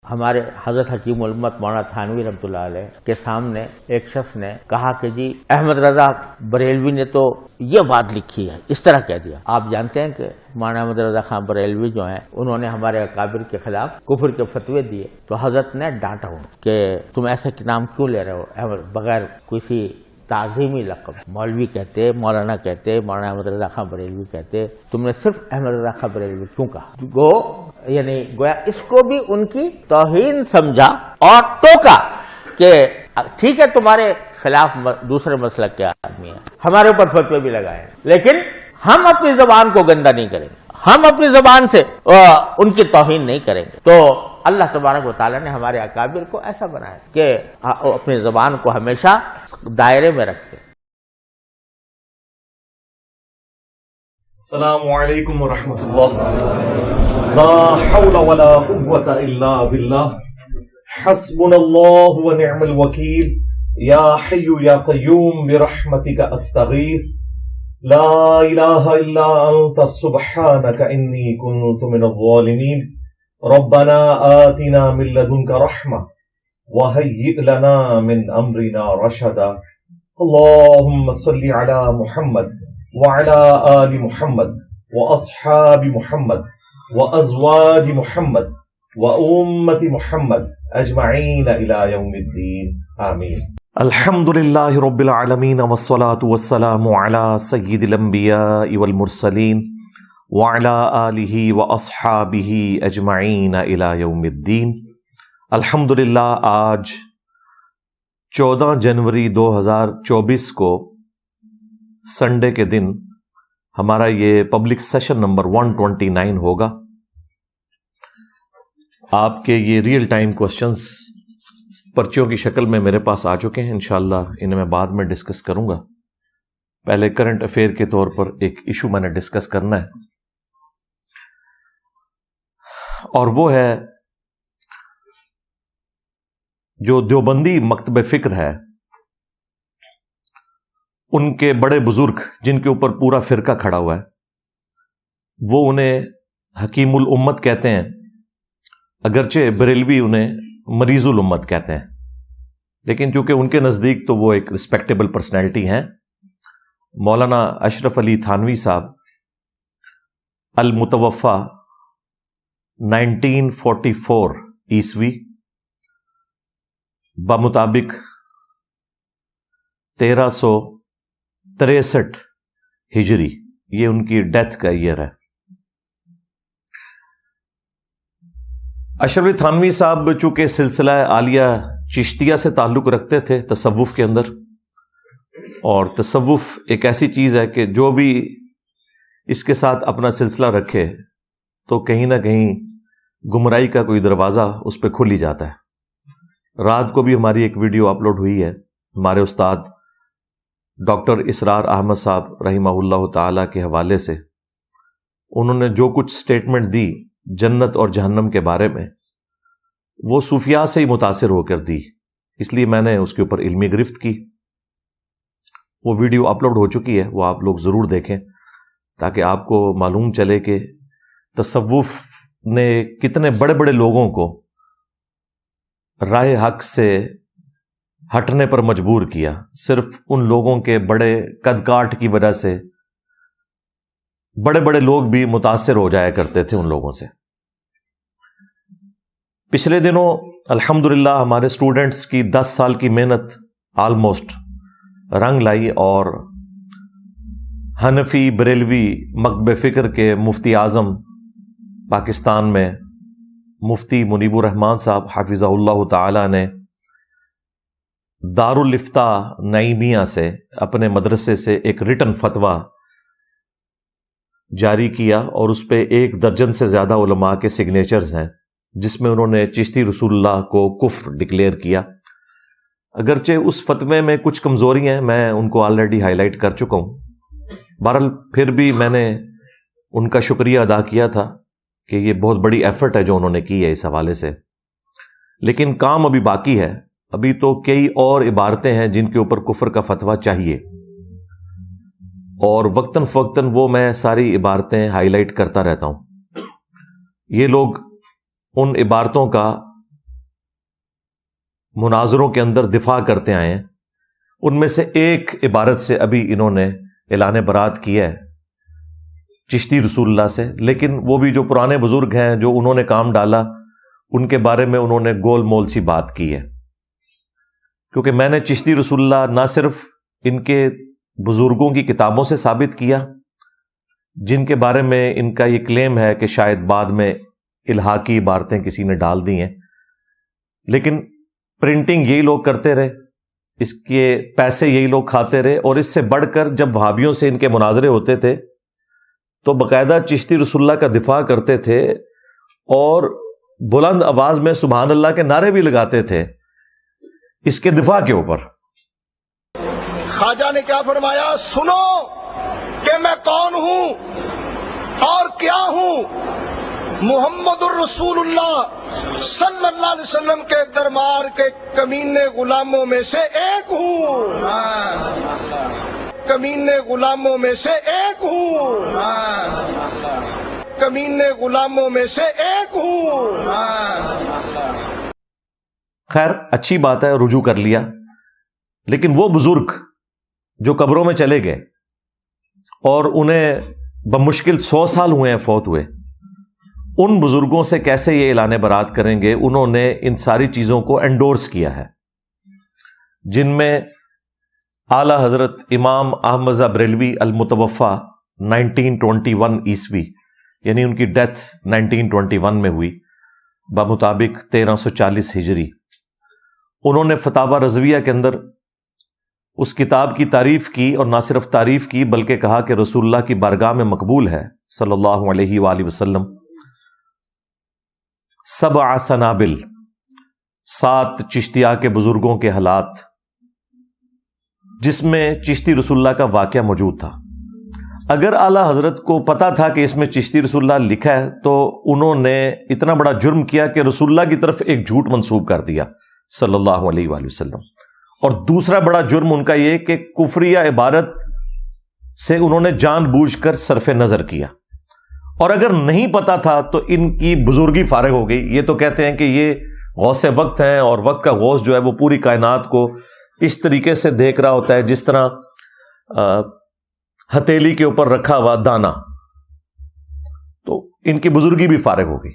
ہمارے حضرت حکیم الامت مولانا تھانوی رحمۃ اللہ علیہ کے سامنے ایک شخص نے کہا کہ جی احمد رضا بریلوی نے تو یہ بات لکھی ہے، اس طرح کہہ دیا۔ آپ جانتے ہیں کہ مولانا احمد رضا خان بریلوی جو ہیں انہوں نے ہمارے اکابر کے خلاف کفر کے فتوے دیے، تو حضرت نے ڈانٹا ہوں کہ تم ایسے نام کیوں لے رہے ہو بغیر کسی تعظیمی لقب، مولوی کہتے، مولانا کہتے، مولانا احمد رضا خان بریلوی کہتے، تم نے صرف احمد رضا خان بریلوی کیوں کہا؟ یعنی گویا اس کو بھی ان کی توہین سمجھا اور ٹوکا کہ ٹھیک ہے تمہارے خلاف دوسرے مسلک کے آدمی ہیں، ہمارے اوپر فتوے بھی لگائے، لیکن ہم اپنی زبان کو گندا نہیں کریں گے، ہم اپنی زبان سے ان کی توہین نہیں کریں گے۔ تو اللہ تبارک و تعالیٰ نے ہمارے اکابر کو ایسا بنایا کہ اپنی زبان کو ہمیشہ دائرے میں رکھتے۔ السلام علیکم ورحمۃ اللہ، لا حول ولا قوة الا باللہ، حسبنا اللہ ونعم الوکیل، یا حی یا قیوم برحمتک استغیث، لا الہ الا انت سبحانک انی کنت من الظالمین، ربنا آتنا من لدنک رحمہ وہیئ لنا من امرنا رشدا، اللہم صل علی محمد وعلى آل محمد واصحاب محمد وازواج محمد وامت محمد اجمعین الى یوم الدین، آمین۔ الحمد للہ رب العالمین والصلاة والسلام علی سید الانبیاء والمرسلین وعلی آلہ واصحابہ اجمعین الى یوم الدین۔ الحمد للہ آج 14 جنوری 2024 کو سنڈے کے دن ہمارا یہ پبلک سیشن نمبر 129 ہوگا۔ آپ کے یہ ریئل ٹائم کوسچنز پرچیوں کی شکل میں میرے پاس آ چکے ہیں، انشاءاللہ انہیں میں بعد میں ڈسکس کروں گا۔ پہلے کرنٹ افیئر کے طور پر ایک ایشو میں نے ڈسکس کرنا ہے، اور وہ ہے جو دیوبندی مکتب فکر ہے، ان کے بڑے بزرگ جن کے اوپر پورا فرقہ کھڑا ہوا ہے، وہ انہیں حکیم الامت کہتے ہیں، اگرچہ بریلوی انہیں مریض الامت کہتے ہیں، لیکن چونکہ ان کے نزدیک تو وہ ایک رسپیکٹیبل پرسنالٹی ہیں۔ مولانا اشرف علی تھانوی صاحب المتوفا 1944 عیسوی بمطابق 1363 ہجری، یہ ان کی ڈیتھ کا ایئر ہے۔ اشرف علی تھانوی صاحب چونکہ سلسلہ عالیہ چشتیہ سے تعلق رکھتے تھے تصوف کے اندر، اور تصوف ایک ایسی چیز ہے کہ جو بھی اس کے ساتھ اپنا سلسلہ رکھے تو کہیں نہ کہیں گمراہی کا کوئی دروازہ اس پہ کھل ہی جاتا ہے۔ رات کو بھی ہماری ایک ویڈیو اپلوڈ ہوئی ہے، ہمارے استاد ڈاکٹر اسرار احمد صاحب رحمہ اللہ تعالی کے حوالے سے انہوں نے جو کچھ سٹیٹمنٹ دی جنت اور جہنم کے بارے میں، وہ صوفیاء سے ہی متاثر ہو کر دی، اس لیے میں نے اس کے اوپر علمی گرفت کی۔ وہ ویڈیو اپلوڈ ہو چکی ہے، وہ آپ لوگ ضرور دیکھیں تاکہ آپ کو معلوم چلے کہ تصوف نے کتنے بڑے بڑے لوگوں کو راہ حق سے ہٹنے پر مجبور کیا، صرف ان لوگوں کے بڑے قد کاٹ کی وجہ سے بڑے بڑے لوگ بھی متاثر ہو جایا کرتے تھے ان لوگوں سے۔ پچھلے دنوں الحمدللہ ہمارے اسٹوڈنٹس کی 10 سال کی محنت آلموسٹ رنگ لائی، اور حنفی بریلوی مکتب فکر کے مفتی اعظم پاکستان میں مفتی منیب الرحمان صاحب حافظہ اللہ تعالی نے دارالافتاء نعیمیہ سے اپنے مدرسے سے ایک ریٹن فتویٰ جاری کیا، اور اس پہ 1 درجن سے زیادہ علماء کے سگنیچرز ہیں، جس میں انہوں نے چشتی رسول اللہ کو کفر ڈکلیئر کیا۔ اگرچہ اس فتوے میں کچھ کمزوریاں ہیں، میں ان کو آلریڈی ہائی لائٹ کر چکا ہوں، بہرحال پھر بھی میں نے ان کا شکریہ ادا کیا تھا کہ یہ بہت بڑی ایفرٹ ہے جو انہوں نے کی ہے اس حوالے سے، لیکن کام ابھی باقی ہے۔ ابھی تو کئی اور عبارتیں ہیں جن کے اوپر کفر کا فتویٰ چاہیے، اور وقتاً فوقتاً وہ میں ساری عبارتیں ہائی لائٹ کرتا رہتا ہوں۔ یہ لوگ ان عبارتوں کا مناظروں کے اندر دفاع کرتے آئے ہیں، ان میں سے ایک عبارت سے ابھی انہوں نے اعلان برات کیا ہے چشتی رسول اللہ سے، لیکن وہ بھی جو پرانے بزرگ ہیں جو انہوں نے کام ڈالا ان کے بارے میں انہوں نے گول مول سی بات کی ہے. کیونکہ میں نے چشتی رسول اللہ نہ صرف ان کے بزرگوں کی کتابوں سے ثابت کیا جن کے بارے میں ان کا یہ کلیم ہے کہ شاید بعد میں الہاقی عبارتیں کسی نے ڈال دی ہیں، لیکن پرنٹنگ یہی لوگ کرتے رہے، اس کے پیسے یہی لوگ کھاتے رہے، اور اس سے بڑھ کر جب وہابیوں سے ان کے مناظرے ہوتے تھے تو باقاعدہ چشتی رسول اللہ کا دفاع کرتے تھے اور بلند آواز میں سبحان اللہ کے نعرے بھی لگاتے تھے اس کے دفاع کے اوپر. خواجہ نے کیا فرمایا؟ سنو کہ میں کون ہوں اور کیا ہوں. محمد الرسول اللہ صلی اللہ علیہ وسلم کے دربار کے کمینے غلاموں میں سے ایک ہوں، کمینے غلاموں میں سے ایک ہوں، کمینے غلاموں میں سے ایک ہوں. خیر اچھی بات ہے، رجوع کر لیا، لیکن وہ بزرگ جو قبروں میں چلے گئے اور انہیں بمشکل 100 سال ہوئے ہیں فوت ہوئے، ان بزرگوں سے کیسے یہ اعلان برات کریں گے؟ انہوں نے ان ساری چیزوں کو انڈورس کیا ہے، جن میں اعلی حضرت امام احمد رضا بریلوی المتوفا 1921 عیسوی، یعنی ان کی ڈیتھ 1921 میں ہوئی بمطابق 1340 ہجری. انہوں نے فتاوی رضویہ کے اندر اس کتاب کی تعریف کی، اور نہ صرف تعریف کی بلکہ کہا کہ رسول اللہ کی بارگاہ میں مقبول ہے صلی اللہ علیہ وآلہ وسلم. 7 سنابل، 7 چشتیہ کے بزرگوں کے حالات، جس میں چشتی رسول اللہ کا واقعہ موجود تھا. اگر اعلی حضرت کو پتا تھا کہ اس میں چشتی رسول اللہ لکھا ہے تو انہوں نے اتنا بڑا جرم کیا کہ رسول اللہ کی طرف ایک جھوٹ منسوب کر دیا صلی اللہ علیہ وآلہ وسلم. اور دوسرا بڑا جرم ان کا یہ کہ کفریہ عبارت سے انہوں نے جان بوجھ کر صرف نظر کیا. اور اگر نہیں پتا تھا تو ان کی بزرگی فارغ ہو گئی. یہ تو کہتے ہیں کہ یہ غوث وقت ہیں، اور وقت کا غوث جو ہے وہ پوری کائنات کو اس طریقے سے دیکھ رہا ہوتا ہے جس طرح ہتھیلی کے اوپر رکھا ہوا دانا. تو ان کی بزرگی بھی فارغ ہو گئی.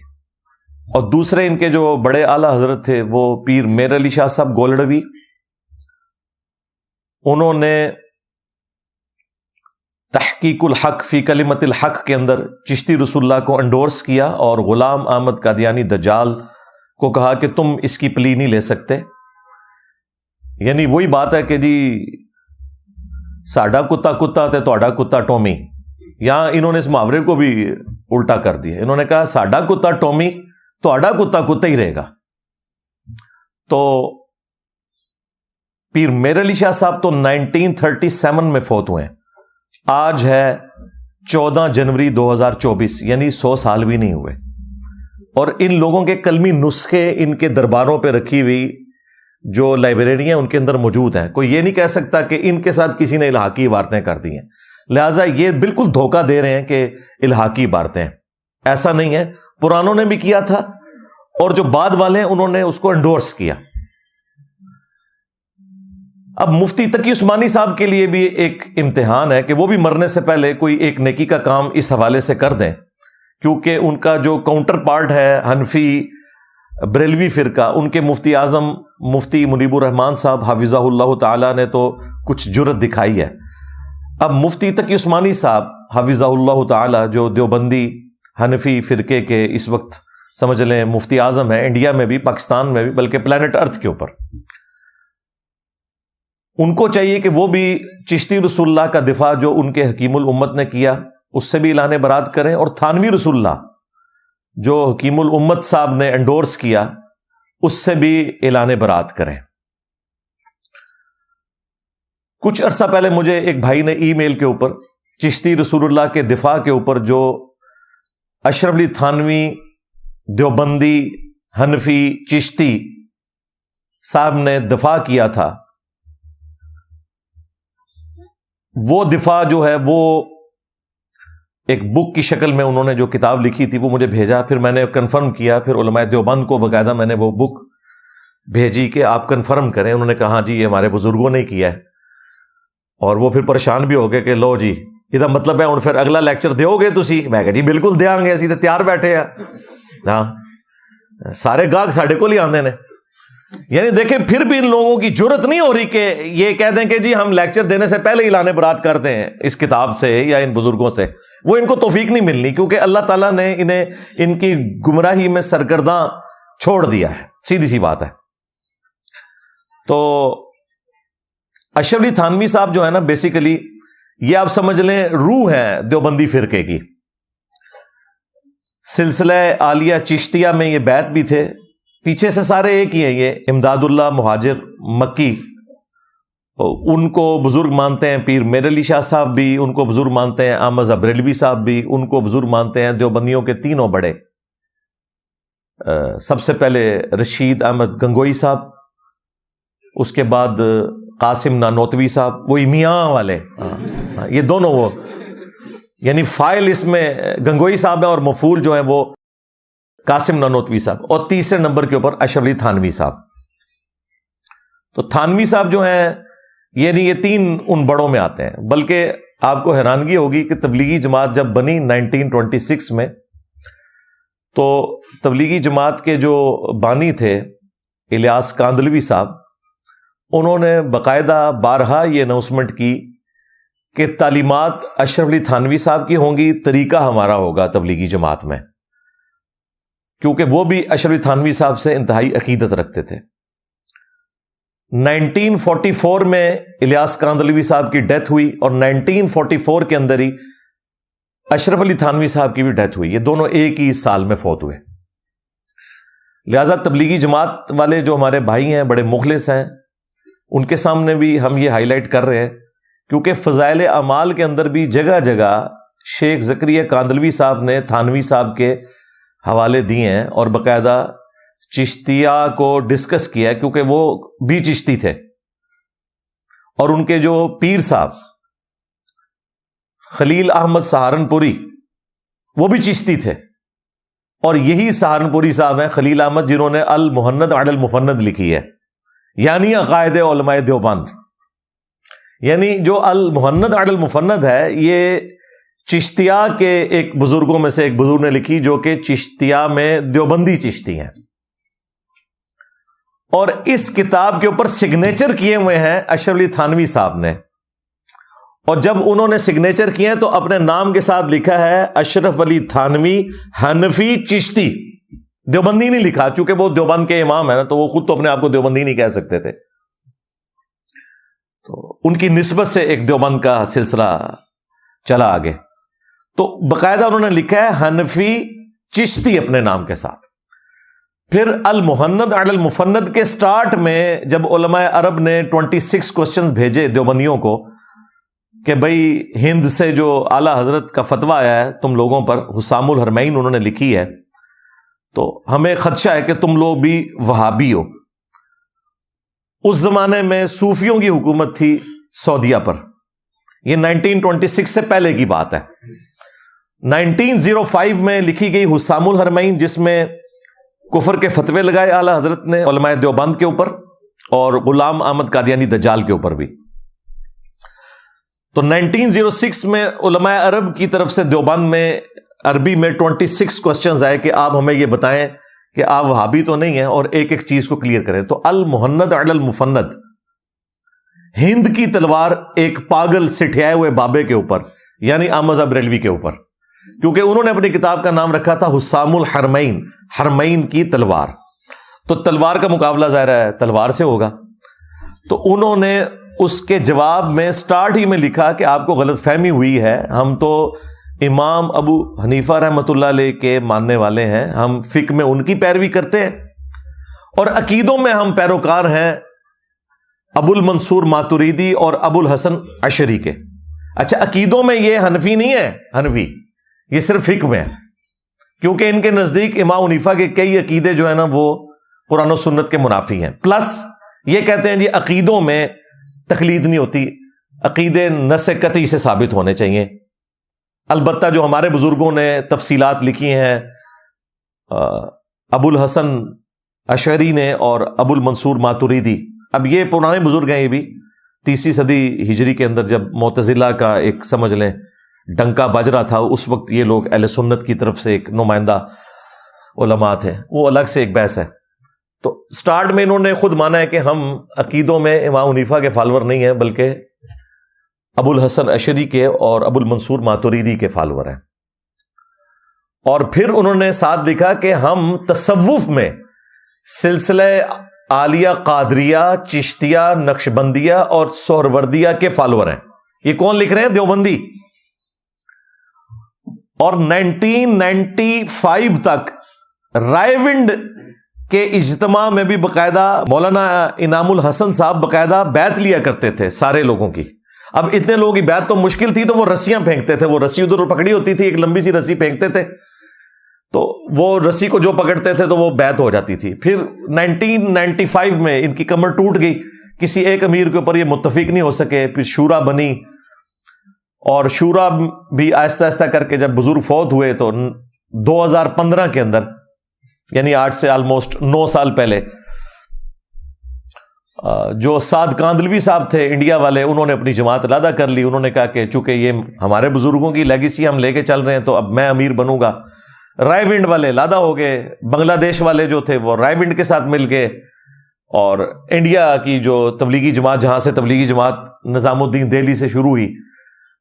اور دوسرے ان کے جو بڑے اعلی حضرت تھے وہ پیر میر علی شاہ صاحب گولڑوی، انہوں نے تحقیق الحق فی کلمت الحق کے اندر چشتی رسول اللہ کو انڈورس کیا، اور غلام احمد قادیانی دجال کو کہا کہ تم اس کی پلی نہیں لے سکتے. یعنی وہی بات ہے کہ جی ساڈا کتا کتا تے تہاڈا کتا ٹومی. یہاں انہوں نے اس محاورے کو بھی الٹا کر دیا. انہوں نے کہا ساڈا کتا ٹومی، تہاڈا کتا کتا ہی رہے گا. تو پیر میر علی شاہ صاحب تو 1937 میں فوت ہوئے ہیں. آج ہے 14 جنوری 2024، یعنی 100 سال بھی نہیں ہوئے. اور ان لوگوں کے کلمی نسخے ان کے درباروں پہ رکھی ہوئی جو لائبریری ہیں ان کے اندر موجود ہیں. کوئی یہ نہیں کہہ سکتا کہ ان کے ساتھ کسی نے الہاقی عبارتیں کر دی ہیں. لہٰذا یہ بالکل دھوکہ دے رہے ہیں کہ الہاقی عبارتیں، ایسا نہیں ہے. پرانوں نے بھی کیا تھا اور جو بعد والے ہیں انہوں نے اس کو انڈورس کیا. اب مفتی تقی عثمانی صاحب کے لیے بھی ایک امتحان ہے کہ وہ بھی مرنے سے پہلے کوئی ایک نیکی کا کام اس حوالے سے کر دیں، کیونکہ ان کا جو کاؤنٹر پارٹ ہے حنفی بریلوی فرقہ، ان کے مفتی اعظم مفتی منیب الرحمان صاحب حفظہ اللہ تعالی نے تو کچھ جرت دکھائی ہے. اب مفتی تقی عثمانی صاحب حفظہ اللہ تعالی جو دیوبندی حنفی فرقے کے اس وقت سمجھ لیں مفتی اعظم ہے انڈیا میں بھی، پاکستان میں بھی، بلکہ پلانٹ ارتھ کے اوپر، ان کو چاہیے کہ وہ بھی چشتی رسول اللہ کا دفاع جو ان کے حکیم الامت نے کیا اس سے بھی اعلان برات کریں، اور تھانوی رسول اللہ جو حکیم الامت صاحب نے انڈورس کیا اس سے بھی اعلان برات کریں. کچھ عرصہ پہلے مجھے ایک بھائی نے ای میل کے اوپر چشتی رسول اللہ کے دفاع کے اوپر جو اشرف علی تھانوی دیوبندی حنفی چشتی صاحب نے دفاع کیا تھا، وہ دفاع جو ہے وہ ایک بک کی شکل میں انہوں نے جو کتاب لکھی تھی وہ مجھے بھیجا. پھر میں نے کنفرم کیا، پھر علماء دیوبند کو باقاعدہ میں نے وہ بک بھیجی کہ آپ کنفرم کریں. انہوں نے کہا ہاں جی یہ ہمارے بزرگوں نے کیا ہے. اور وہ پھر پریشان بھی ہو گئے کہ لو جی یہ مطلب ہے ہوں پھر اگلا لیکچر دیو گے تسی؟ میں کہا جی بالکل دیا گے, اسی تے تیار بیٹھے ہیں. ہاں سارے گاہک ساڈے کو ہی آندے نے. یعنی دیکھیں پھر بھی ان لوگوں کی جرت نہیں ہو رہی کہ یہ کہہ دیں کہ جی ہم لیکچر دینے سے پہلے اعلان برات کرتے ہیں اس کتاب سے یا ان بزرگوں سے. وہ ان کو توفیق نہیں ملنی, کیونکہ اللہ تعالیٰ نے انہیں ان کی گمراہی میں سرگرداں چھوڑ دیا ہے, سیدھی سی بات ہے. تو اشرف علی تھانوی صاحب جو ہے نا بیسیکلی یہ آپ سمجھ لیں روح ہے دیوبندی فرقے کی. سلسلہ عالیہ چشتیہ میں یہ بیعت بھی تھے. پیچھے سے سارے ایک ہی ہیں, یہ امداد اللہ مہاجر مکی, ان کو بزرگ مانتے ہیں. پیر میر علی شاہ صاحب بھی ان کو بزرگ مانتے ہیں. احمد بریلوی صاحب بھی ان کو بزرگ مانتے ہیں. دیوبندیوں کے تینوں بڑے, سب سے پہلے رشید احمد گنگوئی صاحب, اس کے بعد قاسم نانوتوی صاحب, وہی میاں والے, یہ دونوں وہ یعنی فائل اس میں گنگوئی صاحب ہیں اور مفعول جو ہیں وہ قاسم نانوتوی صاحب. اور تیسرے نمبر کے اوپر اشرف علی تھانوی صاحب. تو تھانوی صاحب جو ہیں یہ تین ان بڑوں میں آتے ہیں. بلکہ آپ کو حیرانگی ہوگی کہ تبلیغی جماعت جب بنی 1926 میں, تو تبلیغی جماعت کے جو بانی تھے الیاس کاندلوی صاحب, انہوں نے باقاعدہ بارہا یہ اناؤنسمنٹ کی کہ تعلیمات اشرف علی تھانوی صاحب کی ہوں گی, طریقہ ہمارا ہوگا تبلیغی جماعت میں, کیونکہ وہ بھی اشرف علی تھانوی صاحب سے انتہائی عقیدت رکھتے تھے. 1944 میں الیاس کاندلوی صاحب کی ڈیتھ ہوئی اور 1944 کے اندر ہی اشرف علی تھانوی صاحب کی بھی ڈیتھ ہوئی. یہ دونوں ایک ہی سال میں فوت ہوئے. لہذا تبلیغی جماعت والے جو ہمارے بھائی ہیں بڑے مخلص ہیں, ان کے سامنے بھی ہم یہ ہائی لائٹ کر رہے ہیں, کیونکہ فضائل اعمال کے اندر بھی جگہ جگہ شیخ زکریا کاندلوی صاحب نے تھانوی صاحب کے حوالے دیے ہیں اور باقاعدہ چشتیہ کو ڈسکس کیا ہے, کیونکہ وہ بھی چشتی تھے. اور ان کے جو پیر صاحب خلیل احمد سہارنپوری وہ بھی چشتی تھے, اور یہی سہارنپوری صاحب ہیں خلیل احمد جنہوں نے المحند علی المفند لکھی ہے, یعنی عقائد علماء دیوبند. یعنی جو المحند علی المفند ہے یہ چشتیہ کے ایک بزرگوں میں سے ایک بزرگ نے لکھی, جو کہ چشتیہ میں دیوبندی چشتی ہیں. اور اس کتاب کے اوپر سگنیچر کیے ہوئے ہیں اشرف علی تھانوی صاحب نے. اور جب انہوں نے سگنیچر کیے ہیں تو اپنے نام کے ساتھ لکھا ہے اشرف علی تھانوی حنفی چشتی, دیوبندی نہیں لکھا, چونکہ وہ دیوبند کے امام ہیں نا, تو وہ خود تو اپنے آپ کو دیوبندی نہیں کہہ سکتے تھے. تو ان کی نسبت سے ایک دیوبند کا سلسلہ چلا آگے. تو باقاعدہ انہوں نے لکھا ہے حنفی چشتی اپنے نام کے ساتھ. پھر المحند علی المفند کے سٹارٹ میں جب علماء عرب نے 26 کوسچنز بھیجے دیوبندیوں کو کہ بھئی ہند سے جو اعلیٰ حضرت کا فتویٰ آیا ہے تم لوگوں پر, حسام الحرمین انہوں نے لکھی ہے, تو ہمیں خدشہ ہے کہ تم لوگ بھی وہابی ہو. اس زمانے میں صوفیوں کی حکومت تھی سعودیہ پر, یہ 1926 سے پہلے کی بات ہے. 1905 میں لکھی گئی حسام الحرمین, جس میں کفر کے فتوے لگائے اعلیٰ حضرت نے علماء دیوبند کے اوپر اور غلام احمد قادیانی دجال کے اوپر بھی. تو 1906 میں علماء عرب کی طرف سے دیوبند میں عربی میں 26 کوسچنز آئے کہ آپ ہمیں یہ بتائیں کہ آپ وہابی تو نہیں ہیں, اور ایک ایک چیز کو کلیئر کریں. تو المحند علی المفند, ہند کی تلوار ایک پاگل سٹھیائے ہوئے بابے کے اوپر, یعنی احمد بریلوی کے اوپر, کیونکہ انہوں نے اپنی کتاب کا نام رکھا تھا حسام الحرمین, حرمین کی تلوار. تو تلوار کا مقابلہ ظاہر ہے تلوار سے ہوگا. تو انہوں نے اس کے جواب میں سٹارٹ ہی میں لکھا کہ آپ کو غلط فہمی ہوئی ہے, ہم تو امام ابو حنیفہ رحمۃ اللہ علیہ کے ماننے والے ہیں, ہم فقہ میں ان کی پیروی کرتے ہیں, اور عقیدوں میں ہم پیروکار ہیں ابو المنصور ماتوریدی اور ابو الحسن اشعری کے. اچھا عقیدوں میں یہ حنفی نہیں ہے, حنفی یہ صرف فقہ میں ہے, کیونکہ ان کے نزدیک امام حنیفہ کے کئی عقیدے جو ہیں نا وہ قرآن و سنت کے منافی ہیں. پلس یہ کہتے ہیں جی عقیدوں میں تقلید نہیں ہوتی, عقیدے نص قطعی سے ثابت ہونے چاہیے. البتہ جو ہمارے بزرگوں نے تفصیلات لکھی ہیں, ابو الحسن اشعری نے اور ابو المنصور ماتوریدی. اب یہ پرانے بزرگ ہیں, یہ بھی 30ویں صدی ہجری کے اندر جب معتزلہ کا ایک سمجھ لیں ڈنکا بج رہا تھا, اس وقت یہ لوگ اہل سنت کی طرف سے ایک نمائندہ علماء تھے, وہ الگ سے ایک بحث ہے. تو سٹارٹ میں انہوں نے خود مانا ہے کہ ہم عقیدوں میں امام حنیفہ کے فالوور نہیں ہیں, بلکہ ابو الحسن اشعری کے اور ابو المنصور ماتوریدی کے فالوور ہیں. اور پھر انہوں نے ساتھ لکھا کہ ہم تصوف میں سلسلہ عالیہ قادریہ, چشتیہ, نقشبندیہ اور سہروردیہ کے فالوور ہیں. یہ کون لکھ رہے ہیں؟ دیوبندی. اور 1995 تک رائے ونڈ کے اجتماع میں بھی باقاعدہ مولانا انعام الحسن صاحب باقاعدہ بیعت لیا کرتے تھے سارے لوگوں کی. اب اتنے لوگوں کی بیعت تو مشکل تھی, تو وہ رسیاں پھینکتے تھے. وہ رسی ادھر پکڑی ہوتی تھی, ایک لمبی سی رسی پھینکتے تھے, تو وہ رسی کو جو پکڑتے تھے تو وہ بیعت ہو جاتی تھی. پھر 1995 میں ان کی کمر ٹوٹ گئی, کسی ایک امیر کے اوپر یہ متفق نہیں ہو سکے. پھر شورا بنی, اور شورا بھی آہستہ آہستہ کر کے جب بزرگ فوت ہوئے تو 2015 کے اندر, یعنی آج سے آلموسٹ 9 سال پہلے, جو سعد کاندلوی صاحب تھے انڈیا والے, انہوں نے اپنی جماعت علیحدہ کر لی. انہوں نے کہا کہ چونکہ یہ ہمارے بزرگوں کی لیگیسی ہم لے کے چل رہے ہیں تو اب میں امیر بنوں گا. رائے ونڈ والے علیحدہ ہو گئے, بنگلہ دیش والے جو تھے وہ رائے ونڈ کے ساتھ مل گئے, اور انڈیا کی جو تبلیغی جماعت, جہاں سے تبلیغی جماعت نظام الدین دہلی سے شروع ہوئی,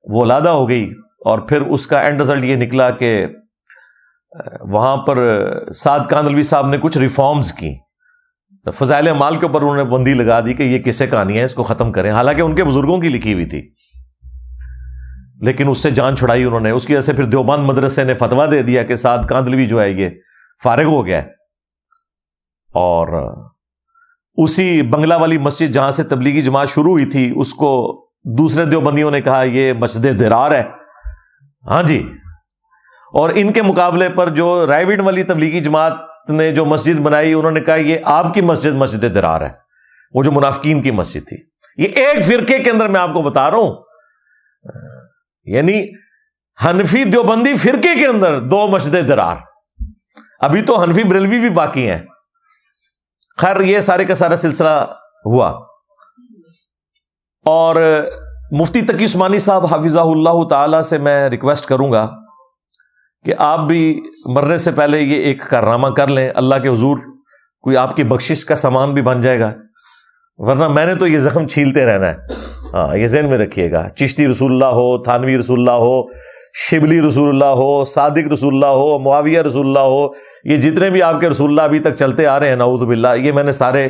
وہ علیحدہ ہو گئی. اور پھر اس کا اینڈ رزلٹ یہ نکلا کہ وہاں پر سعد کاندلوی صاحب نے کچھ ریفارمز کی, فضائل اعمال کے اوپر انہوں نے بندی لگا دی کہ یہ قصے کہانی ہے, اس کو ختم کریں. حالانکہ ان کے بزرگوں کی لکھی ہوئی تھی, لیکن اس سے جان چھڑائی انہوں نے. اس کی وجہ سے پھر دیوبند مدرسے نے فتویٰ دے دیا کہ سعد کاندلوی جو ہے یہ فارغ ہو گیا ہے. اور اسی بنگلہ والی مسجد جہاں سے تبلیغی جماعت شروع ہوئی تھی, اس کو دوسرے دیوبندیوں نے کہا یہ مسجد درار ہے. ہاں جی. اور ان کے مقابلے پر جو رائے ونڈ والی تبلیغی جماعت نے جو مسجد بنائی, انہوں نے کہا یہ آپ کی مسجد مسجد درار ہے, وہ جو منافقین کی مسجد تھی. یہ ایک فرقے کے اندر میں آپ کو بتا رہا ہوں, یعنی حنفی دیوبندی فرقے کے اندر 2 مسجد درار. ابھی تو حنفی بریلوی بھی باقی ہیں. خیر, یہ سارے کا سارا سلسلہ ہوا. اور مفتی تقی عثمانی صاحب حفظہ اللہ تعالی سے میں ریکویسٹ کروں گا کہ آپ بھی مرنے سے پہلے یہ ایک کارنامہ کر لیں. اللہ کے حضور کوئی آپ کی بخشش کا سامان بھی بن جائے گا, ورنہ میں نے تو یہ زخم چھیلتے رہنا ہے. ہاں, یہ ذہن میں رکھیے گا. چشتی رسول اللہ ہو, تھانوی رسول اللہ ہو, شبلی رسول اللہ ہو, صادق رسول اللہ ہو, معاویہ رسول اللہ ہو, یہ جتنے بھی آپ کے رسول اللہ ابھی تک چلتے آ رہے ہیں نعوذ باللہ, یہ میں نے سارے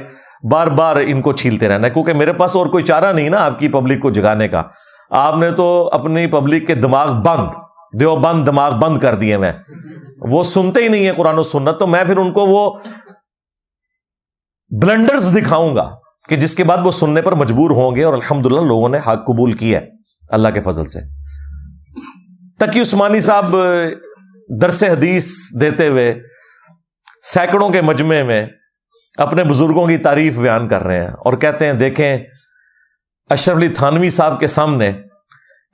بار بار ان کو چھیلتے رہنا ہے, کیونکہ میرے پاس اور کوئی چارہ نہیں نا آپ کی پبلک کو جگانے کا. آپ نے تو اپنی پبلک کے دماغ بند, دیوبند دماغ بند کر دیے. میں وہ سنتے ہی نہیں ہیں قرآن و سنت, تو میں پھر ان کو وہ بلنڈرز دکھاؤں گا کہ جس کے بعد وہ سننے پر مجبور ہوں گے. اور الحمدللہ لوگوں نے حق قبول کیا ہے اللہ کے فضل سے. تقی عثمانی صاحب درس حدیث دیتے ہوئے سینکڑوں کے مجمع میں اپنے بزرگوں کی تعریف بیان کر رہے ہیں, اور کہتے ہیں دیکھیں اشرف علی تھانوی صاحب کے سامنے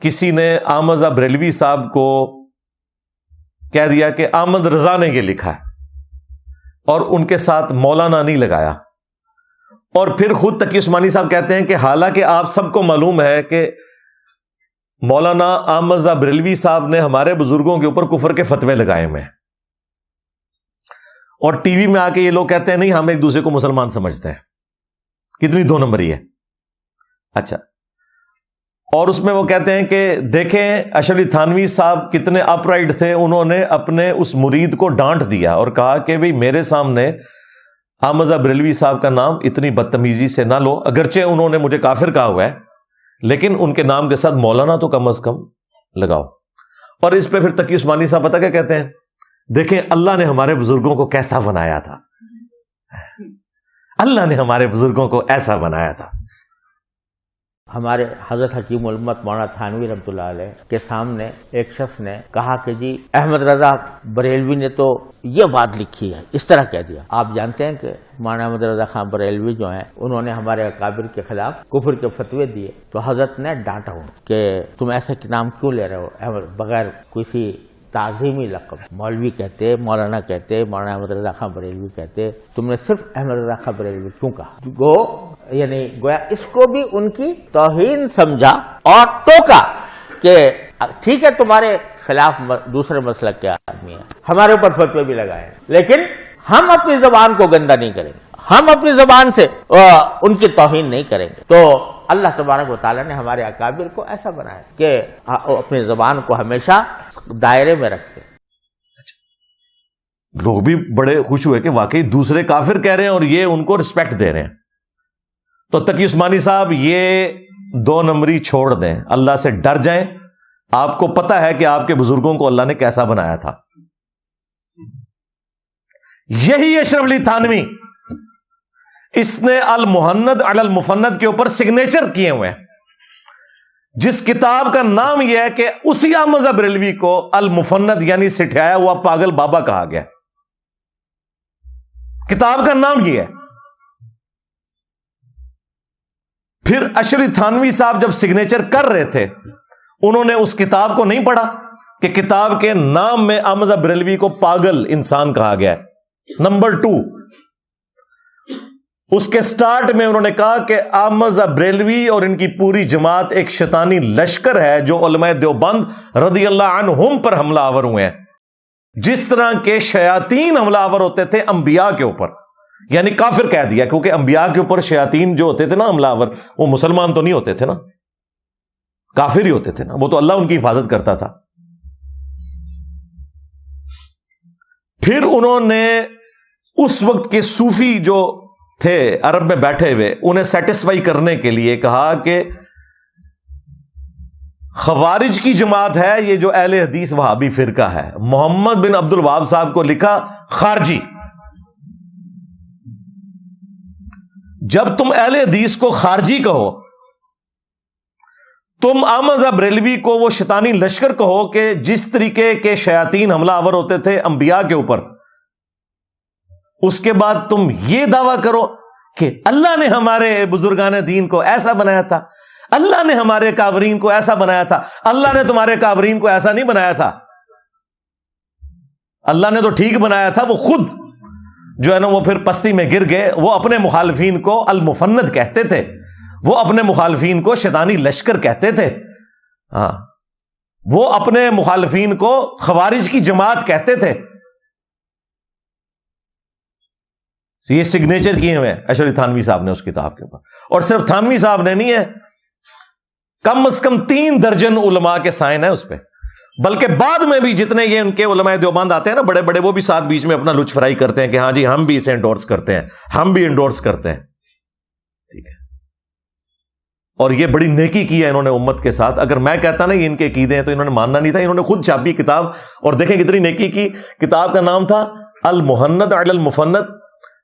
کسی نے احمد رضا بریلوی صاحب کو کہہ دیا کہ احمد رضا نے یہ لکھا ہے, اور ان کے ساتھ مولانا نہیں لگایا. اور پھر خود تقی عثمانی صاحب کہتے ہیں کہ حالانکہ آپ سب کو معلوم ہے کہ مولانا احمد رضا بریلوی صاحب نے ہمارے بزرگوں کے اوپر کفر کے فتوے لگائے ہوئے ہیں, اور ٹی وی میں آ کے یہ لوگ کہتے ہیں نہیں ہم ایک دوسرے کو مسلمان سمجھتے ہیں. کتنی 2 نمبری ہے. اچھا, اور اس میں وہ کہتے ہیں کہ دیکھیں اشرف علی تھانوی صاحب کتنے اپ رائٹ تھے, انہوں نے اپنے اس مرید کو ڈانٹ دیا اور کہا کہ بھئی میرے سامنے احمد رضا بریلوی صاحب کا نام اتنی بدتمیزی سے نہ لو, اگرچہ انہوں نے مجھے کافر کہا ہوا ہے, لیکن ان کے نام کے ساتھ مولانا تو کم از کم لگاؤ. اور اس پہ پھر تقی عثمانی صاحب پتہ کیا کہتے ہیں, دیکھیں اللہ نے ہمارے بزرگوں کو کیسا بنایا تھا, اللہ نے ہمارے بزرگوں کو ایسا بنایا تھا. ہمارے حضرت حکیم الامت مولانا تھانوی رحمۃ اللہ علیہ کے سامنے ایک شخص نے کہا کہ جی احمد رضا بریلوی نے تو یہ بات لکھی ہے, اس طرح کہہ دیا. آپ جانتے ہیں کہ مولانا احمد رضا خان بریلوی جو ہیں انہوں نے ہمارے اکابر کے خلاف کفر کے فتوے دیے, تو حضرت نے ڈانٹا ہوں کہ تم ایسے نام کیوں لے رہے ہو بغیر کسی تعظیمی لقب. مولوی کہتے, مولانا کہتے, مولانا احمد رضا خان بریلوی کہتے, تم نے صرف احمد رضا خان بریلوی کیوں کہا؟ یعنی گویا اس کو بھی ان کی توہین سمجھا اور ٹوکا کہ ٹھیک ہے تمہارے خلاف دوسرے مسلک کے آدمی ہیں, ہمارے اوپر فتوے بھی لگائے, لیکن ہم اپنی زبان کو گندا نہیں کریں گے, ہم اپنی زبان سے ان کی توہین نہیں کریں گے. تو اللہ تبارک و تعالیٰ نے ہمارے اکابر کو ایسا بنایا کہ اپنی زبان کو ہمیشہ دائرے میں رکھتے. لوگ بھی بڑے خوش ہوئے کہ واقعی دوسرے کافر کہہ رہے ہیں اور یہ ان کو رسپیکٹ دے رہے ہیں. تو تقی عثمانی صاحب یہ 2 نمبری چھوڑ دیں, اللہ سے ڈر جائیں. آپ کو پتا ہے کہ آپ کے بزرگوں کو اللہ نے کیسا بنایا تھا. یہی اشرف علی تھانوی, اس نے المحند علی المفند کے اوپر سگنیچر کیے ہوئے ہیں, جس کتاب کا نام یہ ہے کہ اسی احمد رضا بریلوی کو المفند یعنی سٹھایا ہوا پاگل بابا کہا گیا. کتاب کا نام یہ ہے. پھر اشرف علی تھانوی صاحب جب سگنیچر کر رہے تھے, انہوں نے اس کتاب کو نہیں پڑھا کہ کتاب کے نام میں احمد رضا بریلوی کو پاگل انسان کہا گیا ہے. نمبر 2, اس کے سٹارٹ میں انہوں نے کہا کہ احمد رضا بریلوی اور ان کی پوری جماعت ایک شیطانی لشکر ہے جو علماء دیوبند رضی اللہ عنہم پر حملہ آور ہوئے ہیں, جس طرح کے شیاطین حملہ آور ہوتے تھے انبیاء کے اوپر. یعنی کافر کہہ دیا, کیونکہ انبیاء کے اوپر شیاطین جو ہوتے تھے نا حملہ آور, وہ مسلمان تو نہیں ہوتے تھے نا, کافر ہی ہوتے تھے نا, وہ تو اللہ ان کی حفاظت کرتا تھا. پھر انہوں نے اس وقت کے صوفی جو تھے عرب میں بیٹھے ہوئے, انہیں سیٹسفائی کرنے کے لیے کہا کہ خوارج کی جماعت ہے یہ جو اہل حدیث وہابی فرقہ ہے. محمد بن عبد الوہاب صاحب کو لکھا خارجی. جب تم اہل حدیث کو خارجی کہو, تم احمد رضا بریلوی کو وہ شیطانی لشکر کہو کہ جس طریقے کے شیاطین حملہ آور ہوتے تھے انبیاء کے اوپر, اس کے بعد تم یہ دعویٰ کرو کہ اللہ نے ہمارے بزرگان دین کو ایسا بنایا تھا, اللہ نے ہمارے کافرین کو ایسا بنایا تھا. اللہ نے تمہارے کافرین کو ایسا نہیں بنایا تھا, اللہ نے تو ٹھیک بنایا تھا. وہ خود جو ہے نا وہ پھر پستی میں گر گئے. وہ اپنے مخالفین کو المفند کہتے تھے, وہ اپنے مخالفین کو شیطانی لشکر کہتے تھے. ہاں, وہ اپنے مخالفین کو خوارج کی جماعت کہتے تھے. یہ سگنیچر کیے ہوئے ہیں اشرف علی تھانوی صاحب نے اس کتاب کے اوپر. اور صرف تھانوی صاحب نے نہیں ہے, کم از کم 3 درجن علماء کے سائن ہیں اس پہ. بلکہ بعد میں بھی جتنے یہ ان کے علماء دیوبند آتے ہیں نا بڑے بڑے, وہ بھی ساتھ بیچ میں اپنا لچ فرائی کرتے ہیں کہ ہاں جی ہم بھی اسے انڈورس کرتے ہیں, ہم بھی انڈورس کرتے ہیں. ٹھیک ہے, اور یہ بڑی نیکی کی ہے انہوں نے امت کے ساتھ. اگر میں کہتا نا یہ ان کے عقیدے ہیں تو انہوں نے ماننا نہیں تھا. انہوں نے خود چھاپی کتاب, اور دیکھیں کتنی نیکی کی. کتاب کا نام تھا المحند علی المفند,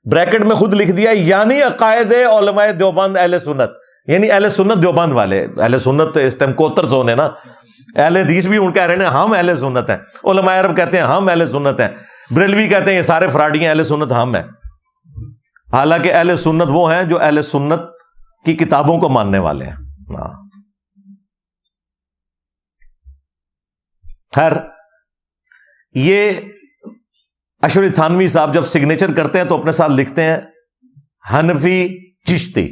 بریکٹ میں خود لکھ دیا یعنی عقائد علماء دیوبند اہل سنت, یعنی اہل سنت دیوبند والے. اہل سنت اس ٹائم کوتر زون ہے نا, اہل حدیث بھی ان کہہ رہے ہیں ہم اہل سنت ہیں, علماء عرب کہتے ہیں ہم اہل سنت ہیں, بریلوی کہتے ہیں یہ سارے فراڈی ہیں, اہل سنت ہم ہیں. حالانکہ اہل سنت وہ ہیں جو اہل سنت کی کتابوں کو ماننے والے ہیں. خیر, یہ اشرف علی تھانوی صاحب جب سگنیچر کرتے ہیں تو اپنے ساتھ لکھتے ہیں حنفی چشتی.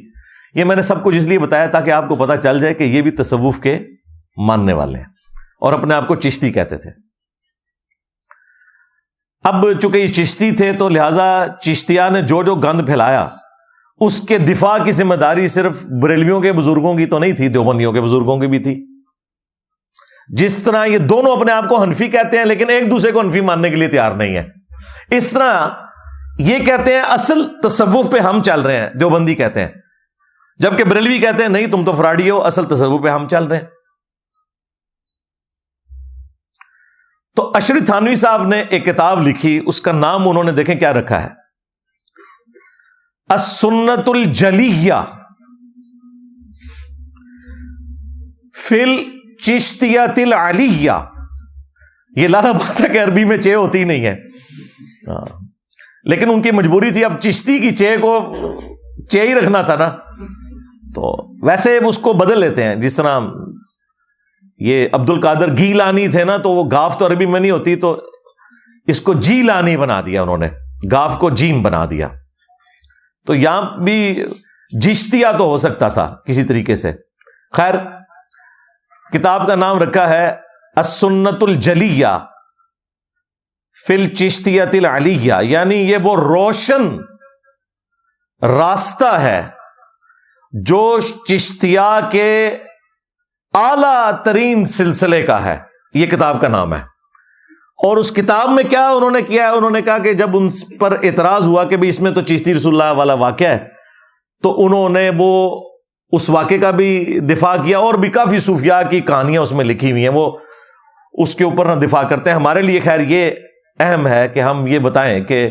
یہ میں نے سب کچھ اس لیے بتایا تاکہ آپ کو پتا چل جائے کہ یہ بھی تصوف کے ماننے والے ہیں اور اپنے آپ کو چشتی کہتے تھے. اب چونکہ یہ چشتی تھے تو لہذا چشتیہ نے جو جو گند پھیلایا اس کے دفاع کی ذمہ داری صرف بریلویوں کے بزرگوں کی تو نہیں تھی, دیوبندیوں کے بزرگوں کی بھی تھی. جس طرح یہ دونوں اپنے آپ کو حنفی کہتے ہیں لیکن ایک دوسرے کو حنفی ماننے کے لیے تیار نہیں ہے, اس طرح یہ کہتے ہیں اصل تصوف پہ ہم چل رہے ہیں, دیوبندی کہتے ہیں, جبکہ بریلوی کہتے ہیں نہیں تم تو فراڈی ہو, اصل تصوف پہ ہم چل رہے ہیں. تو اشرف تھانوی صاحب نے ایک کتاب لکھی, اس کا نام انہوں نے دیکھیں کیا رکھا ہے, السنت الجلیہ فی الچشتیۃ العلیہ. یہ لالا بات ہے کہ عربی میں چے ہوتی نہیں ہے, لیکن ان کی مجبوری تھی, اب چشتی کی چے کو چے ہی رکھنا تھا نا, تو ویسے اس کو بدل لیتے ہیں. جس طرح یہ عبد القادر گیلانی تھے نا، تو وہ گاف تو عربی میں نہیں ہوتی، تو اس کو جیلانی بنا دیا انہوں نے، گاف کو جیم بنا دیا. تو یہاں بھی جشتیہ تو ہو سکتا تھا کسی طریقے سے. خیر، کتاب کا نام رکھا ہے السنت الجلیہ فی الچشتیۃ العلیہ، یعنی یہ وہ روشن راستہ ہے جو چشتیہ کے اعلیٰ ترین سلسلے کا ہے. یہ کتاب کا نام ہے. اور اس کتاب میں کیا انہوں نے کیا ہے، انہوں نے کہا کہ جب ان پر اعتراض ہوا کہ اس میں تو چشتی رسول اللہ والا واقعہ ہے، تو انہوں نے وہ اس واقعے کا بھی دفاع کیا، اور بھی کافی صوفیاء کی کہانیاں اس میں لکھی ہوئی ہیں، وہ اس کے اوپر نہ دفاع کرتے ہیں. ہمارے لیے خیر یہ اہم ہے کہ ہم یہ بتائیں کہ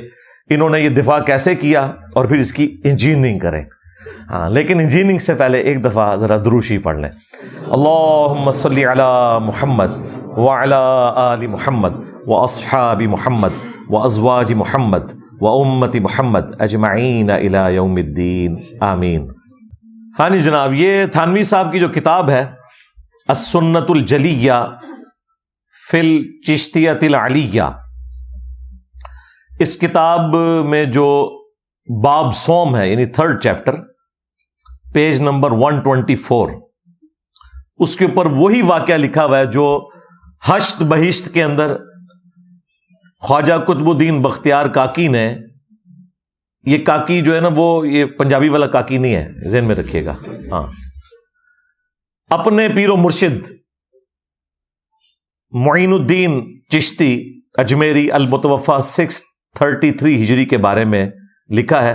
انہوں نے یہ دفاع کیسے کیا اور پھر اس کی انجینئرنگ کریں. ہاں، لیکن انجینئرنگ سے پہلے ایک دفعہ ذرا دروشی پڑھ لیں. اللہم صلی علی محمد وعلی آل محمد واصحاب محمد وازواج محمد وامت محمد اجمعین الی یوم الدین آمین. ہاں جی جناب، یہ تھانوی صاحب کی جو کتاب ہے السنت الجلیہ فی الچشتیۃ العلیہ، اس کتاب میں جو باب سوم ہے، یعنی 3rd چیپٹر، پیج نمبر 124، اس کے اوپر وہی واقعہ لکھا ہوا ہے جو ہشت بہشت کے اندر خواجہ قطب الدین بختیار کاکی نے، یہ کاکی جو ہے نا وہ یہ پنجابی والا کاکی نہیں ہے، ذہن میں رکھیے گا. ہاں، اپنے پیر و مرشد معین الدین چشتی اجمیری المتوفا 633 ہجری کے بارے میں لکھا ہے.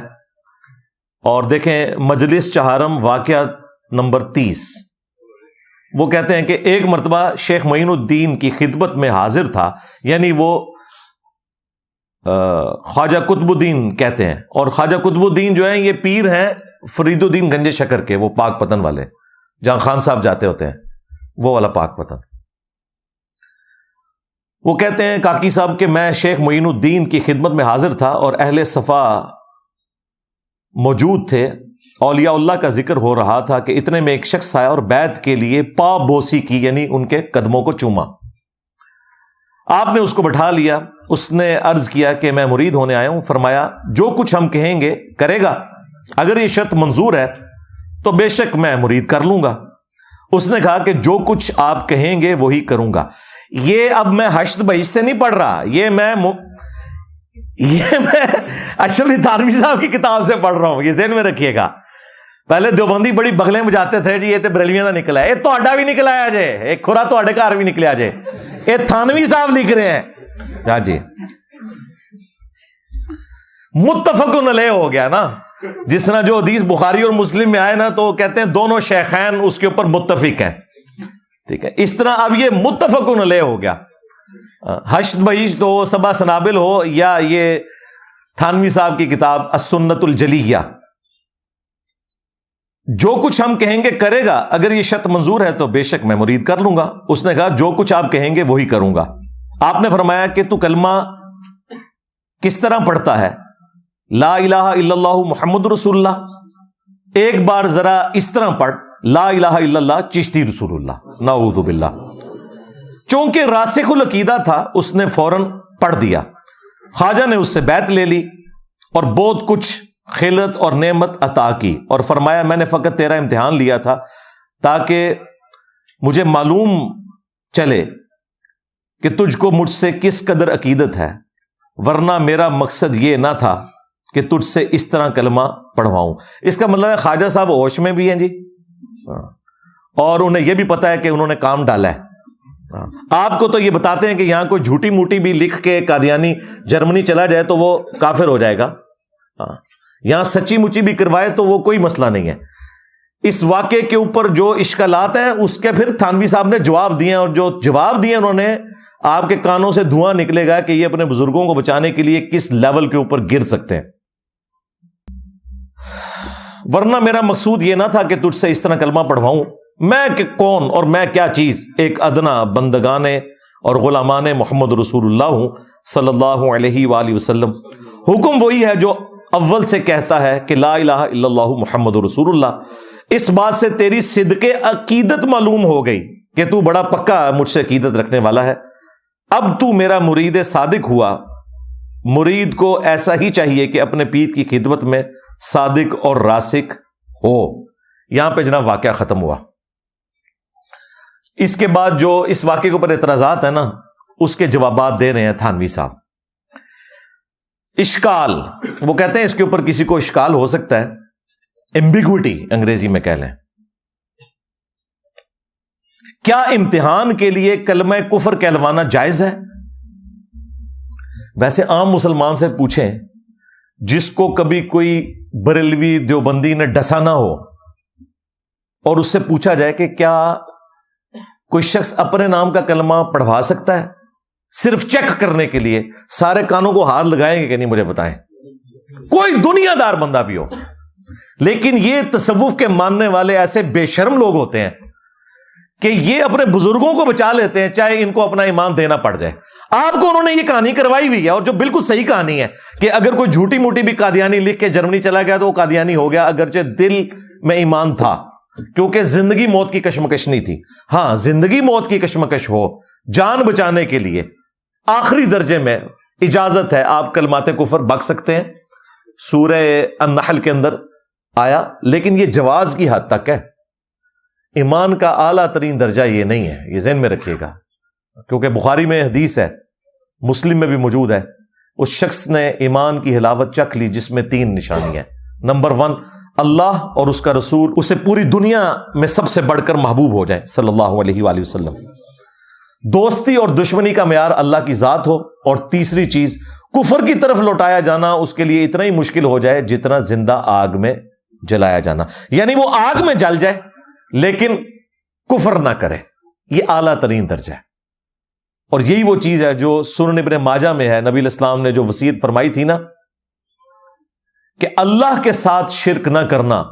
اور دیکھیں مجلس چہارم واقعہ نمبر 30، وہ کہتے ہیں کہ ایک مرتبہ شیخ معین الدین کی خدمت میں حاضر تھا، یعنی وہ خواجہ قطب الدین کہتے ہیں. اور خواجہ قطب الدین جو ہیں یہ پیر ہیں فرید الدین گنج شکر کے، وہ پاک پتن والے، جہاں خان صاحب جاتے ہوتے ہیں، وہ والا پاک پتن. وہ کہتے ہیں کاکی صاحب کہ میں شیخ معین الدین کی خدمت میں حاضر تھا اور اہل صفا موجود تھے. اولیاء اللہ کا ذکر ہو رہا تھا کہ اتنے میں ایک شخص آیا اور بیعت کے لیے پا بوسی کی، یعنی ان کے قدموں کو چوما. آپ نے اس کو بٹھا لیا. اس نے عرض کیا کہ میں مرید ہونے آیا ہوں. فرمایا جو کچھ ہم کہیں گے کرے گا، اگر یہ شرط منظور ہے تو بے شک میں مرید کر لوں گا. اس نے کہا کہ جو کچھ آپ کہیں گے وہی کروں گا. یہ اب میں ہشت بہشت سے نہیں پڑھ رہا، یہ میں اشرف تھانوی صاحب کی کتاب سے پڑھ رہا ہوں، یہ ذہن میں رکھیے گا. پہلے دیوبندی بڑی بغلیں بجاتے تھے جی یہ تے بریلویاں دا نکلا ہے، یہ تہاڈا بھی نکلا ہے جے، ایک کھرا تہاڈے گھر بھی نکلیا جے، یہ تھانوی صاحب لکھ رہے ہیں. ہاں جی، متفقن علیہ ہو گیا نا. جس طرح جو حدیث بخاری اور مسلم میں آئے نا تو وہ کہتے ہیں دونوں شیخین اس کے اوپر متفق ہیں. ٹھیک ہے، اس طرح اب یہ متفقن علیہ ہو گیا. ہشت بہشت ہو، سبا سنابل ہو، یا یہ تھانوی صاحب کی کتاب السنت الجلیہ، جو کچھ ہم کہیں گے کرے گا، اگر یہ شرط منظور ہے تو بے شک میں مرید کر لوں گا. اس نے کہا جو کچھ آپ کہیں گے وہی کروں گا. آپ نے فرمایا کہ تو کلمہ کس طرح پڑھتا ہے؟ لا الہ الا اللہ محمد رسول اللہ. ایک بار ذرا اس طرح پڑھ، لا الہ الا اللہ چشتی رسول اللہ، نعوذ باللہ. چونکہ راسخ العقیدہ تھا اس نے فوراً پڑھ دیا. خواجہ نے اس سے بیعت لے لی اور بہت کچھ خلعت اور نعمت عطا کی، اور فرمایا میں نے فقط تیرا امتحان لیا تھا تاکہ مجھے معلوم چلے کہ تجھ کو مجھ سے کس قدر عقیدت ہے، ورنہ میرا مقصد یہ نہ تھا کہ تجھ سے اس طرح کلمہ پڑھواؤں. اس کا مطلب ہے خواجہ صاحب ہوش میں بھی ہیں جی، اور انہیں یہ بھی پتا ہے کہ انہوں نے کام ڈالا ہے. آپ کو تو یہ بتاتے ہیں کہ یہاں کوئی جھوٹی موٹی بھی لکھ کے قادیانی جرمنی چلا جائے تو وہ کافر ہو جائے گا. یہاں سچی مچی بھی کروائے تو وہ کوئی مسئلہ نہیں ہے. اس واقعے کے اوپر جو اشکالات ہیں اس کے پھر تھانوی صاحب نے جواب دیے، اور جو جواب دیے انہوں نے، آپ کے کانوں سے دھواں نکلے گا کہ یہ اپنے بزرگوں کو بچانے کے لیے کس لیول کے اوپر گر سکتے ہیں. ورنہ میرا مقصود یہ نہ تھا کہ تجھ سے اس طرح کلمہ پڑھواؤں. میں کہ کون اور میں کیا چیز، ایک ادنا بندگانے اور غلامان محمد رسول اللہ ہوں صلی اللہ علیہ وآلہ وسلم. حکم وہی ہے جو اول سے کہتا ہے کہ لا الہ الا اللہ محمد رسول اللہ. اس بات سے تیری صدق عقیدت معلوم ہو گئی کہ تو بڑا پکا مجھ سے عقیدت رکھنے والا ہے، اب تو میرا مرید صادق ہوا۔ مرید کو ایسا ہی چاہیے کہ اپنے پیر کی خدمت میں صادق اور راسخ ہو۔ یہاں پہ جناب واقعہ ختم ہوا۔ اس کے بعد جو اس واقعے کے اوپر اعتراضات ہیں نا، اس کے جوابات دے رہے ہیں تھانوی صاحب۔ اشکال، وہ کہتے ہیں اس کے اوپر کسی کو اشکال ہو سکتا ہے، ایمبیگوٹی انگریزی میں کہہ لیں۔ کیا امتحان کے لیے کلمہ کفر کہلوانا جائز ہے؟ ویسے عام مسلمان سے پوچھیں، جس کو کبھی کوئی بریلوی دیوبندی نے ڈسا نہ ہو، اور اس سے پوچھا جائے کہ کیا کوئی شخص اپنے نام کا کلمہ پڑھوا سکتا ہے صرف چیک کرنے کے لیے، سارے کانوں کو ہاتھ لگائیں گے کہ نہیں؟ مجھے بتائیں، کوئی دنیا دار بندہ بھی ہو۔ لیکن یہ تصوف کے ماننے والے ایسے بے شرم لوگ ہوتے ہیں کہ یہ اپنے بزرگوں کو بچا لیتے ہیں چاہے ان کو اپنا ایمان دینا پڑ جائے۔ آپ کو انہوں نے یہ کہانی کروائی ہوئی ہے، اور جو بالکل صحیح کہانی ہے کہ اگر کوئی جھوٹی موٹی بھی قادیانی لکھ کے جرمنی چلا گیا تو وہ قادیانی ہو گیا، اگرچہ دل میں ایمان تھا، کیونکہ زندگی موت کی کشمکش نہیں تھی۔ ہاں، زندگی موت کی کشمکش ہو، جان بچانے کے لیے آخری درجے میں اجازت ہے، آپ کلمات کفر بک سکتے ہیں، سورہ النحل کے اندر آیا، لیکن یہ جواز کی حد تک ہے۔ ایمان کا اعلیٰ ترین درجہ یہ نہیں ہے، یہ ذہن میں رکھیے گا، کیونکہ بخاری میں حدیث ہے، مسلم میں بھی موجود ہے، اس شخص نے ایمان کی حلاوت چکھ لی جس میں 3 نشانی ہیں۔ نمبر 1، اللہ اور اس کا رسول اسے پوری دنیا میں سب سے بڑھ کر محبوب ہو جائے صلی اللہ علیہ وآلہ وسلم۔ دوستی اور دشمنی کا معیار اللہ کی ذات ہو، اور تیسری چیز، کفر کی طرف لوٹایا جانا اس کے لیے اتنا ہی مشکل ہو جائے جتنا زندہ آگ میں جلایا جانا، یعنی وہ آگ میں جل جائے لیکن کفر نہ کرے۔ یہ اعلیٰ ترین درجہ ہے، اور یہی وہ چیز ہے جو سنن ابن ماجہ میں ہے۔ نبی الاسلام نے جو وصیت فرمائی تھی نا کہ اللہ کے ساتھ شرک نہ کرنا،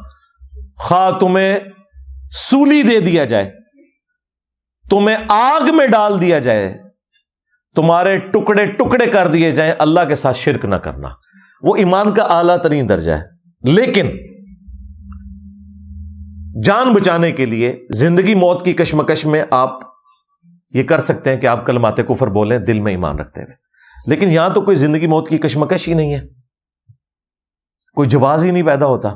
خواہ تمہیں سولی دے دیا جائے، تمہیں آگ میں ڈال دیا جائے، تمہارے ٹکڑے ٹکڑے کر دیے جائیں، اللہ کے ساتھ شرک نہ کرنا، وہ ایمان کا اعلیٰ ترین درجہ ہے۔ لیکن جان بچانے کے لیے زندگی موت کی کشمکش میں آپ یہ کر سکتے ہیں کہ آپ کلمات کفر بولیں دل میں ایمان رکھتے ہوئے، لیکن یہاں تو کوئی زندگی موت کی کشمکش ہی نہیں ہے، کوئی جواز ہی نہیں پیدا ہوتا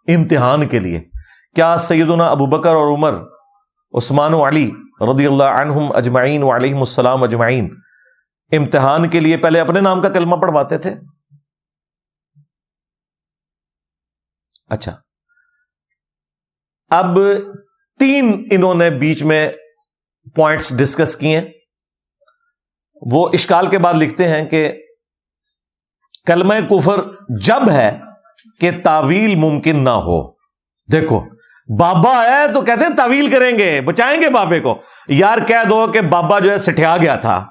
امتحان کے لیے۔ کیا سیدنا ابوبکر اور عمر، عثمان و علی رضی اللہ عنہم اجمعین وعلیہم السلام اجمعین امتحان کے لیے پہلے اپنے نام کا کلمہ پڑھواتے تھے؟ اچھا، اب 3 انہوں نے بیچ میں پوائنٹس ڈسکس کیے۔ وہ اشکال کے بعد لکھتے ہیں کہ کلمہ کفر جب ہے کہ تعویل ممکن نہ ہو۔ دیکھو، بابا ہے تو کہتے ہیں تعویل کریں گے، بچائیں گے بابے کو۔ یار کہہ دو کہ بابا جو ہے سٹھیا گیا تھا،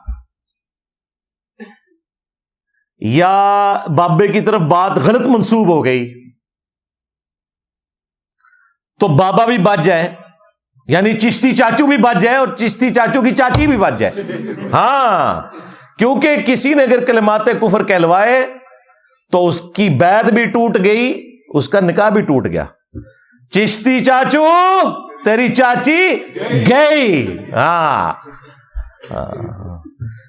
یا بابے کی طرف بات غلط منسوب ہو گئی، تو بابا بھی بچ جائے، یعنی چشتی چاچو بھی بچ جائے اور چشتی چاچو کی چاچی بھی بچ جائے۔ ہاں، کیونکہ کسی نے اگر کلمات کفر کہلوائے تو اس کی بیعت بھی ٹوٹ گئی، اس کا نکاح بھی ٹوٹ گیا۔ چشتی چاچو تیری چاچی گئی، ہاں،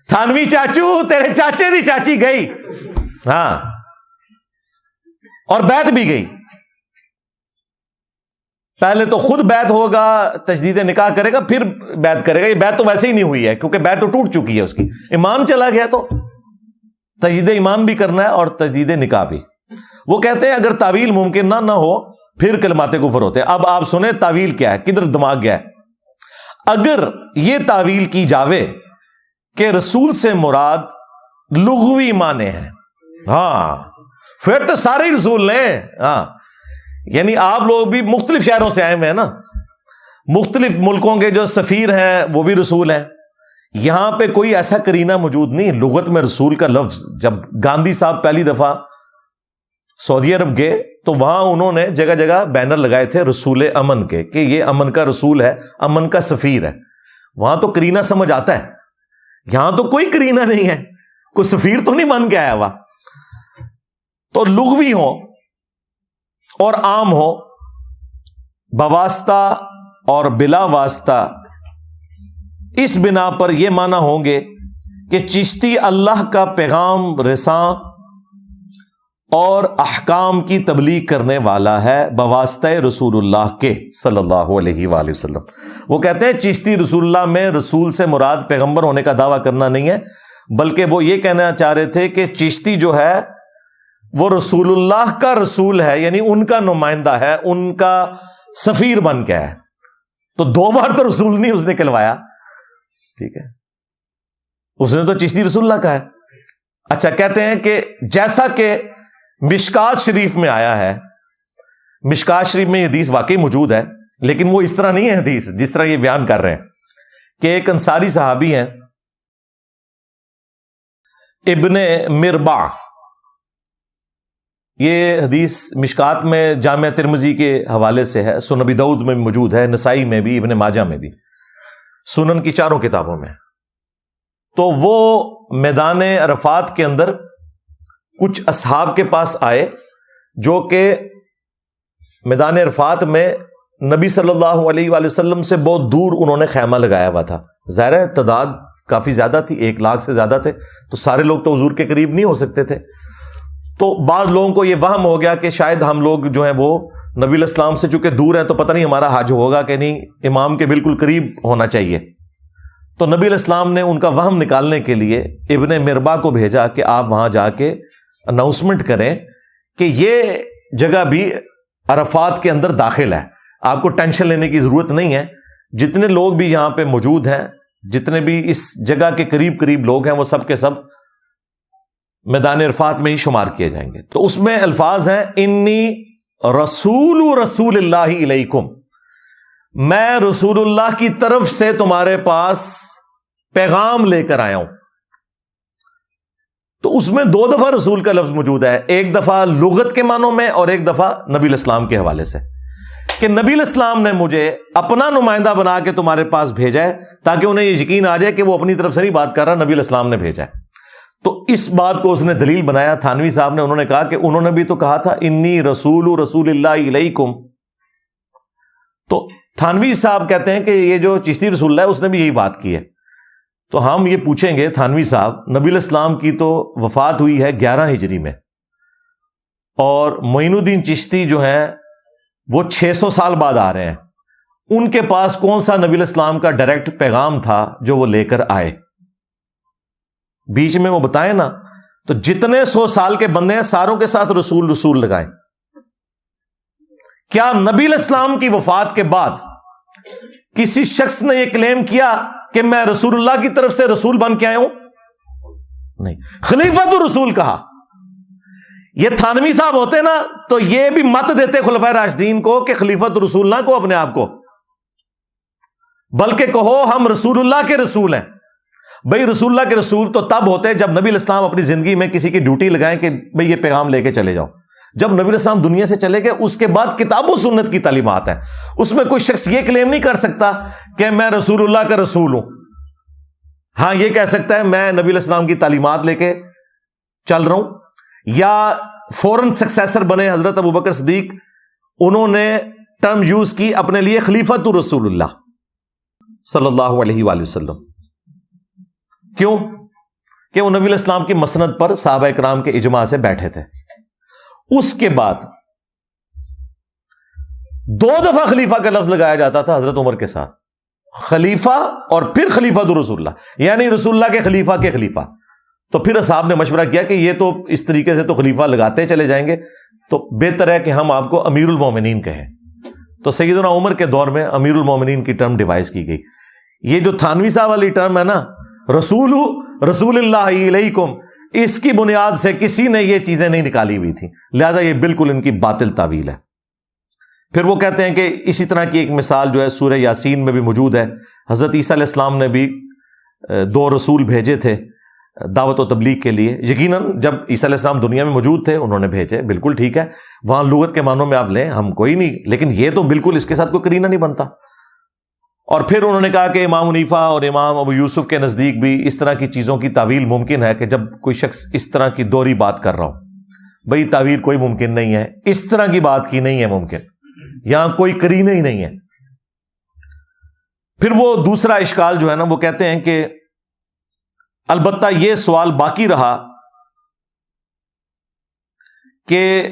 تھانوی چاچو تیرے چاچے دی چاچی گئی، ہاں، اور بیعت بھی گئی۔ پہلے تو خود بیعت ہوگا، تجدید نکاح کرے گا، پھر بیعت کرے گا۔ یہ بیعت تو ویسے ہی نہیں ہوئی ہے کیونکہ بیعت تو ٹوٹ چکی ہے، اس کی ایمان چلا گیا، تو تجدید ایمان بھی کرنا ہے اور تجدید نکاح بھی۔ وہ کہتے ہیں اگر تعویل ممکن نہ ہو پھر کلمات کفر ہوتے ہیں۔ اب آپ سنیں تعویل کیا ہے، کدھر دماغ گیا ہے۔ اگر یہ تعویل کی جاوے کہ رسول سے مراد لغوی معنی ہیں، ہاں، پھر تو سارے رسول لیں، ہاں، یعنی آپ لوگ بھی مختلف شہروں سے آئے ہوئے ہیں نا، مختلف ملکوں کے جو سفیر ہیں وہ بھی رسول ہیں۔ یہاں پہ کوئی ایسا کرینہ موجود نہیں، لغت میں رسول کا لفظ، جب گاندھی صاحب پہلی دفعہ سعودی عرب گئے تو وہاں انہوں نے جگہ جگہ بینر لگائے تھے رسول امن کے، کہ یہ امن کا رسول ہے، امن کا سفیر ہے۔ وہاں تو کرینہ سمجھ آتا ہے، یہاں تو کوئی کرینہ نہیں ہے، کوئی سفیر تو نہیں بن کے آیا ہوا۔ تو لغوی ہو اور عام ہو، بواسطہ اور بلا واسطہ اس بنا پر یہ معنی ہوں گے کہ چشتی اللہ کا پیغام رساں اور احکام کی تبلیغ کرنے والا ہے بواسطہ رسول اللہ کے صلی اللہ علیہ وآلہ وسلم. وہ کہتے ہیں چشتی رسول اللہ میں رسول سے مراد پیغمبر ہونے کا دعویٰ کرنا نہیں ہے، بلکہ وہ یہ کہنا چاہ رہے تھے کہ چشتی جو ہے وہ رسول اللہ کا رسول ہے، یعنی ان کا نمائندہ ہے، ان کا سفیر بن کے ہے. تو 2 بار تو رسول نہیں اس نے کہلوایا، ٹھیک ہے، اس نے تو چشتی رسول اللہ کا ہے. اچھا، کہتے ہیں کہ جیسا کہ مشکات شریف میں آیا ہے، مشکات شریف میں یہ حدیث واقعی موجود ہے، لیکن وہ اس طرح نہیں ہے حدیث جس طرح یہ بیان کر رہے ہیں، کہ ایک انصاری صحابی ہیں ابن مربع. یہ حدیث مشکات میں جامع ترمذی کے حوالے سے ہے، سنن ابی داؤد میں بھی موجود ہے، نسائی میں بھی، ابن ماجہ میں بھی، سنن کی 4 کتابوں میں. تو وہ میدان عرفات کے اندر کچھ اصحاب کے پاس آئے جو کہ میدان عرفات میں نبی صلی اللہ علیہ وآلہ وسلم سے بہت دور انہوں نے خیمہ لگایا ہوا تھا. ظاہر ہے تعداد کافی زیادہ تھی، 1 لاکھ سے زیادہ تھے، تو سارے لوگ تو حضور کے قریب نہیں ہو سکتے تھے. تو بعض لوگوں کو یہ وہم ہو گیا کہ شاید ہم لوگ جو ہیں وہ نبی علیہ السلام سے چونکہ دور ہیں تو پتہ نہیں ہمارا حج ہوگا کہ نہیں، امام کے بالکل قریب ہونا چاہیے. تو نبی علیہ السلام نے ان کا وہم نکالنے کے لیے ابن مربع کو بھیجا کہ آپ وہاں جا کے اناؤنسمنٹ کریں کہ یہ جگہ بھی عرفات کے اندر داخل ہے، آپ کو ٹینشن لینے کی ضرورت نہیں ہے. جتنے لوگ بھی یہاں پہ موجود ہیں، جتنے بھی اس جگہ کے قریب لوگ ہیں، وہ سب کے سب میدان عرفات میں ہی شمار کیے جائیں گے. تو اس میں الفاظ ہیں انی رسول اللہ علیکم، میں رسول اللہ کی طرف سے تمہارے پاس پیغام لے کر آیا ہوں. تو اس میں 2 دفعہ رسول کا لفظ موجود ہے، ایک دفعہ لغت کے معنوں میں اور ایک دفعہ نبی علیہ السلام کے حوالے سے، کہ نبی علیہ السلام نے مجھے اپنا نمائندہ بنا کے تمہارے پاس بھیجا ہے تاکہ انہیں یہ یقین آ جائے کہ وہ اپنی طرف سے نہیں بات کر رہا، نبی علیہ السلام نے بھیجا ہے. تو اس بات کو اس نے دلیل بنایا تھانوی صاحب نے. انہوں نے کہا کہ انہوں نے بھی تو کہا تھا انی رسول اللہ علیکم. تو تھانوی صاحب کہتے ہیں کہ یہ جو چشتی رسول اللہ ہے اس نے بھی یہی بات کی ہے. تو ہم یہ پوچھیں گے تھانوی صاحب، نبی علیہ السلام کی تو وفات ہوئی ہے 11 ہجری میں، اور معین الدین چشتی جو ہیں وہ 600 سال بعد آ رہے ہیں. ان کے پاس کون سا نبی علیہ السلام کا ڈائریکٹ پیغام تھا جو وہ لے کر آئے؟ بیچ میں وہ بتائیں نا. تو جتنے 100 سال کے بندے ہیں ساروں کے ساتھ رسول لگائیں. کیا نبی علیہ السلام کی وفات کے بعد کسی شخص نے یہ کلیم کیا کہ میں رسول اللہ کی طرف سے رسول بن کے آیا ہوں؟ نہیں. خلیفۃ الرسول کہا. یہ تھانوی صاحب ہوتے نا تو یہ بھی مت دیتے خلفائے راشدین کو کہ خلیفۃ الرسول نہ کو اپنے آپ کو، بلکہ کہو ہم رسول اللہ کے رسول ہیں. بھئی رسول اللہ کے رسول تو تب ہوتے جب نبی علیہ السلام اپنی زندگی میں کسی کی ڈیوٹی لگائیں کہ بھئی یہ پیغام لے کے چلے جاؤ. جب نبی علیہ السلام دنیا سے چلے گئے اس کے بعد کتاب و سنت کی تعلیمات ہیں، اس میں کوئی شخص یہ کلیم نہیں کر سکتا کہ میں رسول اللہ کا رسول ہوں. ہاں یہ کہہ سکتا ہے میں نبی علیہ السلام کی تعلیمات لے کے چل رہا ہوں، یا فوراً سکسیسر بنے حضرت ابوبکر صدیق، انہوں نے ٹرم یوز کی اپنے لیے خلیفۃ الرسول اللہ صلی اللہ علیہ وآلہ وسلم. کیوں؟ کہ وہ نبی علیہ السلام کی مسند پر صحابہ کرام کے اجماع سے بیٹھے تھے. اس کے بعد 2 دفعہ خلیفہ کا لفظ لگایا جاتا تھا حضرت عمر کے ساتھ، خلیفہ اور پھر خلیفۃ الرسول اللہ، یعنی رسول اللہ کے خلیفہ. تو پھر اصحاب نے مشورہ کیا کہ یہ تو اس طریقے سے تو خلیفہ لگاتے چلے جائیں گے، تو بہتر ہے کہ ہم آپ کو امیر المومنین کہیں. تو سیدنا عمر کے دور میں امیر المومنین کی ٹرم ڈیوائز کی گئی. یہ جو تھانوی صاحب والی ٹرم ہے نا، رسول اللہ علیکم، اس کی بنیاد سے کسی نے یہ چیزیں نہیں نکالی ہوئی تھی، لہذا یہ بالکل ان کی باطل تعویل ہے. پھر وہ کہتے ہیں کہ اسی طرح کی ایک مثال جو ہے سورہ یاسین میں بھی موجود ہے. حضرت عیسیٰ علیہ السلام نے بھی 2 رسول بھیجے تھے دعوت و تبلیغ کے لیے. یقیناً جب عیسیٰ علیہ السلام دنیا میں موجود تھے انہوں نے بھیجے، بالکل ٹھیک ہے، وہاں لغت کے معنوں میں آپ لیں، ہم کوئی نہیں، لیکن یہ تو بالکل اس کے ساتھ کوئی قرینہ نہیں بنتا. اور پھر انہوں نے کہا کہ امام حنیفہ اور امام ابو یوسف کے نزدیک بھی اس طرح کی چیزوں کی تعویل ممکن ہے کہ جب کوئی شخص اس طرح کی دوہری بات کر رہا ہو. بھئی تعویل کوئی ممکن نہیں ہے، اس طرح کی بات کی نہیں ہے ممکن، یہاں کوئی قرینہ ہی نہیں ہے. پھر وہ دوسرا اشکال جو ہے نا وہ کہتے ہیں کہ البتہ یہ سوال باقی رہا کہ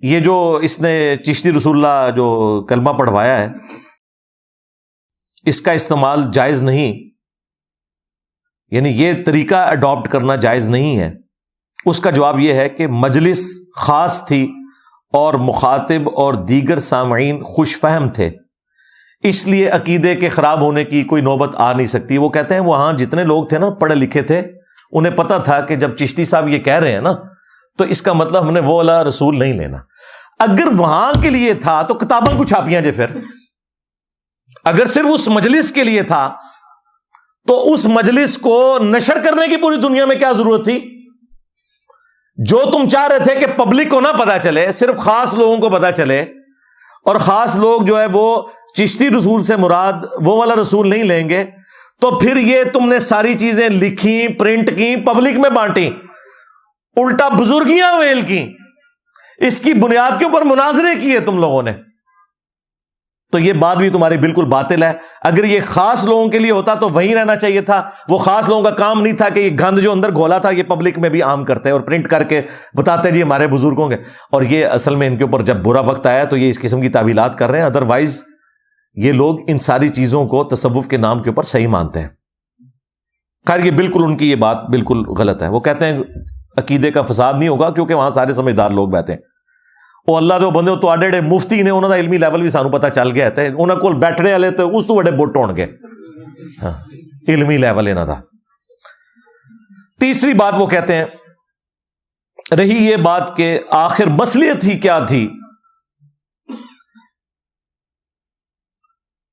یہ جو اس نے چشتی رسول اللہ جو کلمہ پڑھوایا ہے اس کا استعمال جائز نہیں، یعنی یہ طریقہ اڈاپٹ کرنا جائز نہیں ہے. اس کا جواب یہ ہے کہ مجلس خاص تھی اور مخاطب اور دیگر سامعین خوش فہم تھے، اس لیے عقیدے کے خراب ہونے کی کوئی نوبت آ نہیں سکتی. وہ کہتے ہیں وہاں جتنے لوگ تھے نا پڑھے لکھے تھے، انہیں پتہ تھا کہ جب چشتی صاحب یہ کہہ رہے ہیں نا تو اس کا مطلب ہم نے وہ والا رسول نہیں لینا. اگر وہاں کے لیے تھا تو کتاباں کو چھاپیاں جے، پھر اگر صرف اس مجلس کے لیے تھا تو اس مجلس کو نشر کرنے کی پوری دنیا میں کیا ضرورت تھی؟ جو تم چاہ رہے تھے کہ پبلک کو نہ پتا چلے، صرف خاص لوگوں کو پتا چلے، اور خاص لوگ جو ہے وہ چشتی رسول سے مراد وہ والا رسول نہیں لیں گے، تو پھر یہ تم نے ساری چیزیں لکھی، پرنٹ کی، پبلک میں بانٹی، الٹا بزرگیاں ویل کی، اس کی بنیاد کے اوپر مناظرے کیے تم لوگوں نے. تو یہ بات بھی تمہاری بالکل باطل ہے. اگر یہ خاص لوگوں کے لیے ہوتا تو وہیں رہنا چاہیے تھا. وہ خاص لوگوں کا کام نہیں تھا کہ یہ گند جو اندر گھولا تھا یہ پبلک میں بھی عام کرتے اور پرنٹ کر کے بتاتے جی ہمارے بزرگوں کے. اور یہ اصل میں ان کے اوپر جب برا وقت آیا تو یہ اس قسم کی تعویلات کر رہے ہیں. ادروائز یہ لوگ ان ساری چیزوں کو تصوف کے نام کے اوپر صحیح مانتے ہیں. خیر یہ بالکل ان کی یہ بات بالکل غلط ہے. وہ کہتے ہیں عقیدے کا فساد نہیں ہوگا کیونکہ وہاں سارے سمجھدار لوگ بیٹھے ہیں. وہ اللہ دے بندے تو آڈے مفتی نے انہوں کا علمی لیول بھی سانو پتا چل گیا ہے. انہوں کو بیٹھنے والے تو اس تو بڑے بٹ ہون گے. ہاں علمی لیول انہوں کا. تیسری بات وہ کہتے ہیں رہی یہ بات کہ آخر مصلحت ہی کیا تھی.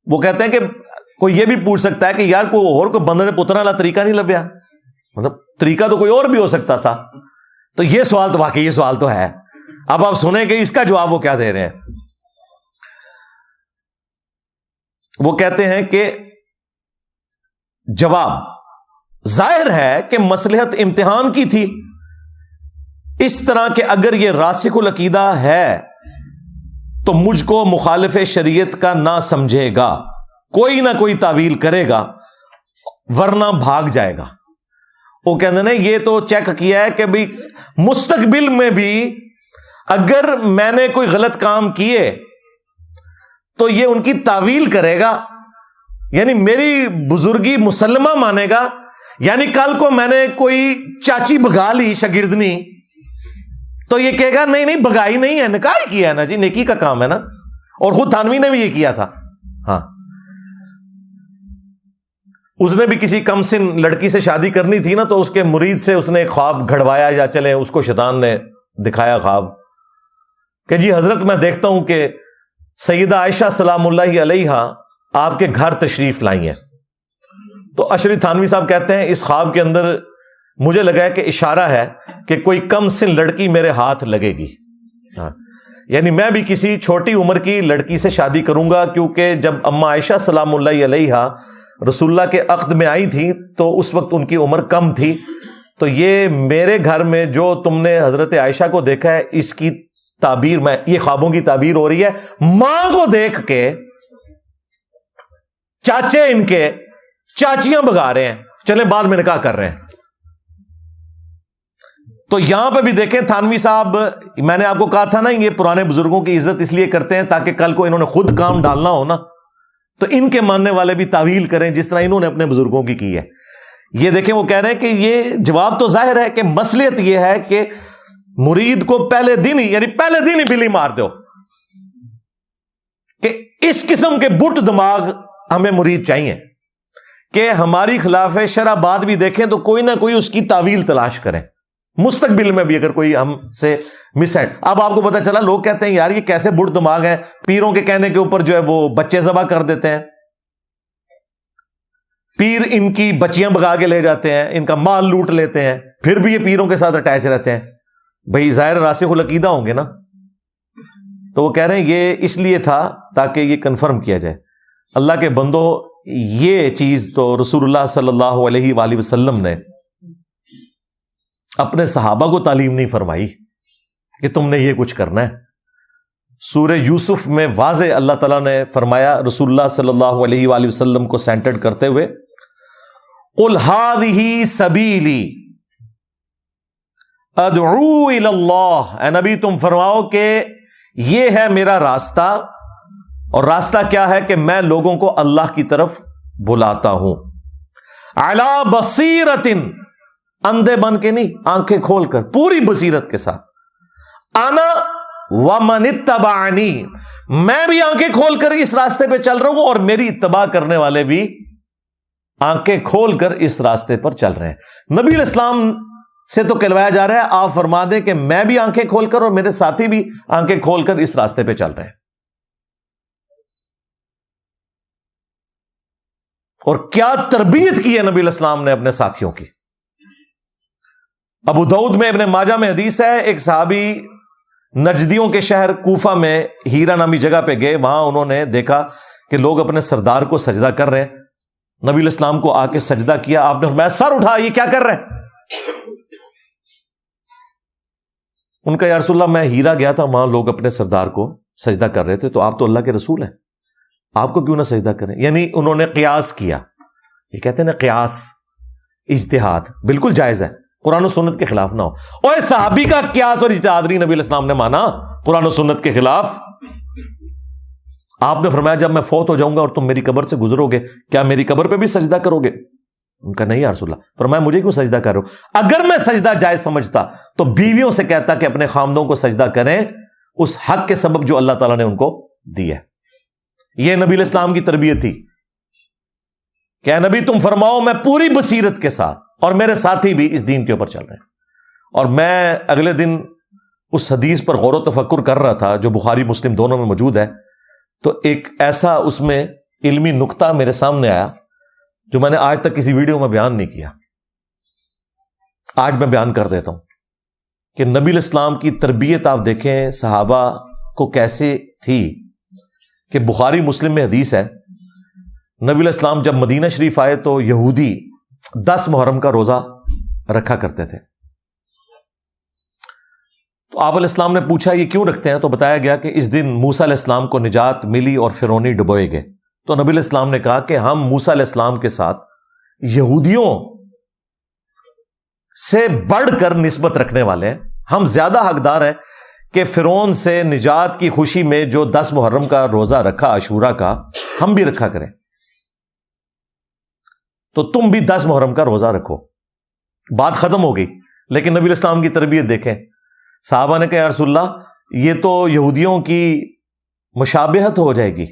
وہ کہتے ہیں کہ کوئی یہ بھی پوچھ سکتا ہے کہ یار کوئی بندے نے پترا والا طریقہ نہیں لبیا، مطلب طریقہ تو کوئی اور بھی ہو سکتا تھا. تو یہ سوال تو واقعی یہ سوال تو ہے. اب آپ سنیں کہ اس کا جواب وہ کیا دے رہے ہیں. وہ کہتے ہیں کہ جواب ظاہر ہے کہ مصلحت امتحان کی تھی، اس طرح کہ اگر یہ راسخ العقیدہ ہے تو مجھ کو مخالف شریعت کا نہ سمجھے گا، کوئی نہ کوئی تعویل کرے گا ورنہ بھاگ جائے گا. وہ کہتے ہیں یہ تو چیک کیا ہے کہ بھی مستقبل میں بھی اگر میں نے کوئی غلط کام کیے تو یہ ان کی تعویل کرے گا، یعنی میری بزرگی مسلمہ مانے گا. یعنی کل کو میں نے کوئی چاچی بگا لی شاگردنی تو یہ کہے گا نہیں نہیں بگائی نہیں ہے، نکاح ہی کیا ہے نا جی، نیکی کا کام ہے نا. اور خود تھانوی نے بھی یہ کیا تھا. ہاں اس نے بھی کسی کم سن لڑکی سے شادی کرنی تھی نا تو اس کے مرید سے اس نے ایک خواب گھڑوایا، یا چلے اس کو شیطان نے دکھایا خواب کہ جی حضرت میں دیکھتا ہوں کہ سیدہ عائشہ سلام اللہ علیہ آپ کے گھر تشریف لائی ہیں. تو اشری تھانوی صاحب کہتے ہیں اس خواب کے اندر مجھے لگا ہے کہ اشارہ ہے کہ کوئی کم سن لڑکی میرے ہاتھ لگے گی. ہاں یعنی میں بھی کسی چھوٹی عمر کی لڑکی سے شادی کروں گا، کیونکہ جب اما عائشہ سلام اللہ علیہ رسول اللہ کے عقد میں آئی تھی تو اس وقت ان کی عمر کم تھی. تو یہ میرے گھر میں جو تم نے حضرت عائشہ کو دیکھا ہے اس کی تعبیر میں، یہ خوابوں کی تعبیر ہو رہی ہے. ماں کو دیکھ کے چاچے ان کے چاچیاں بگا رہے ہیں، چلیں بعد میں نکاح کر رہے ہیں. تو یہاں پہ بھی دیکھیں تھانوی صاحب، میں نے آپ کو کہا تھا نا یہ پرانے بزرگوں کی عزت اس لیے کرتے ہیں تاکہ کل کو انہوں نے خود کام ڈالنا ہو نا تو ان کے ماننے والے بھی تعویل کریں جس طرح انہوں نے اپنے بزرگوں کی ہے. یہ دیکھیں وہ کہہ رہے ہیں کہ یہ جواب تو ظاہر ہے کہ مصلحت یہ ہے کہ مرید کو پہلے دن ہی بلی مار دو کہ اس قسم کے بٹ دماغ ہمیں مرید چاہیے کہ ہماری خلاف شرع بات بھی دیکھیں تو کوئی نہ کوئی اس کی تعویل تلاش کریں، مستقبل میں بھی اگر کوئی ہم سے مس ہے. اب آپ کو پتا چلا لوگ کہتے ہیں یار یہ کیسے بٹ دماغ ہیں، پیروں کے کہنے کے اوپر جو ہے وہ بچے ذبح کر دیتے ہیں، پیر ان کی بچیاں بگا کے لے جاتے ہیں، ان کا مال لوٹ لیتے ہیں، پھر بھی یہ پیروں کے ساتھ اٹیچ رہتے ہیں. بھائی ظاہر راسخ العقیدہ ہوں گے نا. تو وہ کہہ رہے ہیں یہ اس لیے تھا تاکہ یہ کنفرم کیا جائے. اللہ کے بندو یہ چیز تو رسول اللہ صلی اللہ علیہ وآلہ وسلم نے اپنے صحابہ کو تعلیم نہیں فرمائی کہ تم نے یہ کچھ کرنا ہے. سورہ یوسف میں واضح اللہ تعالیٰ نے فرمایا رسول اللہ صلی اللہ علیہ وآلہ وسلم کو سینٹرڈ کرتے ہوئے، قُلْ هَٰذِهِ سَبِيلِي ادعو الی اللہ، اے نبی تم فرماؤ کہ یہ ہے میرا راستہ، اور راستہ کیا ہے کہ میں لوگوں کو اللہ کی طرف بلاتا ہوں، علی بصیرۃ، اندھے بن کے نہیں، آنکھیں کھول کر، پوری بصیرت کے ساتھ، انا ومن اتبعنی، میں بھی آنکھیں کھول کر اس راستے پہ چل رہا ہوں، اور میری اتباع کرنے والے بھی آنکھیں کھول کر اس راستے پر چل رہے ہیں۔ نبی علیہ السلام سے تو کہلوایا جا رہا ہے آپ فرما دیں کہ میں بھی آنکھیں کھول کر اور میرے ساتھی بھی آنکھیں کھول کر اس راستے پہ چل رہے ہیں۔ اور کیا تربیت کی ہے نبی علیہ السلام نے اپنے ساتھیوں کی۔ ابو داؤد میں، ابن ماجہ میں حدیث ہے، ایک صحابی نجدیوں کے شہر کوفہ میں ہیرا نامی جگہ پہ گئے، وہاں انہوں نے دیکھا کہ لوگ اپنے سردار کو سجدہ کر رہے ہیں، نبی علیہ السلام کو آ کے سجدہ کیا، آپ نے فرمایا سر اٹھا، یہ کیا کر رہے ہیں؟ ان کا یا رسول اللہ میں ہیرا گیا تھا، وہاں لوگ اپنے سردار کو سجدہ کر رہے تھے، تو آپ تو اللہ کے رسول ہیں، آپ کو کیوں نہ سجدہ کریں؟ یعنی انہوں نے قیاس کیا، یہ کہتے ہیں نا قیاس، اجتہاد بالکل جائز ہے، قرآن و سنت کے خلاف نہ ہو۔ اور صحابی کا قیاس اور اجتہاد نہیں نبی علیہ السلام نے مانا قرآن و سنت کے خلاف۔ آپ نے فرمایا جب میں فوت ہو جاؤں گا اور تم میری قبر سے گزرو گے، کیا میری قبر پہ بھی سجدہ کرو گے؟ ان کا نہیں یا رسول اللہ۔ فرمایا مجھے کیوں سجدہ کر رہے ہو؟ اگر میں سجدہ جائز سمجھتا تو بیویوں سے کہتا کہ اپنے خامدوں کو سجدہ کریں اس حق کے سبب جو اللہ تعالیٰ نے ان کو دی ہے۔ یہ نبی علیہ السلام کی تربیت تھی کہ اے نبی تم فرماؤ میں پوری بصیرت کے ساتھ، اور میرے ساتھی بھی اس دین کے اوپر چل رہے ہیں۔ اور میں اگلے دن اس حدیث پر غور و تفکر کر رہا تھا جو بخاری مسلم دونوں میں موجود ہے، تو ایک ایسا اس میں علمی نقطہ میرے سامنے آیا جو میں نے آج تک کسی ویڈیو میں بیان نہیں کیا، آج میں بیان کر دیتا ہوں کہ نبی علیہ السلام کی تربیت آپ دیکھیں صحابہ کو کیسے تھی، کہ بخاری مسلم میں حدیث ہے نبی علیہ السلام جب مدینہ شریف آئے تو یہودی 10 محرم کا روزہ رکھا کرتے تھے، تو آپ علیہ السلام نے پوچھا یہ کیوں رکھتے ہیں؟ تو بتایا گیا کہ اس دن موسیٰ علیہ السلام کو نجات ملی اور فرعونی ڈبوئے گئے۔ تو نبی علیہ السلام نے کہا کہ ہم موسیٰ علیہ السلام کے ساتھ یہودیوں سے بڑھ کر نسبت رکھنے والے ہیں، ہم زیادہ حقدار ہیں کہ فرعون سے نجات کی خوشی میں جو 10 محرم کا روزہ رکھا عاشورہ کا، ہم بھی رکھا کریں، تو تم بھی 10 محرم کا روزہ رکھو۔ بات ختم ہو گئی، لیکن نبی علیہ السلام کی تربیت دیکھیں، صحابہ نے کہا یا رسول اللہ یہ تو یہودیوں کی مشابہت ہو جائے گی،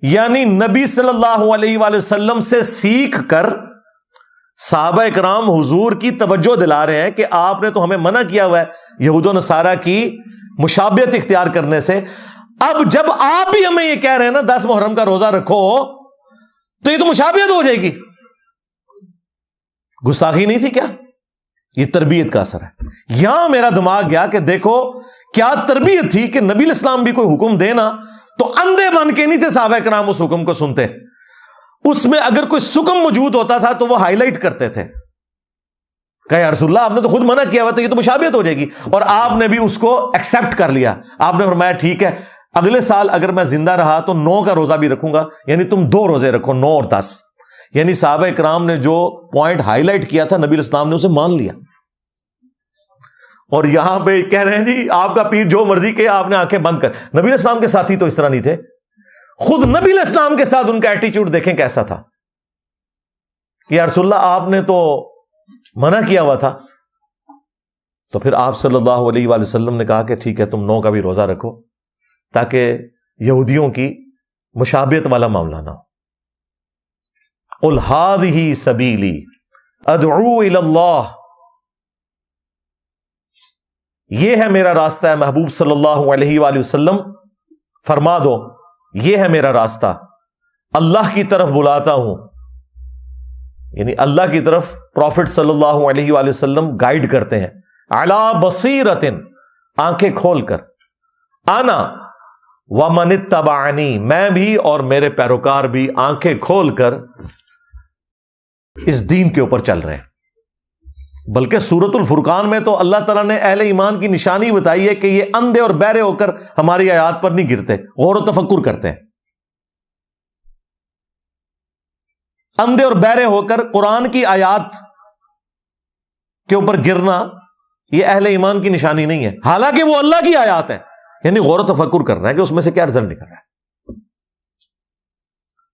یعنی نبی صلی اللہ علیہ وآلہ وسلم سے سیکھ کر صحابہ اکرام حضور کی توجہ دلا رہے ہیں کہ آپ نے تو ہمیں منع کیا ہوا ہے یہود و نصارہ کی مشابہت اختیار کرنے سے، اب جب آپ بھی ہمیں یہ کہہ رہے ہیں نا 10 محرم کا روزہ رکھو، تو یہ تو مشابہت ہو جائے گی۔ گستاخی نہیں تھی کیا؟ یہ تربیت کا اثر ہے۔ یہاں میرا دماغ گیا کہ دیکھو کیا تربیت تھی کہ نبی علیہ السلام بھی کوئی حکم دینا تو اندھے بن کے نہیں تھے صحابہ کرام اس حکم کو سنتے، اس میں اگر کوئی سکم موجود ہوتا تھا تو وہ ہائی لائٹ کرتے تھے، کہا یا رسول اللہ آپ نے تو خود منع کیا ہوا تو یہ تو مشابہت ہو جائے گی، اور آپ نے بھی اس کو ایکسپٹ کر لیا۔ آپ نے فرمایا ٹھیک ہے اگلے سال اگر میں زندہ رہا تو 9 کا روزہ بھی رکھوں گا، یعنی تم 2 روزے رکھو، 9 اور 10۔ یعنی صحابہ کرام نے جو پوائنٹ ہائی لائٹ کیا تھا نبی علیہ السلام نے اسے مان لیا۔ اور یہاں پہ کہہ رہے ہیں جی آپ کا پیر جو مرضی کہ آپ نے آنکھیں بند کر۔ نبی علیہ السلام کے ساتھی تو اس طرح نہیں تھے، خود نبی علیہ السلام کے ساتھ ان کا ایٹیچیوڈ دیکھیں کیسا تھا کہ یا رسول اللہ آپ نے تو منع کیا ہوا تھا، تو پھر آپ صلی اللہ علیہ وآلہ وسلم نے کہا کہ ٹھیک ہے تم 9 کا بھی روزہ رکھو تاکہ یہودیوں کی مشابہت والا معاملہ نہ ہو۔ قل هذه سبیلی ادعو الی اللہ، یہ ہے میرا راستہ ہے محبوب صلی اللہ علیہ وآلہ وسلم، فرما دو یہ ہے میرا راستہ، اللہ کی طرف بلاتا ہوں، یعنی اللہ کی طرف پروفٹ صلی اللہ علیہ وآلہ وسلم گائیڈ کرتے ہیں، علی بصیرۃ، آنکھیں کھول کر، انا ومن اتبعنی، میں بھی اور میرے پیروکار بھی آنکھیں کھول کر اس دین کے اوپر چل رہے ہیں۔ بلکہ سورۃ الفرقان میں تو اللہ تعالیٰ نے اہل ایمان کی نشانی بتائی ہے کہ یہ اندھے اور بہرے ہو کر ہماری آیات پر نہیں گرتے، غور و تفکر کرتے ہیں. اندھے اور بہرے ہو کر قرآن کی آیات کے اوپر گرنا یہ اہل ایمان کی نشانی نہیں ہے، حالانکہ وہ اللہ کی آیات ہیں. یعنی غور و تفکر کر رہا ہے کہ اس میں سے کیا رزلٹ نکل رہا ہے.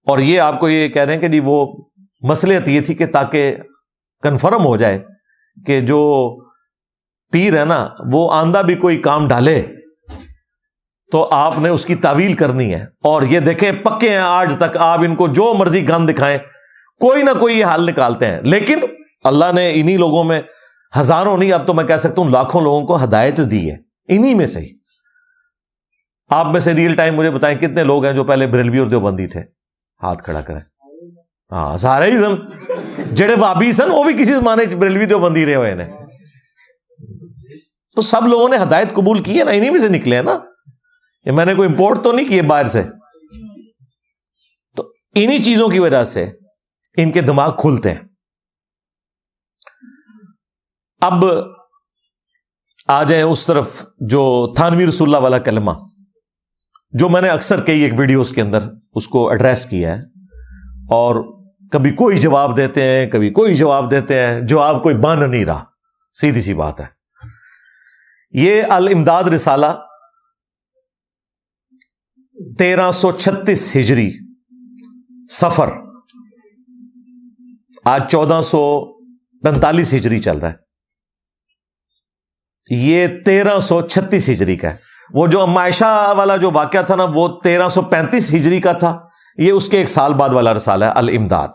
اور یہ آپ کو یہ کہہ رہے ہیں کہ جی وہ مصلحت یہ تھی کہ تاکہ کنفرم ہو جائے کہ جو پیر ہے نا وہ آندہ بھی کوئی کام ڈالے تو آپ نے اس کی تعویل کرنی ہے. اور یہ دیکھیں پکے ہیں آج تک، آپ ان کو جو مرضی گند دکھائیں کوئی نہ کوئی یہ حل نکالتے ہیں. لیکن اللہ نے انہی لوگوں میں ہزاروں نہیں، اب تو میں کہہ سکتا ہوں لاکھوں لوگوں کو ہدایت دی ہے انہی میں سے ہی. آپ میں سے ریئل ٹائم مجھے بتائیں کتنے لوگ ہیں جو پہلے بریلوی اور دیوبندی تھے؟ ہاتھ کھڑا کریں. ہاں سارے ہی سن جڑے وابی سن وہ بھی کسی زمانے بریلوی دیوبندی رہے ہوئے ہیں. تو سب لوگوں نے ہدایت قبول کی ہے نا، انہی میں سے نکلے ہیں نا. یہ میں نے کوئی امپورٹ تو نہیں کیے باہر سے. تو انہی چیزوں کی وجہ سے ان کے دماغ کھلتے ہیں. اب آ جائیں اس طرف جو تھانوی رسول اللہ والا کلمہ، جو میں نے اکثر کئی ایک ویڈیوز کے اندر اس کو ایڈریس کیا ہے، اور کبھی کوئی جواب دیتے ہیں کبھی کوئی جواب دیتے ہیں، جواب کوئی بن نہیں رہا. سیدھی سی بات ہے. یہ الامداد رسالہ 1336 ہجری صفر، آج 1445 ہجری چل رہا ہے. یہ 1336 ہجری کا ہے. وہ جو ام عائشہ والا جو واقعہ تھا نا وہ 1335 ہجری کا تھا. یہ اس کے ایک سال بعد والا رسالہ ہے الامداد.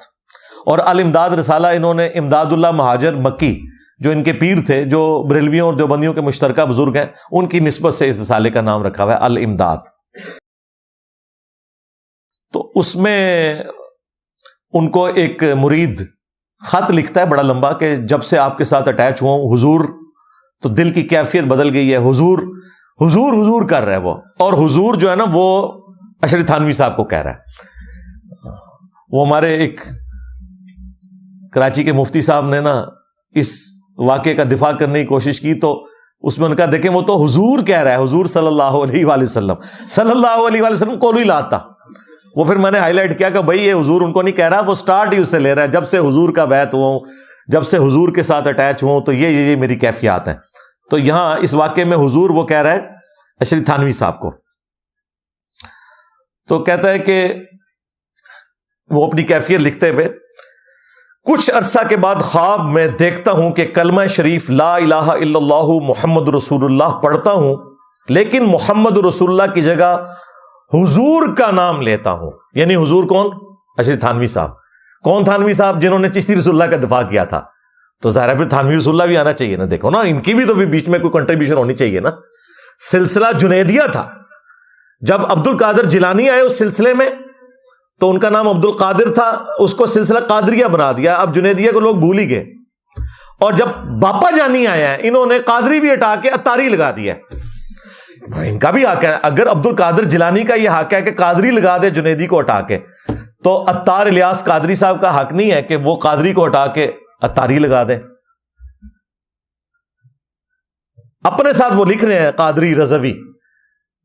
اور الامداد رسالہ انہوں نے امداد اللہ مہاجر مکی جو ان کے پیر تھے، جو بریلویوں اور دیوبندیوں کے مشترکہ بزرگ ہیں، ان کی نسبت سے اس رسالے کا نام رکھا ہوا ہے الامداد. تو اس میں ان کو ایک مرید خط لکھتا ہے بڑا لمبا کہ جب سے آپ کے ساتھ اٹیچ ہوں حضور، تو دل کی کیفیت بدل گئی ہے. حضور حضور حضور کر رہا ہے وہ. اور حضور جو ہے نا وہ اشرف تھانوی صاحب کو کہہ رہا ہے. وہ ہمارے ایک کراچی کے مفتی صاحب نے نا اس واقعے کا دفاع کرنے کی کوشش کی، تو اس میں ان کا دیکھیں وہ تو حضور کہہ رہا ہے، حضور صلی اللہ علیہ وآلہ وسلم، صلی اللہ علیہ وآلہ وسلم کو نہیں لاتا. وہ پھر میں نے ہائی لائٹ کیا کہ بھائی یہ حضور ان کو نہیں کہہ رہا، وہ سٹارٹ ہی اس سے لے رہا ہے جب سے حضور کا بیعت ہوں، جب سے حضور کے ساتھ اٹیچ ہوں تو یہ میری کیفیات ہیں. تو یہاں اس واقعے میں حضور وہ کہہ رہا ہے اشرف تھانوی صاحب کو. تو کہتا ہے کہ وہ اپنی کیفیت لکھتے ہوئے، کچھ عرصہ کے بعد خواب میں دیکھتا ہوں کہ کلمہ شریف لا الہ الا اللہ محمد رسول اللہ پڑھتا ہوں، لیکن محمد رسول اللہ کی جگہ حضور کا نام لیتا ہوں. یعنی حضور کون؟ اشرف تھانوی صاحب. کون تھانوی صاحب؟ جنہوں نے چشتی رسول اللہ کا دفاع کیا تھا. تو ظاہر ہے پھر تھانوی رسول اللہ بھی آنا چاہیے نا. دیکھو نا ان کی بھی تو بیچ میں کوئی کنٹریبیوشن ہونی چاہیے نا. سلسلہ جنیدیہ تھا. جب عبد القادر جیلانی آئے اس سلسلے میں تو ان کا نام عبد القادر تھا، اس کو سلسلہ قادریہ بنا دیا. اب جنیدیہ کو لوگ بھول ہی گئے. اور جب باپا جانی آیا ہے انہوں نے قادری بھی ہٹا کے اتاری لگا دیا. ان کا بھی حق ہے. اگر عبد القادر جیلانی کا یہ حق ہے کہ قادری لگا دے جنیدی کو ہٹا کے، تو اتار الیاس قادری صاحب کا حق نہیں ہے کہ وہ قادری کو ہٹا کے اتاری لگا دے. اپنے ساتھ وہ لکھ رہے ہیں قادری، رضوی،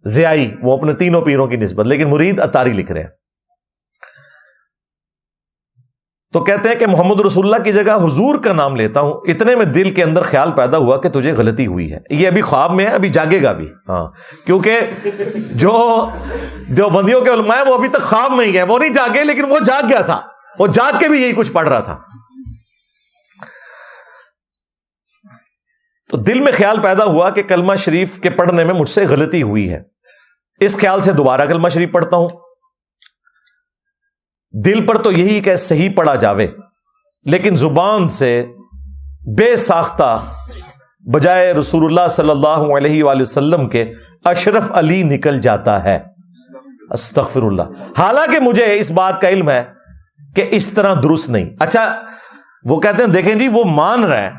ضیائی، وہ اپنے تینوں پیروں کی نسبت، لیکن مرید اتاری لکھ رہے ہیں. تو کہتے ہیں کہ محمد رسول اللہ کی جگہ حضور کا نام لیتا ہوں. اتنے میں دل کے اندر خیال پیدا ہوا کہ تجھے غلطی ہوئی ہے. یہ ابھی خواب میں ہے، ابھی جاگے گا بھی. ہاں، کیونکہ جو دیوبندیوں کے علماء ہیں وہ ابھی تک خواب میں ہی ہے، وہ نہیں جاگے، لیکن وہ جاگ گیا تھا. وہ جاگ کے بھی یہی کچھ پڑھ رہا تھا. تو دل میں خیال پیدا ہوا کہ کلمہ شریف کے پڑھنے میں مجھ سے غلطی ہوئی ہے. اس خیال سے دوبارہ کلمہ شریف پڑھتا ہوں. دل پر تو یہی کہ صحیح پڑھا جاوے، لیکن زبان سے بے ساختہ بجائے رسول اللہ صلی اللہ علیہ وآلہ وسلم کے اشرف علی نکل جاتا ہے. استغفر اللہ. حالانکہ مجھے اس بات کا علم ہے کہ اس طرح درست نہیں. اچھا وہ کہتے ہیں دیکھیں جی وہ مان رہا ہے.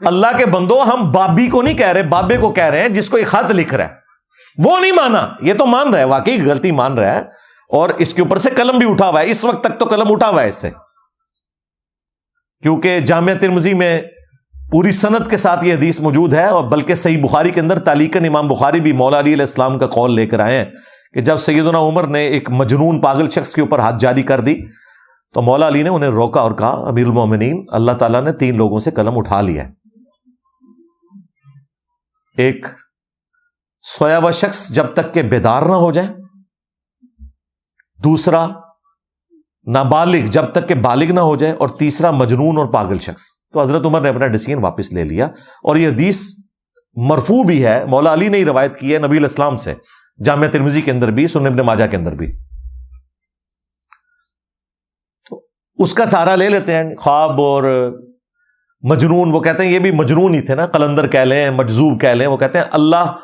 اللہ کے بندو، ہم بابی کو نہیں کہہ رہے، بابے کو کہہ رہے ہیں جس کو یہ خط لکھ رہا ہے. وہ نہیں مانا، یہ تو مان رہا ہے، واقعی غلطی مان رہا ہے. اور اس کے اوپر سے قلم بھی اٹھا ہوا ہے. اس وقت تک تو قلم اٹھا ہوا ہے اس سے، کیونکہ جامعہ ترمذی میں پوری سند کے ساتھ یہ حدیث موجود ہے، اور بلکہ صحیح بخاری کے اندر تعلیقاً امام بخاری بھی مولا علی علیہ السلام کا قول لے کر آئے ہیں کہ جب سیدنا عمر نے ایک مجنون پاگل شخص کے اوپر ہاتھ جاری کر دی تو مولا علی نے انہیں روکا اور کہا امیر المومنین، اللہ تعالیٰ نے 3 لوگوں سے قلم اٹھا لیا ہے، ایک سویا ہوا شخص جب تک کہ بیدار نہ ہو جائے، دوسرا نابالغ جب تک کہ بالغ نہ ہو جائے، اور تیسرا مجنون اور پاگل شخص۔ تو حضرت عمر نے اپنا ڈیسیژن واپس لے لیا، اور یہ حدیث مرفوع بھی ہے، مولا علی نے ہی روایت کی ہے نبی علیہ السلام سے، جامع ترمذی کے اندر بھی، سنن ابن ماجہ کے اندر بھی۔ تو اس کا سہارا لے لیتے ہیں، خواب اور مجنون، وہ کہتے ہیں یہ بھی مجنون ہی تھے نا، قلندر کہہ لیں، مجذوب کہہ لیں، وہ کہتے ہیں اللہ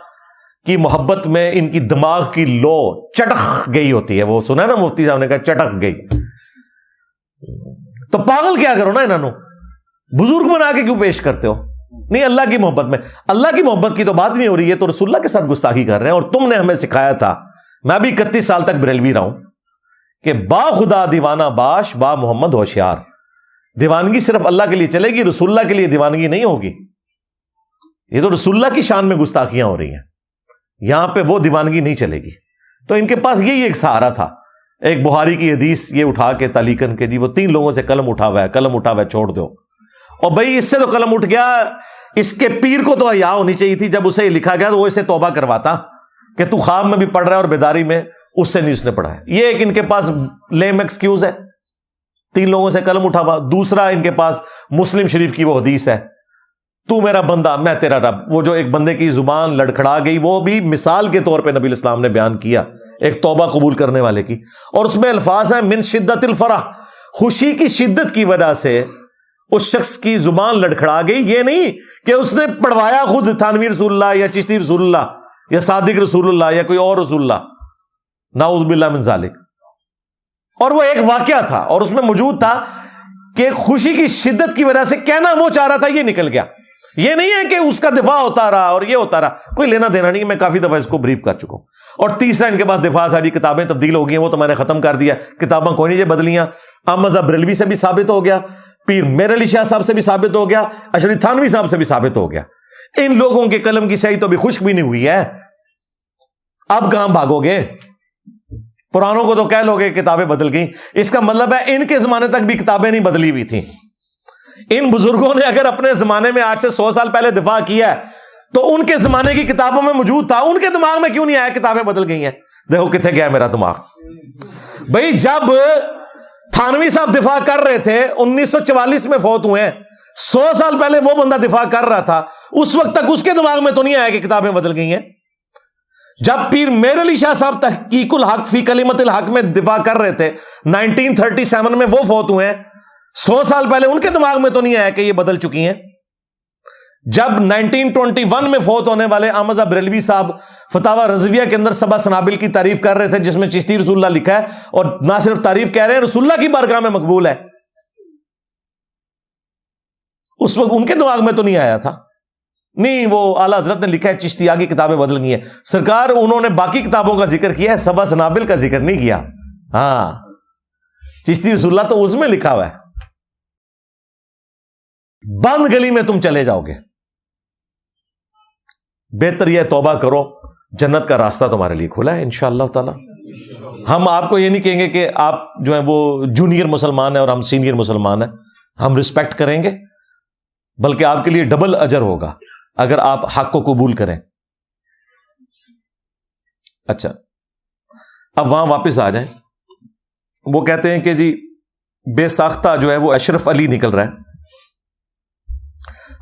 کی محبت میں ان کی دماغ کی لو چٹک گئی ہوتی ہے، وہ سنا نا مفتی صاحب نے کہا چٹک گئی، تو پاگل کیا کرو نا، انہوں بزرگ بنا کے کیوں پیش کرتے ہو؟ نہیں، اللہ کی محبت میں، اللہ کی محبت کی تو بات نہیں ہو رہی ہے، تو رسول اللہ کے ساتھ گستاخی کر رہے ہیں۔ اور تم نے ہمیں سکھایا تھا، میں بھی 31 سال تک بریلوی رہا ہوں، کہ با خدا دیوانہ باش، با محمد ہوشیار، دیوانگی صرف اللہ کے لیے چلے گی، رسول اللہ کے لیے دیوانگی نہیں ہوگی۔ یہ تو رسول اللہ کی شان میں گستاخیاں ہو رہی ہیں، یہاں پہ وہ دیوانگی نہیں چلے گی۔ تو ان کے پاس یہی ایک سہارا تھا، ایک بخاری کی حدیث یہ اٹھا کے تعلیقاً کے جی وہ 3 لوگوں سے قلم اٹھا ہوا ہے، قلم اٹھا ہوا ہے، چھوڑ دو۔ اور بھائی اس سے تو قلم اٹھ گیا، اس کے پیر کو تو حیا ہونی چاہیے تھی، جب اسے لکھا گیا تو وہ اسے توبہ کرواتا کہ تو خواب میں بھی پڑھ رہا ہے اور بیداری میں، اس سے نہیں اس نے پڑھا ہے۔ یہ ایک ان کے پاس لیم ایکسکیوز ہے، 3 لوگوں سے قلم اٹھا ہوا۔ دوسرا ان کے پاس مسلم شریف کی وہ حدیث ہے، تو میرا بندہ میں تیرا رب، وہ جو ایک بندے کی زبان لڑکھڑا گئی، وہ بھی مثال کے طور پہ نبی علیہ السلام نے بیان کیا ایک توبہ قبول کرنے والے کی، اور اس میں الفاظ ہیں من شدت الفرح، خوشی کی شدت کی وجہ سے اس شخص کی زبان لڑکھڑا گئی۔ یہ نہیں کہ اس نے پڑھوایا خود تھانوی رسول اللہ یا چشتی رسول اللہ یا صادق رسول اللہ یا کوئی اور رسول اللہ، نعوذ باللہ من ذالک۔ اور وہ ایک واقعہ تھا اور اس میں موجود تھا کہ خوشی کی شدت کی وجہ سے کہنا وہ چاہ رہا تھا، یہ نکل گیا۔ یہ نہیں ہے کہ اس کا دفاع ہوتا رہا اور یہ ہوتا رہا، کوئی لینا دینا نہیں، میں کافی دفعہ اس کو بریف کر چکا ہوں۔ اور تیسرا ان کے پاس دفاع تھا جی کتابیں تبدیل ہو گئی ہیں، وہ تو میں نے ختم کر دیا، کتابیں کوئی نہیں جی بدلیاں۔ احمد بریلوی سے بھی ثابت ہو گیا، پیر میر علی شاہ صاحب سے بھی ثابت ہو گیا، اشرف تھانوی صاحب سے بھی ثابت ہو گیا۔ ان لوگوں کے قلم کی سیاہی تو ابھی خشک بھی نہیں ہوئی ہے، اب کہاں بھاگو گے؟ پرانوں کو تو کہہ لو گے کتابیں بدل گئیں، اس کا مطلب ہے ان کے زمانے تک بھی کتابیں نہیں بدلی ہوئی تھیں۔ ان بزرگوں نے اگر اپنے زمانے میں 8 سے 100 سال پہلے دفاع کیا ہے تو ان کے زمانے کی کتابوں میں موجود تھا، ان کے دماغ میں کیوں نہیں آیا کتابیں بدل گئی ہیں؟ دیکھو کتنے گیا میرا دماغ۔ بھائی جب تھانوی صاحب دفاع کر رہے تھے 1944 میں فوت ہوئے ہیں، 100 سال پہلے وہ بندہ دفاع کر رہا تھا، اس وقت تک اس کے دماغ میں تو نہیں آیا کہ کتابیں بدل گئی ہیں۔ جب پیر میر علی شاہ صاحب تحقیق الحق فی کلمت الحق میں دفاع کر رہے تھے 1937 میں وہ فوت ہوئے ہیں، 100 سال پہلے ان کے دماغ میں تو نہیں آیا کہ یہ بدل چکی ہیں۔ جب 1921 میں فوت ہونے والے احمد بریلوی صاحب فتاوی رضویہ کے اندر سبع سنابل کی تعریف کر رہے تھے، جس میں چشتی رسول اللہ لکھا ہے، اور نہ صرف تعریف کہہ رہے ہیں رسول اللہ کی بارگاہ میں مقبول ہے، اس وقت ان کے دماغ میں تو نہیں آیا تھا۔ نہیں، وہ اعلیٰ حضرت نے لکھا ہے چشتیہ کی کتابیں بدل گئی ہیں، سرکار انہوں نے باقی کتابوں کا ذکر کیا ہے، سبع سنابل کا ذکر نہیں کیا۔ ہاں، چشتی رسول اللہ تو اس میں لکھا ہوا ہے۔ بند گلی میں تم چلے جاؤ گے، بہتر یہ توبہ کرو، جنت کا راستہ تمہارے لیے کھلا ہے انشاءاللہ تعالی۔ ہم آپ کو یہ نہیں کہیں گے کہ آپ جو ہیں وہ جونیئر مسلمان ہیں اور ہم سینئر مسلمان ہیں، ہم رسپیکٹ کریں گے، بلکہ آپ کے لیے ڈبل اجر ہوگا اگر آپ حق کو قبول کریں۔ اچھا، اب وہاں واپس آ جائیں۔ وہ کہتے ہیں کہ جی بے ساختہ جو ہے وہ اشرف علی نکل رہا ہے،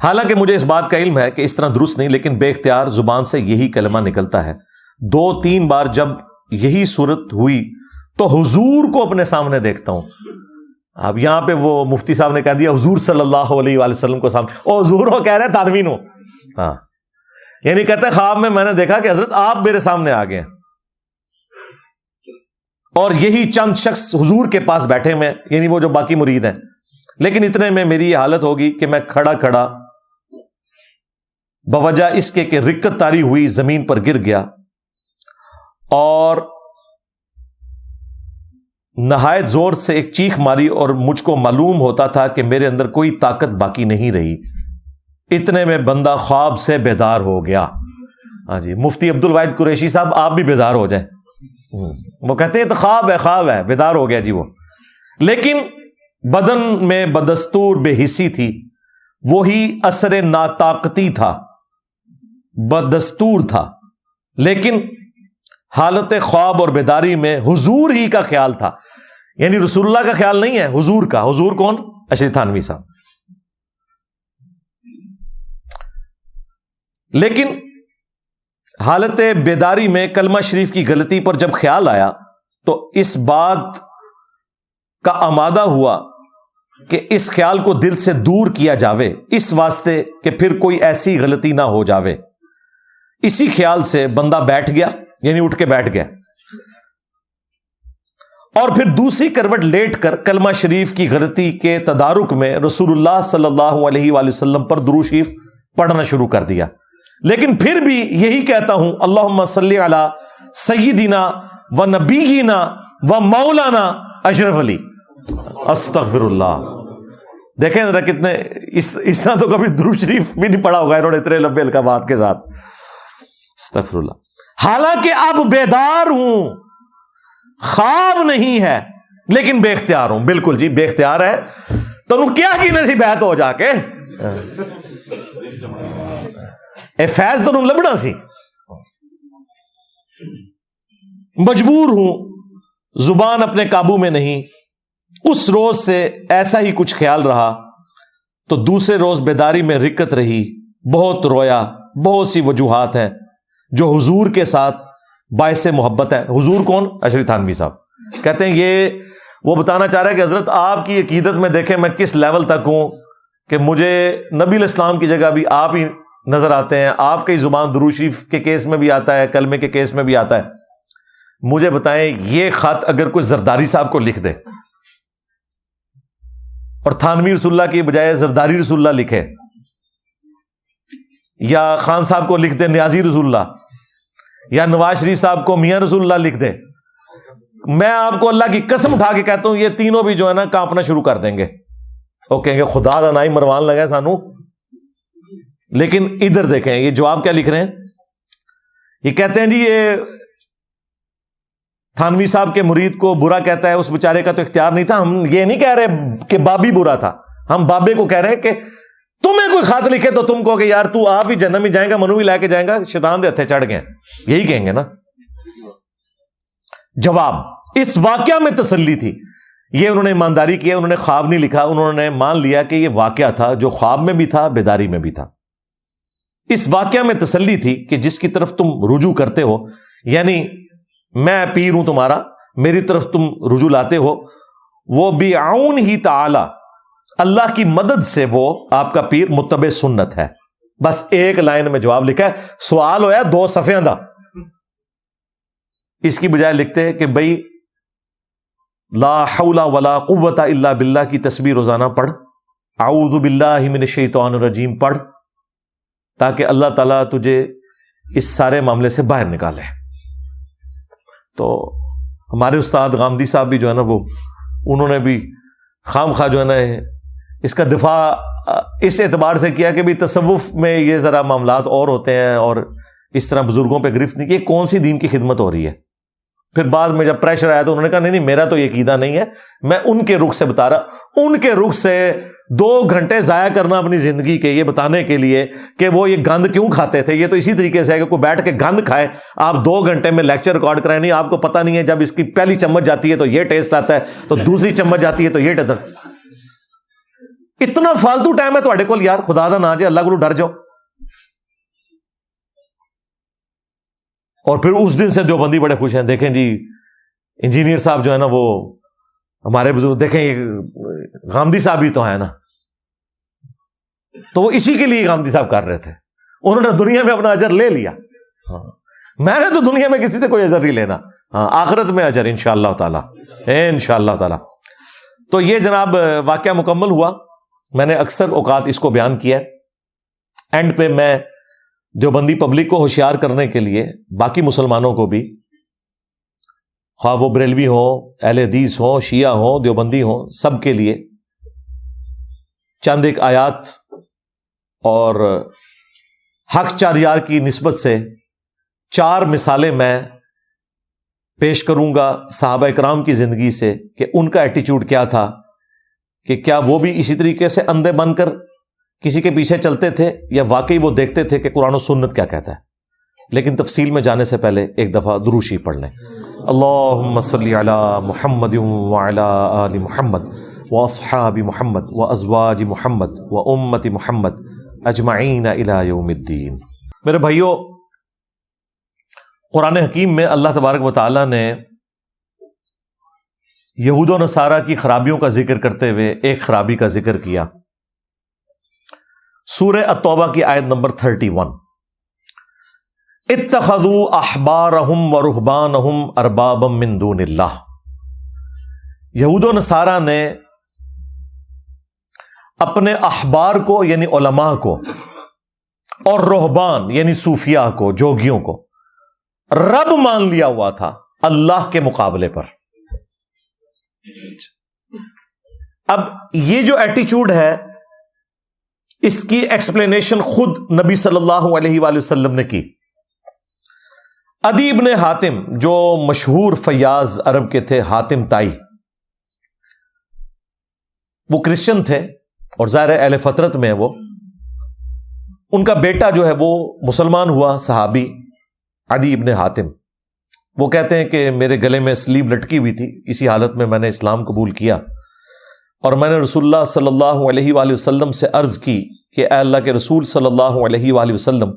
حالانکہ مجھے اس بات کا علم ہے کہ اس طرح درست نہیں، لیکن بے اختیار زبان سے یہی کلمہ نکلتا ہے۔ 2-3 بار جب یہی صورت ہوئی تو حضور کو اپنے سامنے دیکھتا ہوں۔ اب یہاں پہ وہ مفتی صاحب نے کہہ دیا حضور صلی اللہ علیہ وآلہ وسلم کو سامنے، او حضور ہو کہہ رہے ہیں تانوین ہو، ہاں، یعنی کہتے ہیں خواب میں نے دیکھا کہ حضرت آپ میرے سامنے آ گئے، اور یہی چند شخص حضور کے پاس بیٹھے ہوئے، یعنی وہ جو باقی مرید ہیں، لیکن اتنے میں میری یہ حالت ہوگی کہ میں کھڑا کھڑا بوجہ اس کے کہ رکت تاری ہوئی زمین پر گر گیا، اور نہایت زور سے ایک چیخ ماری، اور مجھ کو معلوم ہوتا تھا کہ میرے اندر کوئی طاقت باقی نہیں رہی، اتنے میں بندہ خواب سے بیدار ہو گیا. ہاں جی, مفتی عبد الواحد قریشی صاحب آپ بھی بیدار ہو جائیں. وہ کہتے ہیں تو خواب ہے, بیدار ہو گیا جی وہ. لیکن بدن میں بدستور بے حسی تھی, وہی اثر ناطاقتی تھا, بدستور تھا, لیکن حالت خواب اور بیداری میں حضور ہی کا خیال تھا. یعنی رسول اللہ کا خیال نہیں ہے, حضور کا. حضور کون؟ اشرف تھانوی صاحب. لیکن حالت بیداری میں کلمہ شریف کی غلطی پر جب خیال آیا تو اس بات کا آمادہ ہوا کہ اس خیال کو دل سے دور کیا جاوے, اس واسطے کہ پھر کوئی ایسی غلطی نہ ہو جاوے. اسی خیال سے بندہ بیٹھ گیا, یعنی اٹھ کے بیٹھ گیا, اور پھر دوسری کروٹ لیٹ کر کلمہ شریف کی غلطی کے تدارک میں رسول اللہ صلی اللہ علیہ وآلہ وسلم پر درود شریف پڑھنا شروع کر دیا. لیکن پھر بھی یہی کہتا ہوں, اللہم صلی علی سیدنا و نبینا و مولانا اشرف علی. استغفر اللہ. دیکھیں ذرا کتنے اس طرح تو کبھی درود شریف بھی نہیں پڑھا ہوگا انہوں نے اتنے لمبے القابات کے ساتھ. استغفر اللہ. حالانکہ اب بیدار ہوں, خواب نہیں ہے, لیکن بے اختیار ہوں. بالکل جی, بے اختیار ہے تو کیا کی نسی بیعت ہو جا کے اے فیض تو لبنا سی. مجبور ہوں, زبان اپنے قابو میں نہیں. اس روز سے ایسا ہی کچھ خیال رہا تو دوسرے روز بیداری میں رکت رہی, بہت رویا. بہت سی وجوہات ہیں جو حضور کے ساتھ باعث محبت ہے. حضور کون؟ اشرف تھانوی صاحب. کہتے ہیں یہ وہ بتانا چاہ رہا ہے کہ حضرت آپ کی عقیدت میں دیکھیں میں کس لیول تک ہوں کہ مجھے نبی علیہ السلام کی جگہ بھی آپ ہی نظر آتے ہیں. آپ کی زبان درود شریف کے کیس میں بھی آتا ہے, کلمے کے کیس میں بھی آتا ہے. مجھے بتائیں یہ خط اگر کوئی زرداری صاحب کو لکھ دے اور تھانوی رسول اللہ کی بجائے زرداری رسول اللہ لکھے, یا خان صاحب کو لکھ دے نیازی رسول اللہ, یا نواز شریف صاحب کو میاں رسول اللہ لکھ دے, میں آپ کو اللہ کی قسم اٹھا کے کہتا ہوں یہ تینوں بھی جو ہے نا کانپنا شروع کر دیں گے. وہ کہیں گے خدا دا نائی مروان لگا سانو. لیکن ادھر دیکھیں یہ جواب کیا لکھ رہے ہیں. یہ کہتے ہیں جی یہ تھانوی صاحب کے مرید کو برا کہتا ہے, اس بیچارے کا تو اختیار نہیں تھا. ہم یہ نہیں کہہ رہے کہ بابی برا تھا, ہم بابے کو کہہ رہے ہیں کہ تمہیں کوئی خط لکھے تو تم کہو کہ یار تو آپ ہی جنم ہی جائے گا, منو ہی لے کے جائے گا, شیطان دے ہتھے چڑھ گئے. یہی کہیں گے نا. جواب, اس واقعہ میں تسلی تھی. یہ انہوں نے ایمانداری کیا, انہوں نے خواب نہیں لکھا, انہوں نے مان لیا کہ یہ واقعہ تھا جو خواب میں بھی تھا, بیداری میں بھی تھا. اس واقعہ میں تسلی تھی کہ جس کی طرف تم رجوع کرتے ہو, یعنی میں پیر ہوں تمہارا, میری طرف تم رجوع لاتے ہو, وہ بعون ہی تعالی, اللہ کی مدد سے وہ آپ کا پیر متبع سنت ہے. بس ایک لائن میں جواب لکھا ہے. سوال ہویا 2 صفحے دا, اس کی بجائے لکھتے ہیں کہ بھائی لا حول ولا قوت الا باللہ کی تسبیح روزانہ پڑھ, اعوذ باللہ من الشیطان الرجیم پڑھ, تاکہ اللہ تعالیٰ تجھے اس سارے معاملے سے باہر نکالے. تو ہمارے استاد غامدی صاحب بھی جو ہے نا وہ انہوں نے بھی خام خواہ جو ہے نا اس کا دفاع اس اعتبار سے کیا کہ بھی تصوف میں یہ ذرا معاملات اور ہوتے ہیں اور اس طرح بزرگوں پہ گرفت نہیں کی, کون سی دین کی خدمت ہو رہی ہے. پھر بعد میں جب پریشر آیا تو انہوں نے کہا نہیں میرا تو یہ عقیدہ نہیں ہے, میں ان کے رخ سے بتا رہا. ان کے رخ سے 2 گھنٹے ضائع کرنا اپنی زندگی کے یہ بتانے کے لیے کہ وہ یہ گند کیوں کھاتے تھے, یہ تو اسی طریقے سے ہے کہ کوئی بیٹھ کے گند کھائے, آپ 2 گھنٹے میں لیکچر ریکارڈ کرائیں, نہیں آپ کو پتہ نہیں ہے جب اس کی پہلی چمچ جاتی ہے تو یہ ٹیسٹ آتا ہے, تو دوسری چمچ جاتی ہے تو یہ ٹیسٹ. اتنا فالتو ٹائم ہے تھوڑے کول یار, خدا دا نا جے اللہ کو ڈر جاؤ. اور پھر اس دن سے دیوبندی بڑے خوش ہیں. دیکھیں جی انجینئر صاحب جو ہے نا وہ ہمارے بزرگ, دیکھیں یہ غامدی صاحب ہی تو ہے نا, تو وہ اسی کے لیے غامدی صاحب کر رہے تھے. انہوں نے دنیا میں اپنا اجر لے لیا. میں نے تو دنیا میں کسی سے کوئی اجر نہیں لینا, آخرت میں اجر انشاءاللہ تعالی, انشاءاللہ تعالی. تو یہ جناب واقعہ مکمل ہوا. میں نے اکثر اوقات اس کو بیان کیا. اینڈ پہ میں دیوبندی پبلک کو ہوشیار کرنے کے لیے باقی مسلمانوں کو بھی, خواہ وہ بریلوی ہوں, اہل حدیث ہوں, شیعہ ہوں, دیوبندی ہوں, سب کے لیے چند ایک آیات اور حق چار یار کی نسبت سے 4 مثالیں میں پیش کروں گا صحابہ اکرام کی زندگی سے کہ ان کا ایٹیچیوڈ کیا تھا، کہ کیا وہ بھی اسی طریقے سے اندھے بن کر کسی کے پیچھے چلتے تھے یا واقعی وہ دیکھتے تھے کہ قرآن و سنت کیا کہتا ہے۔ لیکن تفصیل میں جانے سے پہلے ایک دفعہ درود شریف پڑھ لیں۔ اللہم صلی علی محمد وعلی آل محمد واصحاب محمد وازواج محمد وامت محمد اجمعین الی یوم الدین۔ میرے بھائیو، قرآن حکیم میں اللہ تبارک و تعالی نے یہود و نصارہ کی خرابیوں کا ذکر کرتے ہوئے ایک خرابی کا ذکر کیا۔ سورہ التوبہ کی آیت نمبر 31، اتخذوا احبارہم ورہبانہم اربابا من دون اللہ۔ یہود و نصارہ نے اپنے احبار کو یعنی علماء کو اور رہبان یعنی صوفیاء کو، جوگیوں کو رب مان لیا ہوا تھا اللہ کے مقابلے پر۔ اب یہ جو ایٹیچیوڈ ہے اس کی ایکسپلینیشن خود نبی صلی اللہ علیہ وآلہ وسلم نے کی۔ عدی ابن حاتم جو مشہور فیاض عرب کے تھے، حاتم تائی، وہ کرسچن تھے اور ظاہر اہل فطرت میں وہ، ان کا بیٹا جو ہے وہ مسلمان ہوا، صحابی عدی ابن حاتم۔ وہ کہتے ہیں کہ میرے گلے میں سلیب لٹکی ہوئی تھی، اسی حالت میں میں نے اسلام قبول کیا اور میں نے رسول اللہ صلی اللہ علیہ وآلہ وسلم سے عرض کی کہ اے اللہ کے رسول صلی اللہ علیہ وآلہ وسلم،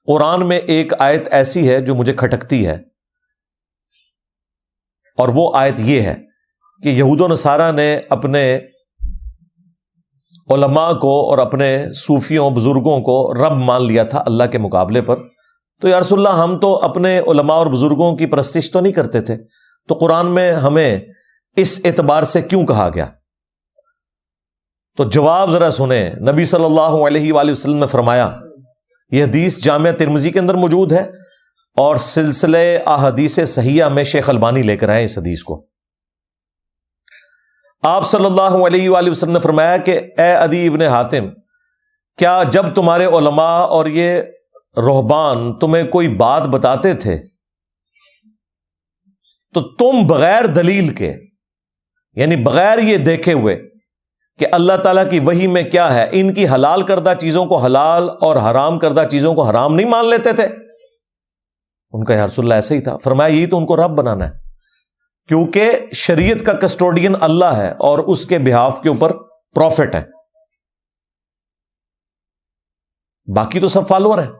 قرآن میں ایک آیت ایسی ہے جو مجھے کھٹکتی ہے، اور وہ آیت یہ ہے کہ یہود و نصارہ نے اپنے علماء کو اور اپنے صوفیوں بزرگوں کو رب مان لیا تھا اللہ کے مقابلے پر۔ تو یا رسول اللہ، ہم تو اپنے علماء اور بزرگوں کی پرستش تو نہیں کرتے تھے، تو قرآن میں ہمیں اس اعتبار سے کیوں کہا گیا؟ تو جواب ذرا سنیں۔ نبی صلی اللہ علیہ وآلہ وسلم نے فرمایا، یہ حدیث جامعہ ترمذی کے اندر موجود ہے اور سلسلہ احادیث صحیحہ میں شیخ البانی لے کر آئے اس حدیث کو۔ آپ صلی اللہ علیہ وآلہ وسلم نے فرمایا کہ اے عدی ابن حاتم، کیا جب تمہارے علماء اور یہ رہبان تمہیں کوئی بات بتاتے تھے تو تم بغیر دلیل کے، یعنی بغیر یہ دیکھے ہوئے کہ اللہ تعالیٰ کی وحی میں کیا ہے، ان کی حلال کردہ چیزوں کو حلال اور حرام کردہ چیزوں کو حرام نہیں مان لیتے تھے؟ ان کا یا رسول اللہ ایسا ہی تھا۔ فرمایا یہی تو ان کو رب بنانا ہے، کیونکہ شریعت کا کسٹوڈین اللہ ہے اور اس کے بہاف کے اوپر پروفٹ ہے، باقی تو سب فالوور ہیں۔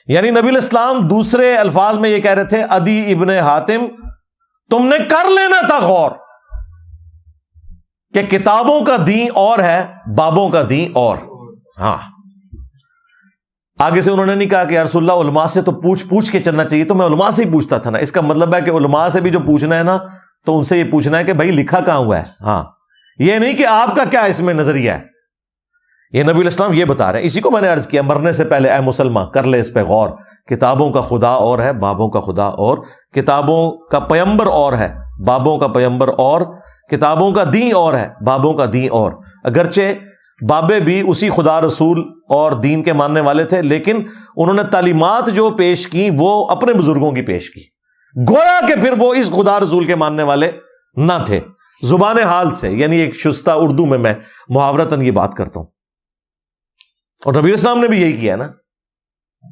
یعنی نبی الاسلام دوسرے الفاظ میں یہ کہہ رہے تھے، عدی ابن حاتم تم نے کر لینا تھا غور کہ کتابوں کا دین اور ہے، بابوں کا دین اور۔ ہاں، آگے سے انہوں نے نہیں کہا کہ یا رسول اللہ علماء سے تو پوچھ کے چلنا چاہیے، تو میں علماء سے ہی پوچھتا تھا نا۔ اس کا مطلب ہے کہ علماء سے بھی جو پوچھنا ہے نا، تو ان سے یہ پوچھنا ہے کہ بھائی لکھا کہاں ہوا ہے۔ ہاں، یہ نہیں کہ آپ کا کیا اس میں نظریہ ہے، یہ نبی الاسلام یہ بتا رہے ہیں۔ اسی کو میں نے عرض کیا مرنے سے پہلے، اے مسلمان کر لے اس پہ غور، کتابوں کا خدا اور ہے، بابوں کا خدا اور، کتابوں کا پیمبر اور ہے، بابوں کا پیمبر اور، کتابوں کا دین اور ہے، بابوں کا دین اور۔ اگرچہ بابے بھی اسی خدا رسول اور دین کے ماننے والے تھے، لیکن انہوں نے تعلیمات جو پیش کی وہ اپنے بزرگوں کی پیش کی، گویا کہ پھر وہ اس خدا رسول کے ماننے والے نہ تھے، زبان حال سے، یعنی ایک شستہ اردو میں محاورتاً یہ بات کرتا ہوں۔ اور نبی الاسلام نے بھی یہی کیا نا،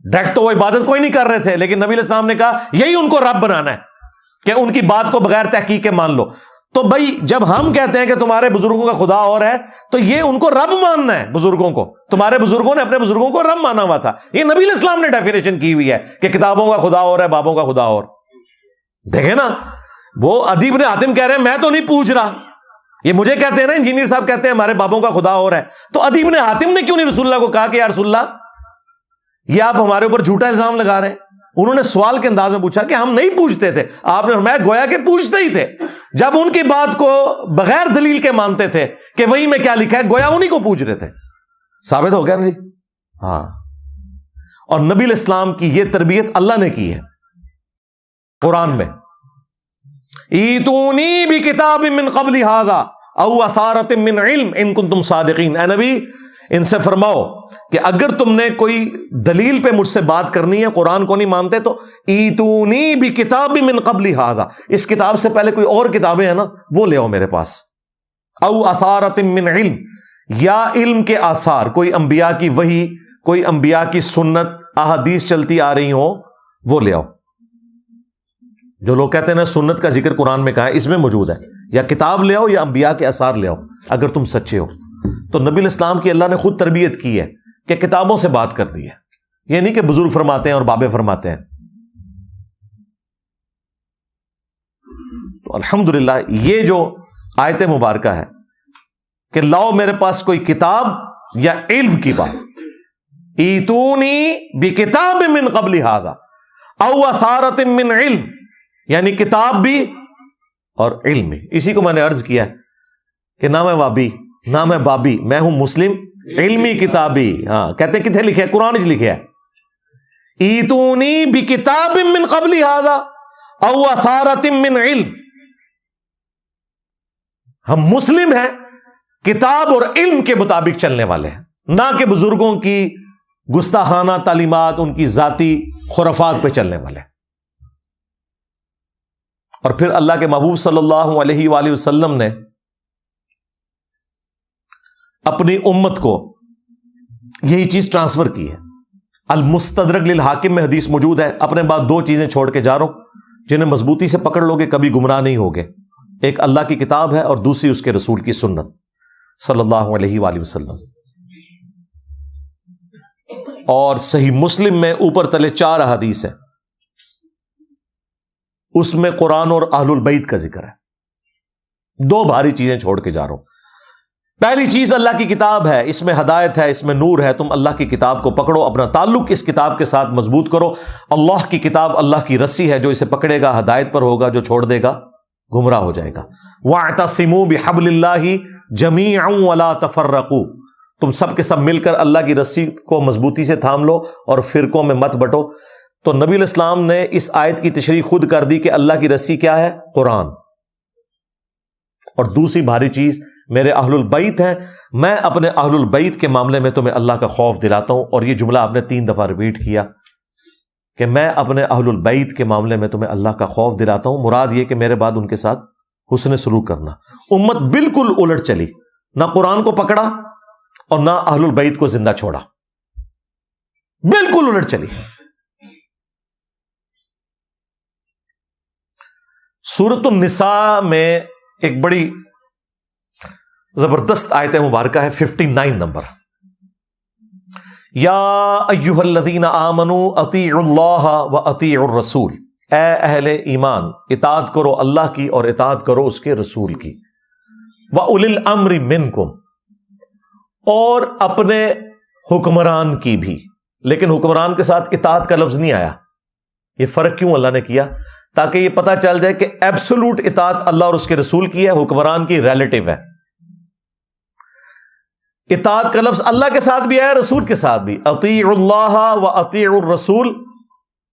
ڈائریکٹ تو وہ عبادت کوئی نہیں کر رہے تھے، لیکن نبی الاسلام نے کہا یہی ان کو رب بنانا ہے کہ ان کی بات کو بغیر تحقیق کے مان لو۔ تو بھائی جب ہم کہتے ہیں کہ تمہارے بزرگوں کا خدا اور ہے، تو یہ ان کو رب ماننا ہے، بزرگوں کو۔ تمہارے بزرگوں نے اپنے بزرگوں کو رب مانا ہوا تھا، یہ نبی الاسلام نے ڈیفینیشن کی ہوئی ہے کہ کتابوں کا خدا اور ہے، بابوں کا خدا اور۔ دیکھیں نا، وہ عدی بن حاتم کہہ رہے ہیں میں تو نہیں پوچھ رہا، یہ مجھے کہتے ہیں نا انجینئر صاحب کہتے ہیں ہمارے بابوں کا خدا اور ہے، تو عدی بن حاتم نے کیوں نہیں رسول اللہ کو کہا کہ یا رسول اللہ یہ آپ ہمارے اوپر جھوٹا الزام لگا رہے ہیں؟ انہوں نے سوال کے انداز میں پوچھا کہ ہم نہیں پوچھتے تھے، آپ نے فرمایا گویا کہ پوچھتے ہی تھے، جب ان کی بات کو بغیر دلیل کے مانتے تھے کہ وہی میں کیا لکھا ہے، گویا انہی کو پوچھ رہے تھے۔ ثابت ہو گیا نا جی؟ ہاں، اور نبی الاسلام کی یہ تربیت اللہ نے کی ہے قرآن میں، ایتونی بکتاب من قبل ھذا او اثارۃ من علم ان کنتم صادقین۔ اے نبی، ان سے فرماؤ کہ اگر تم نے کوئی دلیل پہ مجھ سے بات کرنی ہے، قرآن کو نہیں مانتے، تو ایتونی بکتاب من قبل ھذا، اس کتاب سے پہلے کوئی اور کتابیں ہیں نا وہ لے آؤ میرے پاس، او اثارۃ من علم، یا علم کے آثار، کوئی انبیاء کی وحی، کوئی انبیاء کی سنت، احادیث چلتی آ رہی ہوں وہ لے آؤ۔ جو لوگ کہتے ہیں نا سنت کا ذکر قرآن میں کہا ہے، اس میں موجود ہے، یا کتاب لے آؤ یا انبیاء کے آثار لے آؤ اگر تم سچے ہو۔ تو نبی الاسلام کی اللہ نے خود تربیت کی ہے کہ کتابوں سے بات کرنی ہے، یہ نہیں کہ بزرگ فرماتے ہیں اور بابے فرماتے ہیں۔ تو الحمدللہ یہ جو آیت مبارکہ ہے کہ لاؤ میرے پاس کوئی کتاب یا علم کی بات، ایتونی بکتاب من قبل ھذا او اثارۃ من علم، یعنی کتاب بھی اور علم بھی۔ اسی کو میں نے عرض کیا کہ نہ میں وابی نہ میں بابی، میں ہوں مسلم علمی کتابی۔ ہاں کہتے ہیں کتنے لکھے ہے؟ قرآن وچ لکھے ہے، ایتونی بکتاب من قبل ھذا او اثارۃ من علم۔ ہم مسلم ہیں، کتاب اور علم کے مطابق چلنے والے ہیں، نہ کہ بزرگوں کی گستاخانہ تعلیمات، ان کی ذاتی خرافات پہ چلنے والے ہیں۔ اور پھر اللہ کے محبوب صلی اللہ علیہ وآلہ وسلم نے اپنی امت کو یہی چیز ٹرانسفر کی ہے۔ المستدرک للحاکم میں حدیث موجود ہے، اپنے بعد دو چیزیں چھوڑ کے جا رہا ہوں جنہیں مضبوطی سے پکڑ لو گے کبھی گمراہ نہیں ہوگے، ایک اللہ کی کتاب ہے اور دوسری اس کے رسول کی سنت صلی اللہ علیہ وآلہ وسلم۔ اور صحیح مسلم میں اوپر تلے 4 احادیث ہیں، اس میں قرآن اور اہل البیت کا ذکر ہے۔ 2 بھاری چیزیں چھوڑ کے جا رہا ہوں۔ پہلی چیز اللہ کی کتاب ہے، اس میں ہدایت ہے، اس میں نور ہے، تم اللہ کی کتاب کو پکڑو، اپنا تعلق اس کتاب کے ساتھ مضبوط کرو۔ اللہ کی کتاب اللہ کی رسی ہے، جو اسے پکڑے گا ہدایت پر ہوگا، جو چھوڑ دے گا گمراہ ہو جائے گا۔ وَاعْتَصِمُوا بِحَبْلِ اللَّهِ جَمِيعًا وَلَا تَفَرَّقُوا، تم سب کے سب مل کر اللہ کی رسی کو مضبوطی سے تھام لو اور فرقوں میں مت بٹو۔ تو نبی علیہ السلام نے اس آیت کی تشریح خود کر دی کہ اللہ کی رسی کیا ہے؟ قرآن۔ اور دوسری بھاری چیز میرے اہل البیت ہیں، میں اپنے اہل البیت کے معاملے میں تمہیں اللہ کا خوف دلاتا ہوں۔ اور یہ جملہ آپ نے 3 دفعہ ریپیٹ کیا کہ میں اپنے اہل البیت کے معاملے میں تمہیں اللہ کا خوف دلاتا ہوں، مراد یہ کہ میرے بعد ان کے ساتھ حسن سلوک کرنا۔ امت بالکل الٹ چلی، نہ قرآن کو پکڑا اور نہ اہل البیت کو زندہ چھوڑا، بالکل الٹ چلی۔ سورۃ النساء میں ایک بڑی زبردست آیت مبارکہ ہے، 59 نمبر، یا ایھا الذین آمنوا اطیعوا اللہ واطیعوا الرسول، اے اہل ایمان اطاعت کرو اللہ کی اور اطاعت کرو اس کے رسول کی، واولی الامر منکم، اور اپنے حکمران کی بھی۔ لیکن حکمران کے ساتھ اطاعت کا لفظ نہیں آیا، یہ فرق کیوں اللہ نے کیا؟ تاکہ یہ پتہ چل جائے کہ ایبسولوٹ اطاعت اللہ اور اس کے رسول کی ہے، حکمران کی ریلیٹو ہے۔ اطاعت کا لفظ اللہ کے ساتھ بھی ہے، رسول کے ساتھ بھی، اطیعوا اللہ واطیعوا الرسول،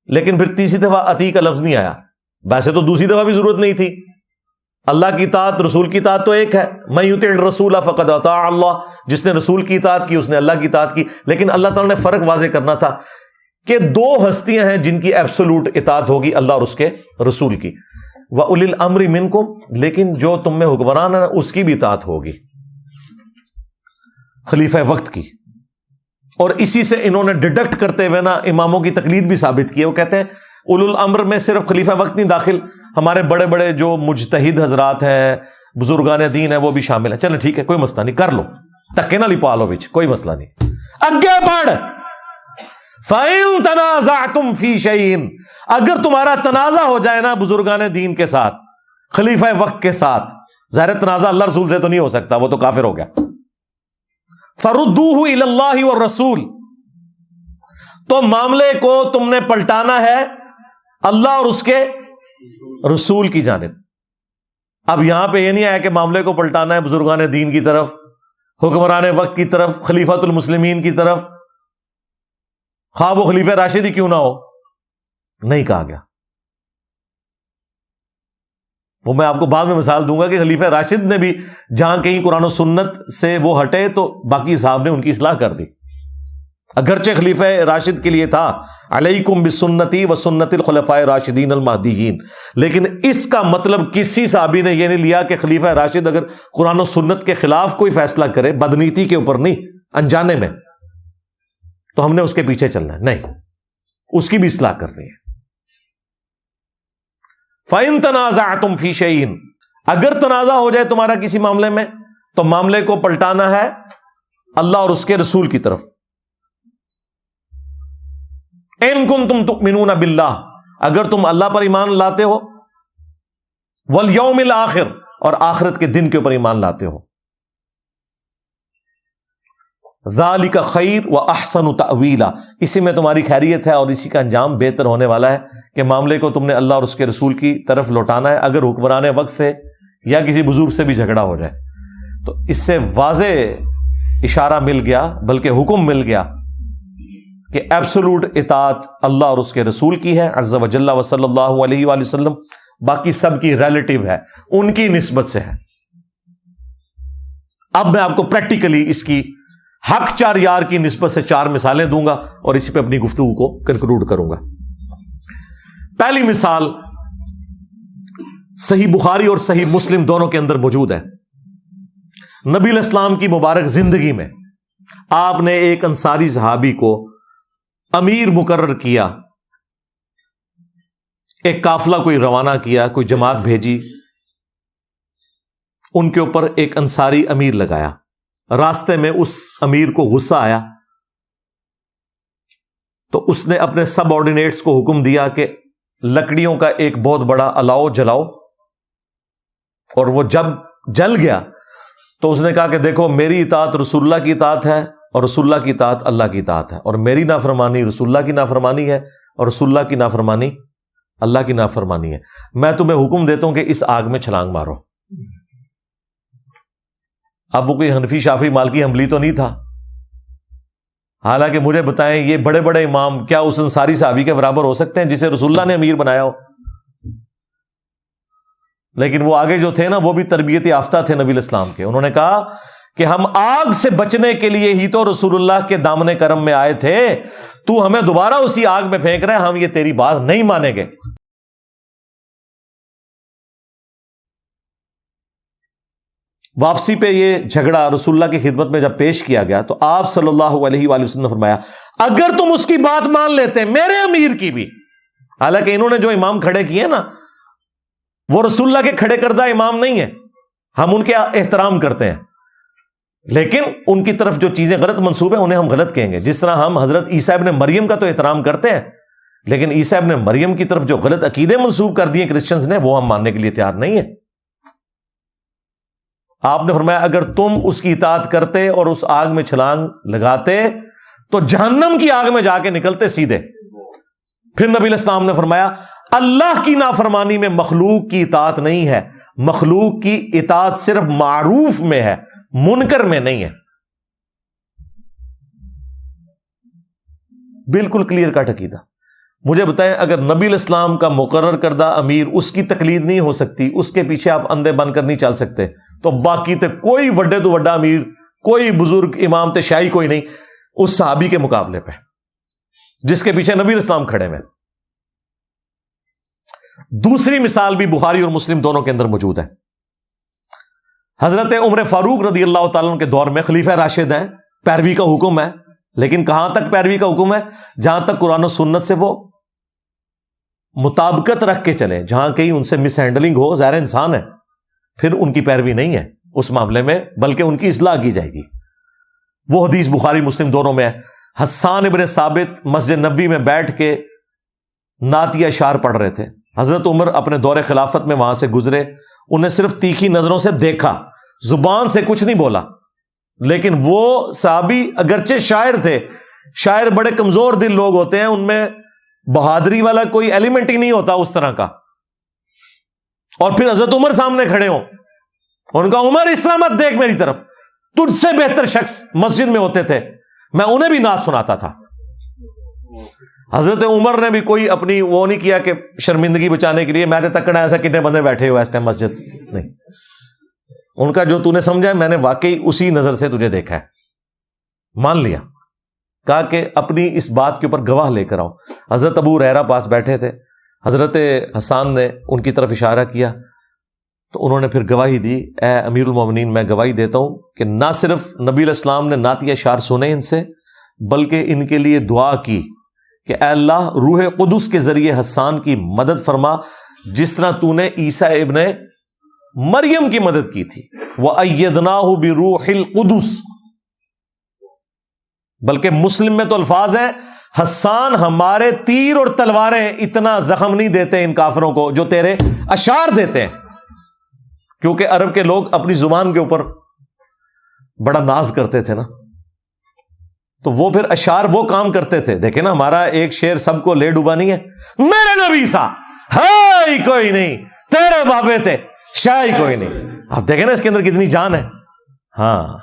لیکن پھر تیسری دفعہ اطیع کا لفظ نہیں آیا۔ ویسے تو دوسری دفعہ بھی ضرورت نہیں تھی، اللہ کی اطاعت رسول کی اطاعت تو ایک ہے، من یطع الرسول فقد اطاع اللہ، جس نے رسول کی اطاعت کی اس نے اللہ کی اطاعت کی۔ لیکن اللہ تعالیٰ نے فرق واضح کرنا تھا کہ 2 ہستیاں ہیں جن کی ایبسولوٹ اطاعت ہوگی، اللہ اور اس کے رسول کی، وَأُولِي الْأَمْرِ مِنْكُمْ، لیکن جو تم میں حکمران ہے اس کی بھی اطاعت ہوگی، خلیفہ وقت کی۔ اور اسی سے انہوں نے ڈیڈکٹ کرتے ہوئے نا اماموں کی تقلید بھی ثابت کی ہے۔ وہ کہتے ہیں اولو الامر میں صرف خلیفہ وقت نہیں داخل، ہمارے بڑے بڑے جو مجتہد حضرات ہیں، بزرگان دین ہیں، وہ بھی شامل ہیں۔ چلے ٹھیک ہے، کوئی مسئلہ نہیں، کر لو، تکے نہ لپا لو وچ، کوئی مسئلہ نہیں، اگے بڑھ۔ فَإِن تَنَازَعْتُمْ فِي شَيْءٍ، اگر تمہارا تنازع ہو جائے نا بزرگان دین کے ساتھ، خلیفہ وقت کے ساتھ، ظاہر تنازع اللہ رسول سے تو نہیں ہو سکتا، وہ تو کافر ہو گیا، فَرُدُّوهُ إِلَى اللَّهِ وَالرَّسُولِ، تو معاملے کو تم نے پلٹانا ہے اللہ اور اس کے رسول کی جانب۔ اب یہاں پہ یہ نہیں آیا کہ معاملے کو پلٹانا ہے بزرگان دین کی طرف، حکمران وقت کی طرف، خلیفۃ المسلمین کی طرف، خواہ وہ خلیفہ راشد ہی کیوں نہ ہو، نہیں کہا گیا۔ وہ میں آپ کو بعد میں مثال دوں گا کہ خلیفہ راشد نے بھی جہاں کہیں قرآن و سنت سے وہ ہٹے تو باقی صاحب نے ان کی اصلاح کر دی. اگرچہ خلیفہ راشد کے لیے تھا علیکم بسنتی و سنت الخلفاء راشدین المہدیین، لیکن اس کا مطلب کسی صحابی نے یہ نہیں لیا کہ خلیفہ راشد اگر قرآن و سنت کے خلاف کوئی فیصلہ کرے، بدنیتی کے اوپر نہیں، انجانے میں، تو ہم نے اس کے پیچھے چلنا ہے. نہیں، اس کی بھی اصلاح کرنی ہے. فَإِن تَنَازَعْتُمْ فِي شَيْءٍ، اگر تنازع ہو جائے تمہارا کسی معاملے میں تو معاملے کو پلٹانا ہے اللہ اور اس کے رسول کی طرف. إِن كُنتُمْ تُؤْمِنُونَ بِاللَّهِ، اگر تم اللہ پر ایمان لاتے ہو، وَالْيَوْمِ الْآخِرِ، اور آخرت کے دن کے اوپر ایمان لاتے ہو، ذَلِكَ خَيْرٌ وَأَحْسَنُ تَأْوِيلًا، اسی میں تمہاری خیریت ہے اور اسی کا انجام بہتر ہونے والا ہے کہ معاملے کو تم نے اللہ اور اس کے رسول کی طرف لوٹانا ہے. اگر حکمران وقت سے یا کسی بزرگ سے بھی جھگڑا ہو جائے تو اس سے واضح اشارہ مل گیا، بلکہ حکم مل گیا کہ ایبسولوٹ اطاعت اللہ اور اس کے رسول کی ہے عز و جل و صلی اللہ علیہ وآلہ وسلم، باقی سب کی ریلیٹیو ہے، ان کی نسبت سے ہے. اب میں آپ کو پریکٹیکلی اس کی حق چار یار کی نسبت سے 4 مثالیں دوں گا اور اسی پہ اپنی گفتگو کو کنکلوڈ کروں گا. پہلی مثال صحیح بخاری اور صحیح مسلم دونوں کے اندر موجود ہے. نبی علیہ السلام کی مبارک زندگی میں آپ نے ایک انصاری صحابی کو امیر مقرر کیا، ایک قافلہ کوئی روانہ کیا، کوئی جماعت بھیجی، ان کے اوپر ایک انصاری امیر لگایا. راستے میں اس امیر کو غصہ آیا تو اس نے اپنے سب آرڈینیٹس کو حکم دیا کہ لکڑیوں کا ایک بہت بڑا الاؤ جلاؤ، اور وہ جب جل گیا تو اس نے کہا کہ دیکھو میری اطاعت رسول اللہ کی اطاعت ہے اور رسول اللہ کی اطاعت اللہ کی اطاعت ہے، اور میری نافرمانی رسول اللہ کی نافرمانی ہے اور رسول اللہ کی نافرمانی اللہ کی نافرمانی ہے. میں تمہیں حکم دیتا ہوں کہ اس آگ میں چھلانگ مارو. اب وہ کوئی حنفی شافی مالکی حنبلی تو نہیں تھا، حالانکہ مجھے بتائیں یہ بڑے بڑے امام کیا اس انصاری صحابی کے برابر ہو سکتے ہیں جسے رسول اللہ نے امیر بنایا ہو؟ لیکن وہ آگے جو تھے نا وہ بھی تربیت یافتہ تھے نبی الاسلام کے. انہوں نے کہا کہ ہم آگ سے بچنے کے لیے ہی تو رسول اللہ کے دامن کرم میں آئے تھے، تو ہمیں دوبارہ اسی آگ میں پھینک رہے ہیں، ہم یہ تیری بات نہیں مانیں گے. واپسی پہ یہ جھگڑا رسول اللہ کی خدمت میں جب پیش کیا گیا تو آپ صلی اللہ علیہ وآلہ وسلم نے فرمایا اگر تم اس کی بات مان لیتے میرے امیر کی بھی، حالانکہ انہوں نے جو امام کھڑے کیے نا وہ رسول اللہ کے کھڑے کردہ امام نہیں ہیں، ہم ان کے احترام کرتے ہیں، لیکن ان کی طرف جو چیزیں غلط منسوب ہیں انہیں ہم غلط کہیں گے. جس طرح ہم حضرت عیسیٰ ابن مریم کا تو احترام کرتے ہیں، لیکن عیسیٰ ابن مریم کی طرف جو غلط عقیدے منسوب کر دیے کرسچنز نے وہ ہم ماننے کے لیے تیار نہیں ہیں. آپ نے فرمایا اگر تم اس کی اطاعت کرتے اور اس آگ میں چھلانگ لگاتے تو جہنم کی آگ میں جا کے نکلتے سیدھے. پھر نبی علیہ السلام نے فرمایا اللہ کی نافرمانی میں مخلوق کی اطاعت نہیں ہے، مخلوق کی اطاعت صرف معروف میں ہے، منکر میں نہیں ہے. بالکل کلیئر کٹ عقیدہ. مجھے بتائیں اگر نبی علیہ السلام کا مقرر کردہ امیر اس کی تقلید نہیں ہو سکتی، اس کے پیچھے آپ اندھے بن کر نہیں چل سکتے، تو باقی تے کوئی وڈے تو وڈا امیر، کوئی بزرگ امام تے شاہی کوئی نہیں اس صحابی کے مقابلے پہ جس کے پیچھے نبی علیہ السلام کھڑے ہوئے. دوسری مثال بھی بخاری اور مسلم دونوں کے اندر موجود ہے. حضرت عمر فاروق رضی اللہ تعالیٰ عنہ کے دور میں خلیفہ راشد ہیں، پیروی کا حکم ہے، لیکن کہاں تک پیروی کا حکم ہے؟ جہاں تک قرآن و سنت سے وہ مطابقت رکھ کے چلیں. جہاں کہیں ان سے مس ہینڈلنگ ہو، ظاہر انسان ہے، پھر ان کی پیروی نہیں ہے اس معاملے میں، بلکہ ان کی اصلاح کی جائے گی. وہ حدیث بخاری مسلم دونوں میں ہے. حسان ابن ثابت مسجد نبوی میں بیٹھ کے نعتیہ اشعار پڑھ رہے تھے. حضرت عمر اپنے دور خلافت میں وہاں سے گزرے، انہیں صرف تیکھی نظروں سے دیکھا، زبان سے کچھ نہیں بولا، لیکن وہ صحابی اگرچہ شاعر تھے، شاعر بڑے کمزور دل لوگ ہوتے ہیں، ان میں بہادری والا کوئی ایلیمنٹ ہی نہیں ہوتا اس طرح کا. اور پھر حضرت عمر سامنے کھڑے ہوں، ان کا عمر اس طرح مت دیکھ میری طرف، تجھ سے بہتر شخص مسجد میں ہوتے تھے، میں انہیں بھی نعت سناتا تھا. حضرت عمر نے بھی کوئی اپنی وہ نہیں کیا کہ شرمندگی بچانے کے لیے میں تکڑا ایسا کتنے بندے بیٹھے ہوئے اس ٹائم مسجد، نہیں، ان کا جو تو نے سمجھا میں نے واقعی اسی نظر سے تجھے دیکھا ہے، مان لیا، کہا کہ اپنی اس بات کے اوپر گواہ لے کر آؤ۔ حضرت ابو ہریرہ پاس بیٹھے تھے، حضرت حسان نے ان کی طرف اشارہ کیا تو انہوں نے پھر گواہی دی، اے امیر المومنین میں گواہی دیتا ہوں کہ نہ صرف نبی علیہ السلام نے نعتیہ اشعار سنے ان سے، بلکہ ان کے لیے دعا کی کہ اے اللہ روح قدس کے ذریعے حسان کی مدد فرما جس طرح تو نے عیسیٰ ابن مریم کی مدد کی تھی، وَأَيَّدْنَاهُ بِرُوحِ الْقُدُسِ۔ بلکہ مسلم میں تو الفاظ ہیں حسان ہمارے تیر اور تلواریں اتنا زخم نہیں دیتے ان کافروں کو جو تیرے اشعار دیتے ہیں، کیونکہ عرب کے لوگ اپنی زبان کے اوپر بڑا ناز کرتے تھے نا، تو وہ پھر اشعار وہ کام کرتے تھے۔ دیکھیں نا ہمارا ایک شعر سب کو لے ڈوبا نہیں ہے، میرے نبی سا ہے ہی کوئی نہیں، تیرے بابے تھے شاہ ہی کوئی نہیں۔ آپ دیکھیں نا اس کے اندر کتنی جان ہے۔ ہاں،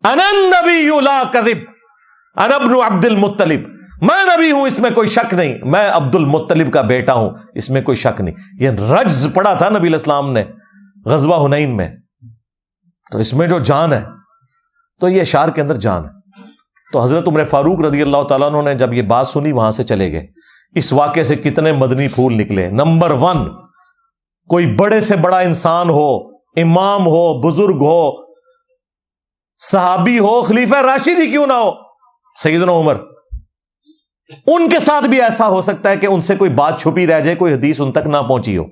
انا النبی لا کذب انا ابن عبد المطلب، میں نبی ہوں اس میں کوئی شک نہیں، میں عبد المطلب کا بیٹا ہوں اس میں کوئی شک نہیں۔ یہ رجز پڑا تھا نبی علیہ السلام نے غزوہ حنین میں، تو اس میں جو جان ہے تو یہ اشعار کے اندر جان ہے۔ تو حضرت عمر فاروق رضی اللہ تعالیٰ عنہ نے جب یہ بات سنی وہاں سے چلے گئے۔ اس واقعے سے کتنے مدنی پھول نکلے۔ نمبر 1، کوئی بڑے سے بڑا انسان ہو، امام ہو، بزرگ ہو، صحابی ہو، خلیفہ راشد ہی کیوں نہ ہو، سیدنا عمر، ان کے ساتھ بھی ایسا ہو سکتا ہے کہ ان سے کوئی بات چھپی رہ جائے، کوئی حدیث ان تک نہ پہنچی ہو۔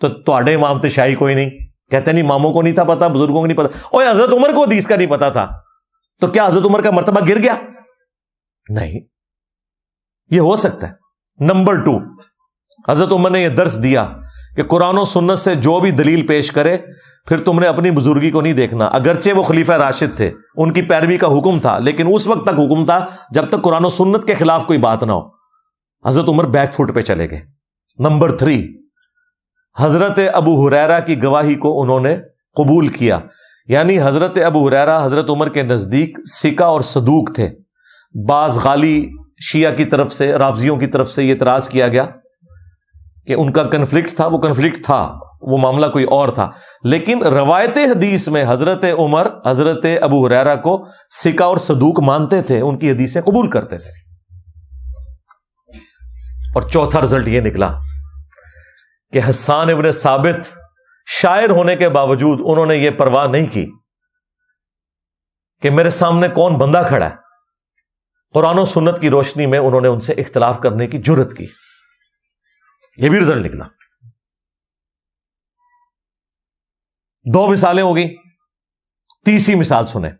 تو تواڈے امام تے شاہی کوئی نہیں، کہتے نہیں اماموں کو نہیں تھا پتا، بزرگوں کو نہیں پتا، اور حضرت عمر کو حدیث کا نہیں پتا تھا، تو کیا حضرت عمر کا مرتبہ گر گیا؟ نہیں، یہ ہو سکتا ہے۔ نمبر 2، حضرت عمر نے یہ درس دیا کہ قرآن و سنت سے جو بھی دلیل پیش کرے پھر تم نے اپنی بزرگی کو نہیں دیکھنا، اگرچہ وہ خلیفہ راشد تھے، ان کی پیروی کا حکم تھا، لیکن اس وقت تک حکم تھا جب تک قرآن و سنت کے خلاف کوئی بات نہ ہو۔ حضرت عمر بیک فٹ پہ چلے گئے۔ نمبر 3، حضرت ابو ہریرہ کی گواہی کو انہوں نے قبول کیا، یعنی حضرت ابو ہریرہ حضرت عمر کے نزدیک ثقہ اور صدوق تھے۔ بعض غالی شیعہ کی طرف سے، رافضیوں کی طرف سے یہ اعتراض کیا گیا کہ ان کا کنفلکٹ تھا، وہ کنفلکٹ تھا، وہ معاملہ کوئی اور تھا، لیکن روایت حدیث میں حضرت عمر حضرت ابو ہریرہ کو ثقہ اور صدوق مانتے تھے، ان کی حدیثیں قبول کرتے تھے۔ اور چوتھا رزلٹ یہ نکلا کہ حسان ابن ثابت شاعر ہونے کے باوجود انہوں نے یہ پرواہ نہیں کی کہ میرے سامنے کون بندہ کھڑا ہے، قرآن و سنت کی روشنی میں انہوں نے ان سے اختلاف کرنے کی جرت کی۔ یہ بھی رزلٹ نکلا۔ 2 مثالیں ہو گئی، تیسری مثال سنیں۔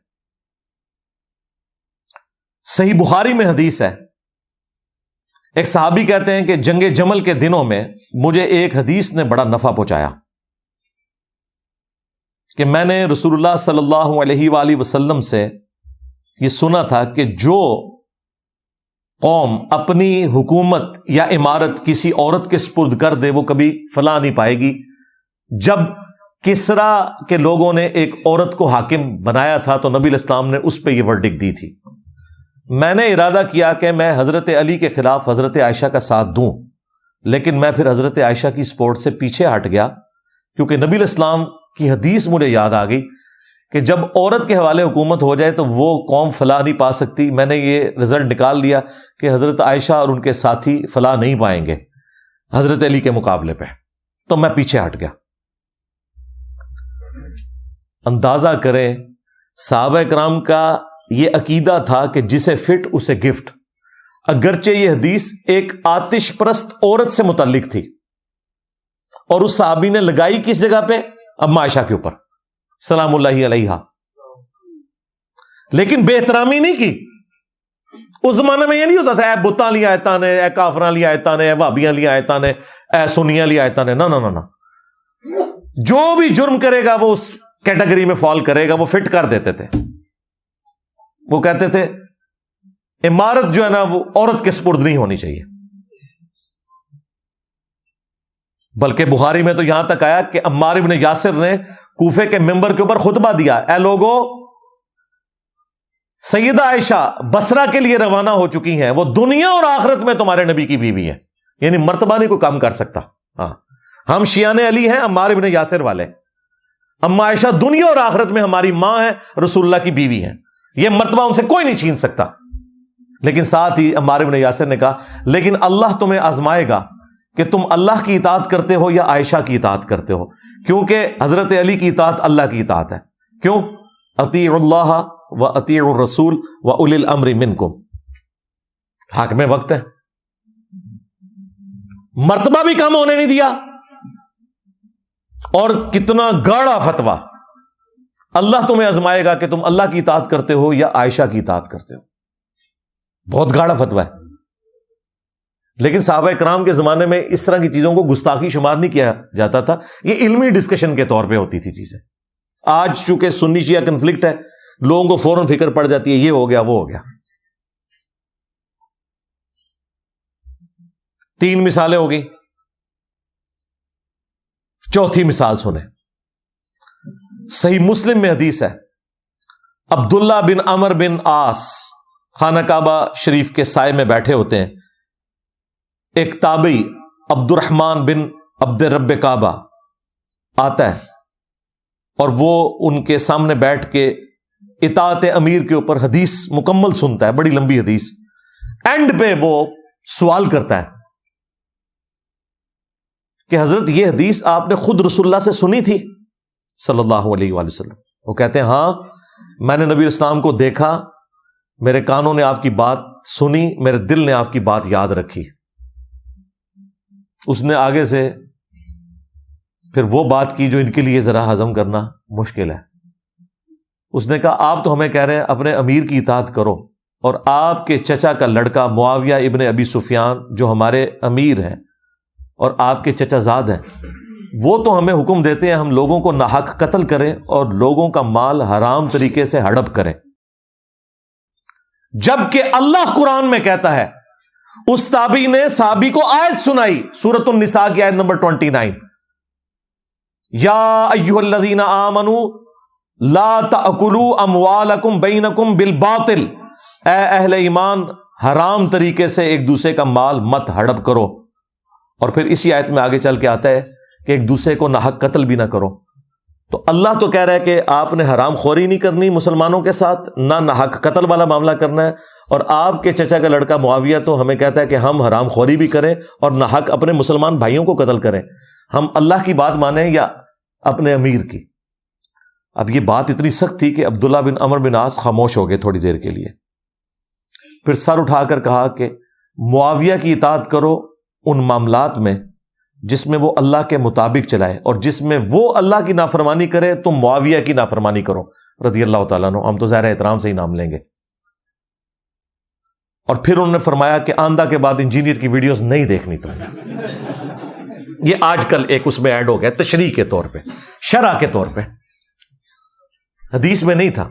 صحیح بخاری میں حدیث ہے، ایک صحابی کہتے ہیں کہ جنگ جمل کے دنوں میں مجھے ایک حدیث نے بڑا نفع پہنچایا کہ میں نے رسول اللہ صلی اللہ علیہ وآلہ وسلم سے یہ سنا تھا کہ جو قوم اپنی حکومت یا عمارت کسی عورت کے سپرد کر دے وہ کبھی فلاح نہیں پائے گی۔ جب کسرا کے لوگوں نے ایک عورت کو حاکم بنایا تھا تو نبی علیہ السلام نے اس پہ یہ ورڈکٹ دی تھی۔ میں نے ارادہ کیا کہ میں حضرت علی کے خلاف حضرت عائشہ کا ساتھ دوں، لیکن میں پھر حضرت عائشہ کی سپورٹ سے پیچھے ہٹ گیا کیونکہ نبی علیہ السلام کی حدیث مجھے یاد آ گئی کہ جب عورت کے حوالے حکومت ہو جائے تو وہ قوم فلاح نہیں پا سکتی۔ میں نے یہ رزلٹ نکال لیا کہ حضرت عائشہ اور ان کے ساتھی فلاح نہیں پائیں گے حضرت علی کے مقابلے پہ، تو میں پیچھے ہٹ گیا۔ اندازہ کریں صحابہ کرام کا یہ عقیدہ تھا کہ جسے فٹ اسے گفٹ، اگرچہ یہ حدیث ایک آتش پرست عورت سے متعلق تھی، اور اس صحابی نے لگائی کس جگہ پہ؟ اما عائشہ کے اوپر سلام اللہ علیہا، لیکن بے احترامی نہیں کی۔ اس زمانے میں یہ نہیں ہوتا تھا اے بتاں لی آیتاں نے، اے کافراں لی آیتاں نے، اے وہابیاں لی آیتاں نے، اے سنیاں لی آیتاں نے، نہ، جو بھی جرم کرے گا وہ اس کیٹیگری میں فال کرے گا، وہ فٹ کر دیتے تھے۔ وہ کہتے تھے عمارت جو ہے نا وہ عورت کے سپرد نہیں ہونی چاہیے۔ بلکہ بخاری میں تو یہاں تک آیا کہ عمار ابن یاسر نے کوفے کے ممبر کے اوپر خطبہ دیا، اے لوگو سیدہ عائشہ بصرہ کے لیے روانہ ہو چکی ہیں، وہ دنیا اور آخرت میں تمہارے نبی کی بیوی ہیں، یعنی مرتبہ نہیں کوئی کم کر سکتا۔ ہاں، ہم شیعان علی ہیں، عمار ابن یاسر والے۔ اما عائشہ دنیا اور آخرت میں ہماری ماں ہے، رسول اللہ کی بیوی ہیں، یہ مرتبہ ان سے کوئی نہیں چھین سکتا۔ لیکن ساتھ ہی عمار ابن یاسر نے کہا لیکن اللہ تمہیں آزمائے گا کہ تم اللہ کی اطاعت کرتے ہو یا عائشہ کی اطاعت کرتے ہو، کیونکہ حضرت علی کی اطاعت اللہ کی اطاعت ہے۔ کیوں؟ اطیعوا اللہ و اطیعوا الرسول و اولی الامر منکم، حاکم وقت ہے، مرتبہ بھی کم ہونے نہیں دیا۔ اور کتنا گاڑا فتویٰ، اللہ تمہیں آزمائے گا کہ تم اللہ کی اطاعت کرتے ہو یا عائشہ کی اطاعت کرتے ہو، بہت گاڑا فتویٰ ہے۔ لیکن صحابہ کرام کے زمانے میں اس طرح کی چیزوں کو گستاخی شمار نہیں کیا جاتا تھا، یہ علمی ڈسکشن کے طور پہ ہوتی تھی چیزیں۔ آج چونکہ سنی شیعہ کنفلکٹ ہے، لوگوں کو فوراً فکر پڑ جاتی ہے یہ ہو گیا وہ ہو گیا۔ 3 مثالیں ہو گئی، چوتھی مثال سنیں۔ صحیح مسلم میں حدیث ہے، عبداللہ بن عمر بن عاص خانہ کعبہ شریف کے سائے میں بیٹھے ہوتے ہیں، ایک تابعی عبد الرحمن بن عبد رب کعبہ آتا ہے اور وہ ان کے سامنے بیٹھ کے اطاعت امیر کے اوپر حدیث مکمل سنتا ہے، بڑی لمبی حدیث۔ اینڈ پہ وہ سوال کرتا ہے کہ حضرت یہ حدیث آپ نے خود رسول اللہ سے سنی تھی صلی اللہ علیہ وآلہ وسلم؟ وہ کہتے ہیں ہاں، میں نے نبی اسلام کو دیکھا، میرے کانوں نے آپ کی بات سنی، میرے دل نے آپ کی بات یاد رکھی۔ اس نے آگے سے پھر وہ بات کی جو ان کے لیے ذرا ہضم کرنا مشکل ہے۔ اس نے کہا آپ تو ہمیں کہہ رہے ہیں اپنے امیر کی اطاعت کرو، اور آپ کے چچا کا لڑکا معاویہ ابن ابی سفیان جو ہمارے امیر ہیں اور آپ کے چچا زاد ہیں، وہ تو ہمیں حکم دیتے ہیں ہم لوگوں کو ناحق قتل کریں اور لوگوں کا مال حرام طریقے سے ہڑپ کریں، جبکہ اللہ قرآن میں کہتا ہے۔ اس تابعی نے صحابی کو آیت سنائی، سورۃ النساء کی آیت نمبر 29، یا ایھا الذین آمنوا لا تأکلوا اموالکم بینکم بالباطل، اے اہل ایمان حرام طریقے سے ایک دوسرے کا مال مت ہڑپ کرو۔ اور پھر اسی آیت میں آگے چل کے آتا ہے کہ ایک دوسرے کو ناحق قتل بھی نہ کرو۔ تو اللہ تو کہہ رہا ہے کہ آپ نے حرام خوری نہیں کرنی مسلمانوں کے ساتھ، نہ ناحق قتل والا معاملہ کرنا ہے، اور آپ کے چچا کا لڑکا معاویہ تو ہمیں کہتا ہے کہ ہم حرام خوری بھی کریں اور ناحق اپنے مسلمان بھائیوں کو قتل کریں۔ ہم اللہ کی بات مانیں یا اپنے امیر کی؟ اب یہ بات اتنی سخت تھی کہ عبداللہ بن عمر بن عاص خاموش ہو گئے تھوڑی دیر کے لیے، پھر سر اٹھا کر کہا کہ معاویہ کی اطاعت کرو ان معاملات میں جس میں وہ اللہ کے مطابق چلائے، اور جس میں وہ اللہ کی نافرمانی کرے تم معاویہ کی نافرمانی کرو رضی اللہ تعالیٰ عنہ۔ ہم تو ظاہر احترام سے ہی نام لیں گے۔ اور پھر انہوں نے فرمایا کہ آندہ کے بعد انجینئر کی ویڈیوز نہیں دیکھنی تم۔ یہ آج کل ایک اس میں ایڈ ہو گیا تشریح کے طور پہ، شرح کے طور پہ، حدیث میں نہیں تھا،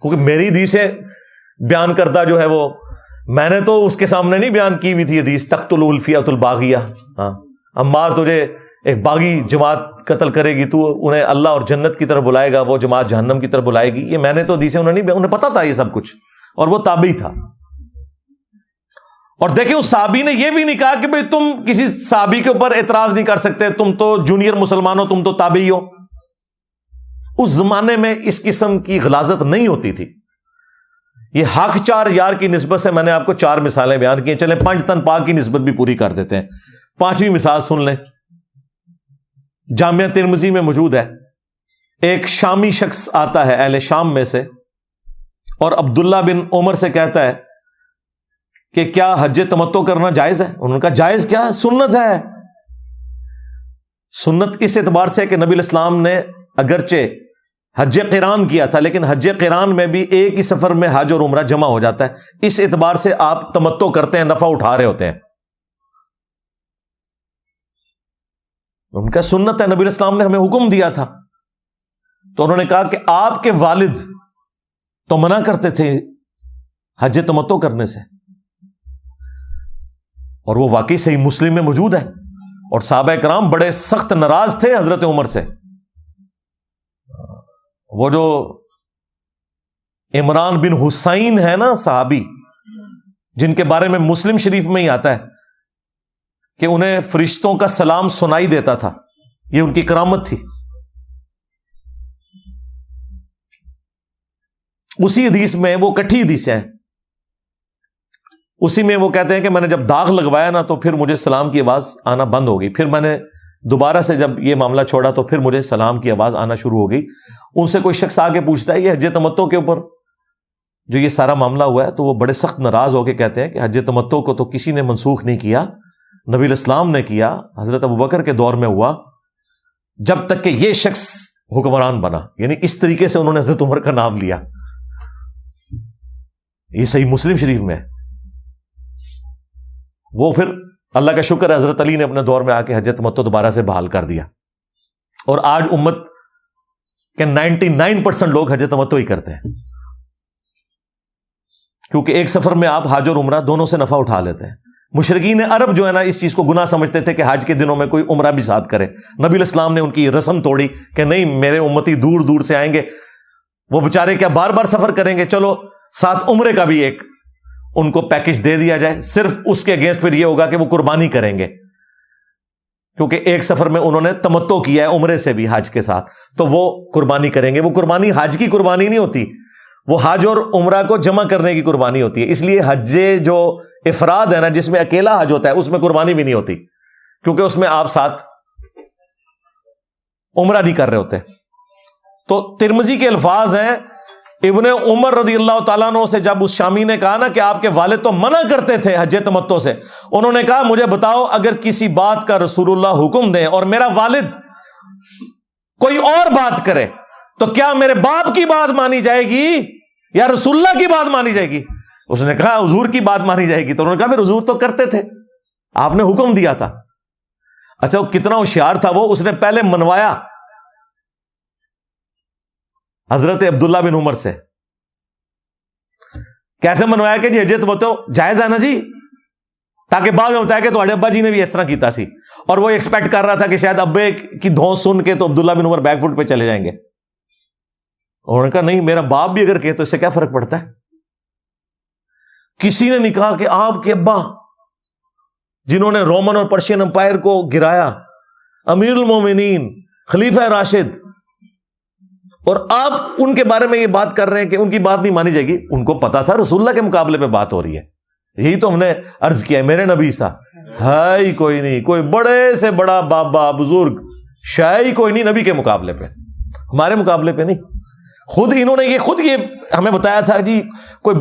کیونکہ میری حدیث سے بیان کردہ جو ہے وہ میں نے تو اس کے سامنے نہیں بیان کی ہوئی تھی حدیث تقتل الفیۃ الباغیہ۔ ہاں، عمار تجھے ایک باغی جماعت قتل کرے گی، تو انہیں اللہ اور جنت کی طرف بھلائے گا، وہ جماعت جہنم کی طرف بلائے گی، یہ میں نے تو حدیثیں انہیں پتا تھا یہ سب کچھ، اور وہ تابعی تھا۔ اور دیکھیں اس صحابی نے یہ بھی نہیں کہا کہ بھئی تم کسی صحابی کے اوپر اعتراض نہیں کر سکتے، تم تو جونیئر مسلمان ہو، تم تو تابعی ہو۔ اس زمانے میں اس قسم کی غلاظت نہیں ہوتی تھی۔ یہ حق چار یار کی نسبت سے میں نے آپ کو 4 مثالیں بیان کی ہیں، چلیں 5 تن پاک کی نسبت بھی پوری کر دیتے ہیں۔ 5ویں مثال سن لیں، جامعہ ترمذی میں موجود ہے۔ ایک شامی شخص آتا ہے اہل شام میں سے، اور عبداللہ بن عمر سے کہتا ہے کہ کیا حج تمتع کرنا جائز ہے؟ انہوں نے کہا جائز کیا ہے، سنت ہے۔ سنت اس اعتبار سے کہ نبی الاسلام نے اگرچہ حج قران کیا تھا، لیکن حج قران میں بھی ایک ہی سفر میں حج اور عمرہ جمع ہو جاتا ہے، اس اعتبار سے آپ تمتع کرتے ہیں، نفع اٹھا رہے ہوتے ہیں۔ ان کا سنت ہے، نبی الاسلام نے ہمیں حکم دیا تھا۔ تو انہوں نے کہا کہ آپ کے والد تو منع کرتے تھے حج تمتع کرنے سے، اور وہ واقعی صحیح مسلم میں موجود ہے، اور صحابہ کرام بڑے سخت ناراض تھے حضرت عمر سے۔ وہ جو عمران بن حسین ہے نا صحابی، جن کے بارے میں مسلم شریف میں ہی آتا ہے کہ انہیں فرشتوں کا سلام سنائی دیتا تھا، یہ ان کی کرامت تھی. اسی حدیث میں، وہ کٹھی حدیث ہے، اسی میں وہ کہتے ہیں کہ میں نے جب داغ لگوایا نا تو پھر مجھے سلام کی آواز آنا بند ہو گئی، پھر میں نے دوبارہ سے جب یہ معاملہ چھوڑا تو پھر مجھے سلام کی آواز آنا شروع ہو گئی. ان سے کوئی شخص آ کے پوچھتا ہے یہ حج تمتع کے اوپر جو یہ سارا معاملہ ہوا ہے، تو وہ بڑے سخت ناراض ہو کے کہتے ہیں کہ حج تمتع کو تو کسی نے منسوخ نہیں کیا، نبی الاسلام نے کیا، حضرت ابوبکر کے دور میں ہوا، جب تک کہ یہ شخص حکمران بنا. یعنی اس طریقے سے انہوں نے حضرت عمر کا نام لیا. یہ صحیح مسلم شریف میں ہے. وہ پھر اللہ کا شکر ہے حضرت علی نے اپنے دور میں آ کے حج تمتع دوبارہ سے بحال کر دیا، اور آج امت کے 99% لوگ حج تمتع ہی کرتے ہیں، کیونکہ ایک سفر میں آپ حج اور عمرہ دونوں سے نفع اٹھا لیتے ہیں. مشرکین عرب جو ہے نا اس چیز کو گناہ سمجھتے تھے کہ حج کے دنوں میں کوئی عمرہ بھی ساتھ کرے. نبی الاسلام نے ان کی رسم توڑی کہ نہیں، میرے امتی دور دور سے آئیں گے، وہ بیچارے کیا بار بار سفر کریں گے، چلو ساتھ عمرے کا بھی ایک ان کو پیکج دے دیا جائے. صرف اس کے اگینسٹ پھر یہ ہوگا کہ وہ قربانی کریں گے، کیونکہ ایک سفر میں انہوں نے تمتع کیا ہے عمرے سے بھی حج کے ساتھ، تو وہ قربانی کریں گے. وہ قربانی حج کی قربانی نہیں ہوتی، وہ حج اور عمرہ کو جمع کرنے کی قربانی ہوتی ہے. اس لیے حج جو افراد ہے نا، جس میں اکیلا حج ہوتا ہے، اس میں قربانی بھی نہیں ہوتی، کیونکہ اس میں آپ ساتھ عمرہ نہیں کر رہے ہوتے. تو ترمذی کے الفاظ ہیں، ابن عمر رضی اللہ تعالیٰ عنہ سے جب اس شامی نے کہا نا کہ آپ کے والد تو منع کرتے تھے حج تمتع سے، انہوں نے کہا مجھے بتاؤ اگر کسی بات کا رسول اللہ حکم دیں اور میرا والد کوئی اور بات کرے تو کیا میرے باپ کی بات مانی جائے گی یا رسول اللہ کی بات مانی جائے گی؟ اس نے کہا حضور کی بات مانی جائے گی. تو انہوں نے کہا پھر حضور تو کرتے تھے، آپ نے حکم دیا تھا. اچھا وہ کتنا ہوشیار تھا، وہ اس نے پہلے منوایا حضرت عبداللہ بن عمر سے. کیسے منوایا کہ جی حج تمتع جائز ہے نا جی، تاکہ بعد میں بتایا کہ تمہارے ابا جی نے بھی اس طرح کیتا سی، اور وہ ایکسپیکٹ کر رہا تھا کہ شاید ابے کی دھونس سن کے تو عبداللہ بن عمر بیک فٹ پہ چلے جائیں گے. انہوں نے کہا نہیں، میرا باپ بھی اگر کہے تو اس سے کیا فرق پڑتا ہے. کسی نے نہیں کہا کہ آپ کے ابا جنہوں نے رومن اور پرشین امپائر کو گرایا، امیر المومنین، خلیفہ راشد، اور آپ ان کے بارے میں یہ بات کر رہے ہیں کہ ان کی بات نہیں مانی جائے گی. ان کو پتا تھا رسول اللہ کے مقابلے پہ بات ہو رہی ہے. یہی تو ہم نے عرض کیا ہے، میرے نبی سا ہے ہی کوئی نہیں، کوئی بڑے سے بڑا بابا بزرگ شاید ہی کوئی نہیں نبی کے مقابلے پہ، ہمارے مقابلے پہ نہیں. خود انہوں نے یہ ہمیں بتایا تھا جی، کوئی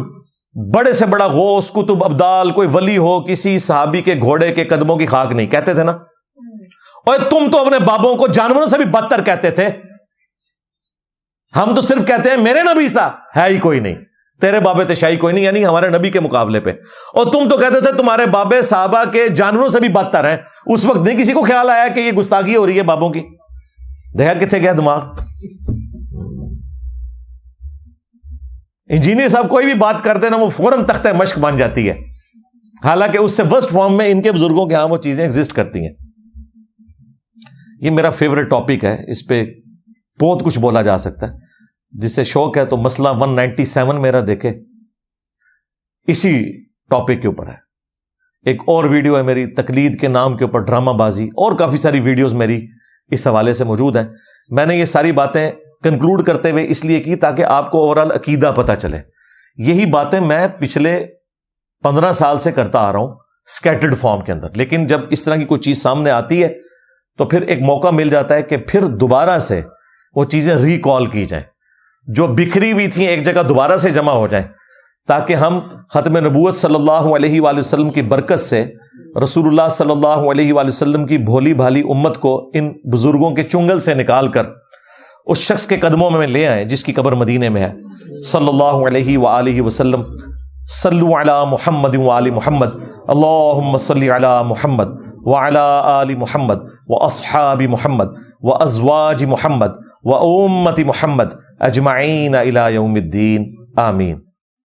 بڑے سے بڑا غوث قطب ابدال کوئی ولی ہو کسی صحابی کے گھوڑے کے قدموں کی خاک نہیں، کہتے تھے نا. اور تم تو اپنے بابوں کو جانوروں سے بھی بدتر کہتے تھے. ہم تو صرف کہتے ہیں میرے نبی سا ہے ہی کوئی نہیں، تیرے بابے تشائی کوئی نہیں، یعنی ہمارے نبی کے مقابلے پہ. اور تم تو کہتے تھے تمہارے بابے صحابہ کے جانوروں سے بھی بدتر ہیں. اس وقت نہیں کسی کو خیال آیا کہ یہ گستاخی ہو رہی ہے بابوں کی. دیکھا کتنے گیا دماغ. انجینئر صاحب کوئی بھی بات کرتے نا وہ فوراً تختہ مشق بن جاتی ہے، حالانکہ اس سے ورسٹ فارم میں ان کے بزرگوں کے ہاں وہ چیزیں ایگزسٹ کرتی ہیں. یہ میرا فیوریٹ ٹاپک ہے، اس پہ بہت کچھ بولا جا سکتا ہے. جس سے شوق ہے تو مسئلہ 197 میرا دیکھے، اسی ٹاپک کے اوپر ہے. ایک اور ویڈیو ہے میری تقلید کے نام کے اوپر، ڈرامہ بازی، اور کافی ساری ویڈیوز میری اس حوالے سے موجود ہیں. میں نے یہ ساری باتیں کنکلوڈ کرتے ہوئے اس لیے کی تاکہ آپ کو اوورال عقیدہ پتہ چلے. یہی باتیں میں پچھلے 15 سال سے کرتا آ رہا ہوں سکیٹرڈ فارم کے اندر، لیکن جب اس طرح کی کوئی چیز سامنے آتی ہے تو پھر ایک موقع مل جاتا ہے کہ پھر دوبارہ سے وہ چیزیں ریکال کی جائیں، جو بکھری ہوئی تھیں ایک جگہ دوبارہ سے جمع ہو جائیں، تاکہ ہم ختم نبوت صلی اللہ علیہ وآلہ وسلم کی برکت سے رسول اللہ صلی اللہ علیہ وآلہ وسلم کی بھولی بھالی امت کو ان بزرگوں کے چنگل سے نکال کر اس شخص کے قدموں میں لے آئیں جس کی قبر مدینے میں ہے، صلی اللہ علیہ وآلہ وسلم. صلو علی محمد وآل محمد، اللہم صلی علی محمد وعلی آل محمد واصحاب محمد وازواج محمد وامت محمد اجمعین الی یوم الدین، آمین.